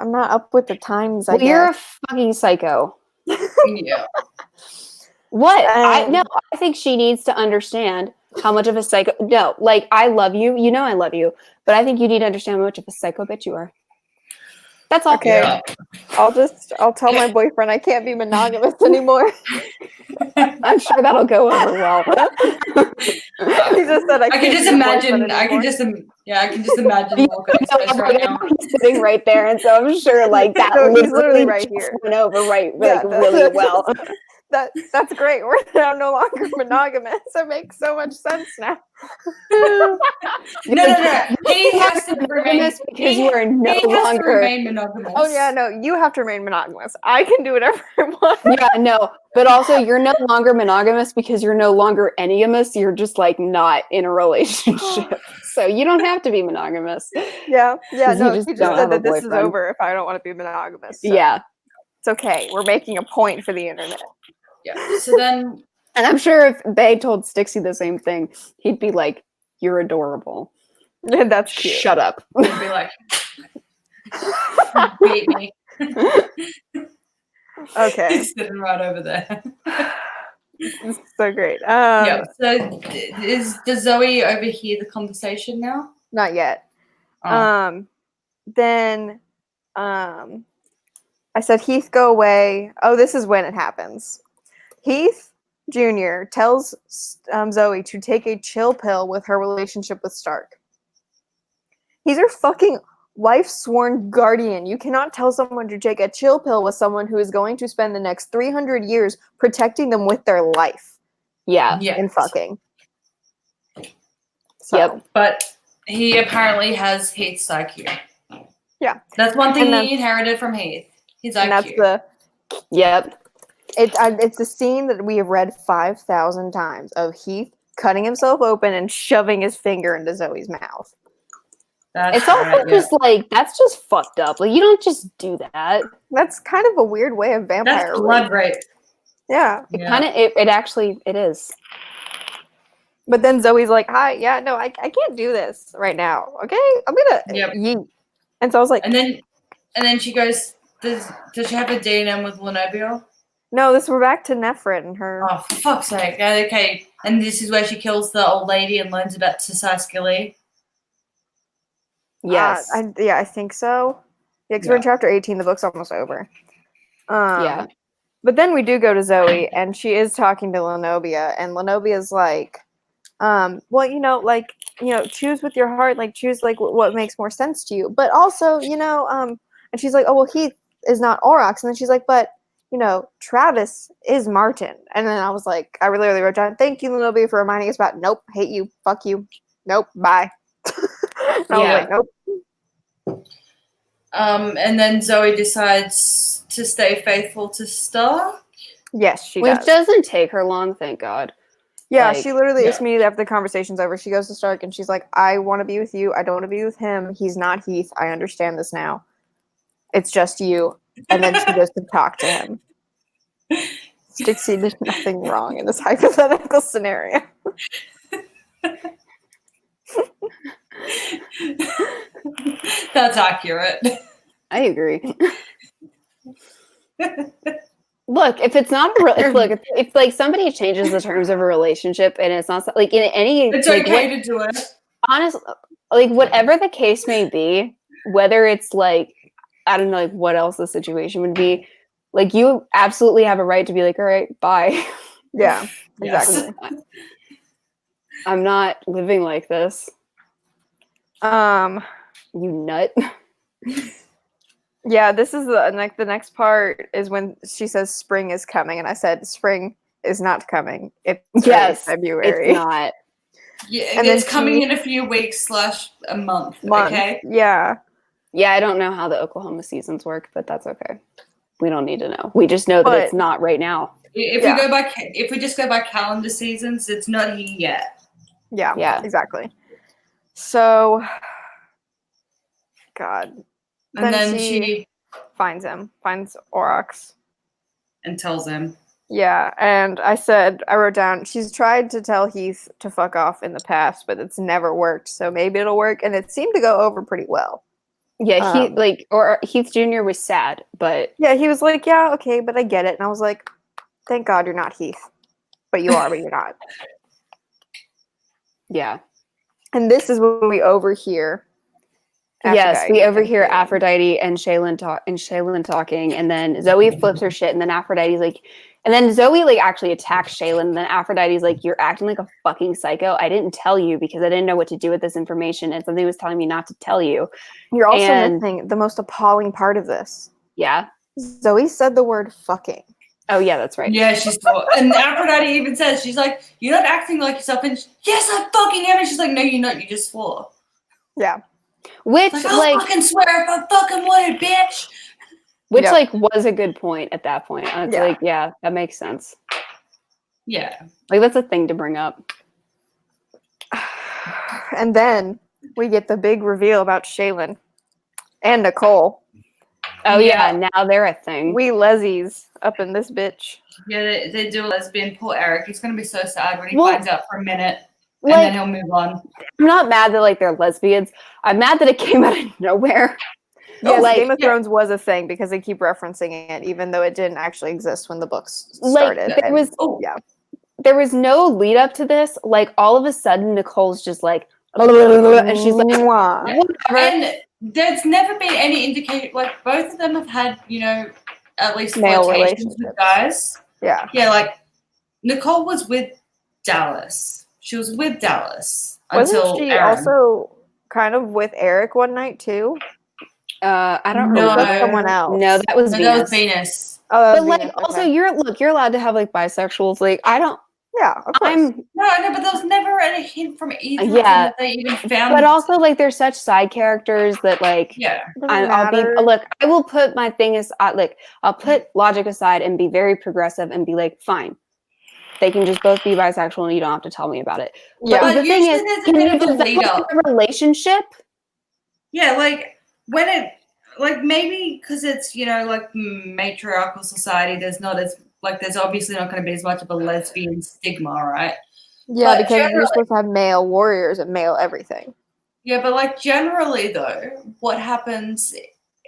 I'm not up with the times, I Well, you're a guess. fucking psycho. Yeah. What? I Um, think she needs to understand how much of a psycho. No, like, I love you. You know I love you. But I think you need to understand how much of a psycho bitch you are. That's all. Okay. Yeah. I'll tell my boyfriend I can't be monogamous anymore. I'm sure that'll go over well. He just said I I can can't just be a boyfriend imagine. I can anymore. just. I can just imagine Morgan's face right now. He's sitting right there, and so I'm sure, like, that No, he's literally literally right just here. went over like Yeah, really well. That's great. We're now no longer monogamous. It makes so much sense now. No. He has to remain. Monogamous because you are no He has to longer. remain monogamous. Oh yeah, no, you have to remain monogamous. I can do whatever I want. Yeah, no, but also you're no longer monogamous because you're no longer anygamous. You're just like not in a relationship, so you don't have to be monogamous. Yeah, 'Cause you no, just he just don't said have a that this is boyfriend. over if I don't want to be monogamous. So Yeah, it's okay. We're making a point for the internet. Yeah. So then. and I'm sure if Bay told Stixie the same thing, he'd be like, "You're adorable. That's cute. Shut up." He'd be like, beat me. Okay, He's sitting right over there. this is so great. Yeah. So does Zoe overhear the conversation now? Not yet. Oh. Then I said, Heath, go away. Oh, this is when it happens. Heath Jr. tells Zoe to take a chill pill with her relationship with Stark. He's her fucking wife's sworn guardian. You cannot tell someone to take a chill pill with someone who is going to spend the next 300 years protecting them with their life Yeah. Yeah. in fucking. So, Yep. But he apparently has Heath's IQ. Yeah. That's one thing And then- he inherited from Heath. His IQ. And that's the Yep. it's a scene that we have read 5,000 times of Heath cutting himself open and shoving his finger into Zoe's mouth. That's It's also right, yeah. just like that's just fucked up. Like you don't just do that. That's kind of a weird way of vampire That's blood rape. rape. Yeah. It kind of it actually it is. But then Zoe's like, hi, yeah, no, I can't do this right now. Okay? I'm gonna Yep. yeet. And so I was like, And then she goes, does she have a D&M with Lenobio? no, we're back to Nephrit and her. Oh, for fuck's sake. Okay. And this is where she kills the old lady and learns about Sasai Skilly. Yes. I think so. Yeah, because we're in chapter 18, the book's almost over. Yeah. But then we do go to Zoe, and she is talking to Lenobia, and Lenobia's like, well, choose with your heart, like, choose, like, what makes more sense to you. But also, and she's like, oh, well, Heath is not Aurochs. And then she's like, but, Travis is Martin. And then I was like, I really wrote down, thank you, Lenobia, for reminding us about, nope, hate you, fuck you, nope, bye. And I was like, nope. And then Zoe decides to stay faithful to Stark. Yes, she Which does. doesn't take her long, thank God. Yeah, like, she literally, it's yeah. immediately after the conversation's over, she goes to Stark and she's like, I want to be with you. I don't want to be with him. He's not Heath. I understand this now. It's just you. And then she goes to talk to him. Stixie did nothing wrong in this hypothetical scenario. That's accurate. I agree. Look, if it's not if like somebody changes the terms of a relationship and it's not like in any It's like, okay to do it. honestly, like whatever the case may be, whether it's like I don't know like what else the situation would be, like you absolutely have a right to be like, all right, bye. Yeah, Yes. exactly. I'm not living like this. Um, You nut. yeah, this is the next part is when she says spring is coming, and I said spring is not coming. It's Yes, early February. it's not. Yeah, And then it's coming she- in a few weeks / a month. Month. Okay. Yeah. Yeah, I don't know how the Oklahoma seasons work, but that's okay. We don't need to know. We just know that it's But- not right now. If Yeah. if we just go by calendar seasons, it's not here yet. Yeah. Yeah. Exactly. So, God. And then she finds Aurochs. and tells him. Yeah, and I wrote down, she's tried to tell Heath to fuck off in the past, but it's never worked. So maybe it'll work, and it seemed to go over pretty well. Yeah, Heath Jr. was sad, but Yeah, he was like, yeah, okay, but I get it. And I was like, thank God you're not Heath. But you are, but you're not. yeah. And this is when we overhear. Yes, Aphrodite we and overhear Shaylin. Aphrodite and Shaylin talking, and then Zoe flips her shit, and then Aphrodite's like, and then Zoe like actually attacks Shaylin, and then Aphrodite's like, "You're acting like a fucking psycho. I didn't tell you because I didn't know what to do with this information, and something was telling me not to tell you." You're also And- missing the most appalling part of this. Yeah. Zoe said the word fucking. Oh yeah, that's right. Yeah, she's and Aphrodite even says, she's like, "You're not acting like yourself." And yes, I fucking am. And she's like, "No, you're not. You just swore." Yeah. Which Like, I'll like fucking swear if I fucking wanted, bitch. which Yep. like was a good point at that point. It's Yeah. like, yeah, that makes sense. Yeah. Like that's a thing to bring up. And then we get the big reveal about Shaylin and Nicole. Oh Yeah. yeah, now they're a thing. We lesies up in this bitch. Yeah, they do a lesbian. Poor Eric. He's gonna be so sad when he Well, finds out for a minute, and like, then he'll move on. I'm not mad that like they're lesbians. I'm mad that it came out of nowhere. Yes, like, Game of yeah. Thrones was a thing because they keep referencing it, even though it didn't actually exist when the books Like, started. there And- was- Oh, yeah. There was no lead up to this. Like all of a sudden, Nicole's just like, and she's like, Mwah. whatever. and there's never been any indication. Like both of them have had, at least Male flirtations with relationships. guys. Yeah. Yeah, like Nicole was with Dallas. She was with Dallas until Wasn't she Aaron. also kind of with Eric one night too? I don't No. Or was that remember. someone else? No, that was No, Venus. that was Venus. Oh, that But was like, Venus. also, Okay. you're allowed to have like bisexuals. Like, I don't. Yeah, of course. I'm. No, but there was never any hint from either of them Yeah. that they even found. But also, like, they're such side characters that like. yeah, Doesn't I'll be matter. look. I will put my thing as like I'll put logic aside and be very progressive and be like, fine, they can just both be bisexual and you don't have to tell me about it. Yeah. But the thing usually is, there's a can bit you of a lead develop up. a relationship? Yeah, like when it, like maybe because it's like matriarchal society. There's not as there's obviously not going to be as much of a lesbian stigma, right? Yeah, but because you're generally- supposed to have male warriors and male everything. Yeah, but like generally though, what happens,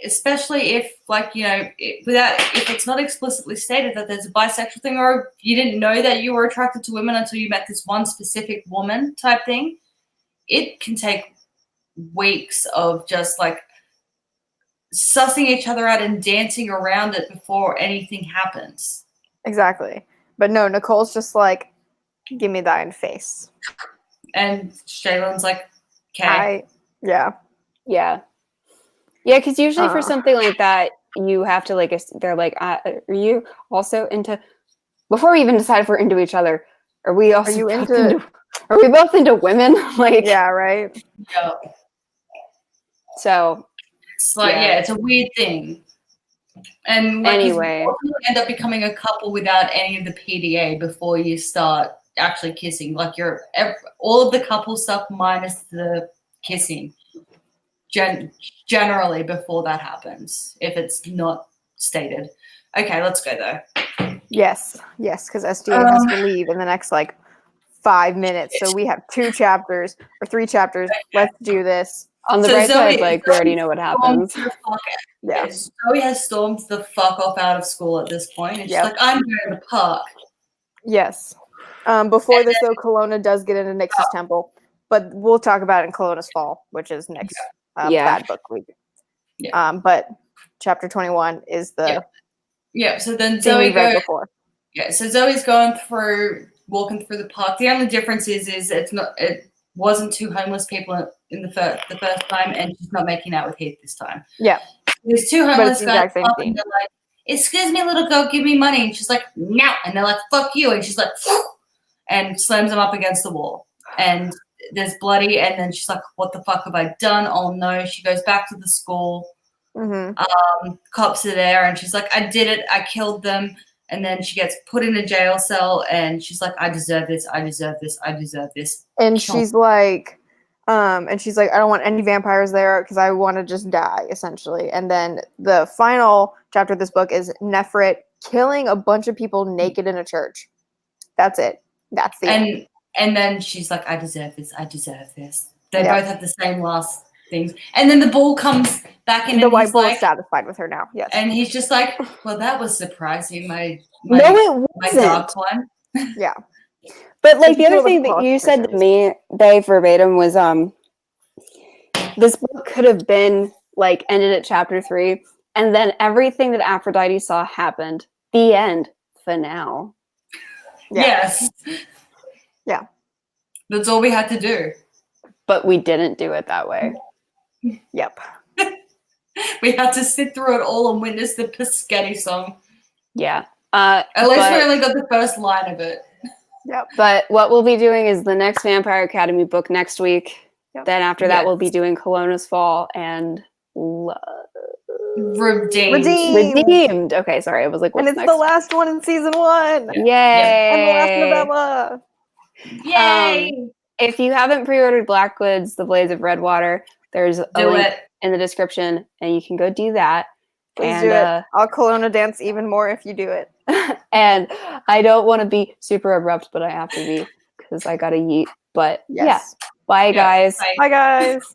especially if if it's not explicitly stated that there's a bisexual thing, or you didn't know that you were attracted to women until you met this one specific woman type thing, it can take weeks of just like sussing each other out and dancing around it before anything happens. Exactly. But no, Nicole's just like, give me thine face. And Shaylin's like, okay. Yeah. Yeah, because usually for Uh. something like that, you have to like. They're like, are you also into? Before we even decide if we're into each other, are we also you both into- Are we both into women? Like, Yeah, right? Yeah. So It's like, Yeah. it's a weird thing. And like, Anyway. you end up becoming a couple without any of the PDA before you start actually kissing. Like all of the couple stuff minus the kissing. Generally before that happens, if it's not stated. Okay, let's go though. Yes, because SDA has to leave in the next 5 minutes. So we have 2 chapters or 3 chapters. Let's do this. on the So bright Zoe- side, like we already know what happens. Yeah. Zoe has stormed the fuck off out of school at this point. And she's Yep. like, I'm going to the park. Yes. Before this, though, Kelowna does get into Nyx's temple, but we'll talk about it in Kelowna's fall, which is next Yeah. bad book week. Yeah. But chapter 21 is the Yeah. So then thing Zoe we read goes, before. Yeah, so Zoe's walking through the park. The only difference is it wasn't two homeless people in the first time, and she's not making out with Heath this time. Yeah. There's two But it's homeless the guys exact same up, theme. and they're like, "Excuse me, little girl, give me money." And she's like, "No," and they're like, "Fuck you," and she's like, and slams them up against the wall. And there's bloody, and then she's like, "What the fuck have I done? Oh no!" She goes back to the school. Cops are there, and she's like, "I did it. I killed them." And then she gets put in a jail cell, and she's like, "I deserve this. I deserve this. I deserve this." And she's like, I don't want any vampires there because I want to just die, essentially. And then the final chapter of this book is Nefrit killing a bunch of people naked in a church. That's it. That's the end. And then she's like, "I deserve this. I deserve this." They both have the same last things. And then the bull comes back in, The and white he's bull like, is satisfied with her now. Yes. and he's just like, "Well, that was surprising. My No, it my wasn't. dark one." Yeah. But like If the you other feel thing like that you said to politicians. me, Dave, verbatim was this book could have been like ended at chapter 3, and then everything that Aphrodite saw happened. The end. Finale. Yeah. Yes. Yeah. That's all we had to do. But we didn't do it that way. Yep. We had to sit through it all and witness the Pescetti song. Yeah. At least we only got the first line of it. Yep. But what we'll be doing is the next Vampire Academy book next week. Yep. Then after that, Yes. we'll be doing Colonna's Fall and Redeemed. Redeemed. Okay, sorry. I was like, what's And it's next? the last one in season 1. Yay! And the last novella. Yay! If you haven't pre-ordered Blackwood's The Blades of Redwater, there's a Do link it. in the description, and you can go do that. Please do it. I'll Kelowna dance even more if you do it. And I don't want to be super abrupt, but I have to be because I got to yeet. But Yes. yeah. Bye, guys. Bye. Bye, guys.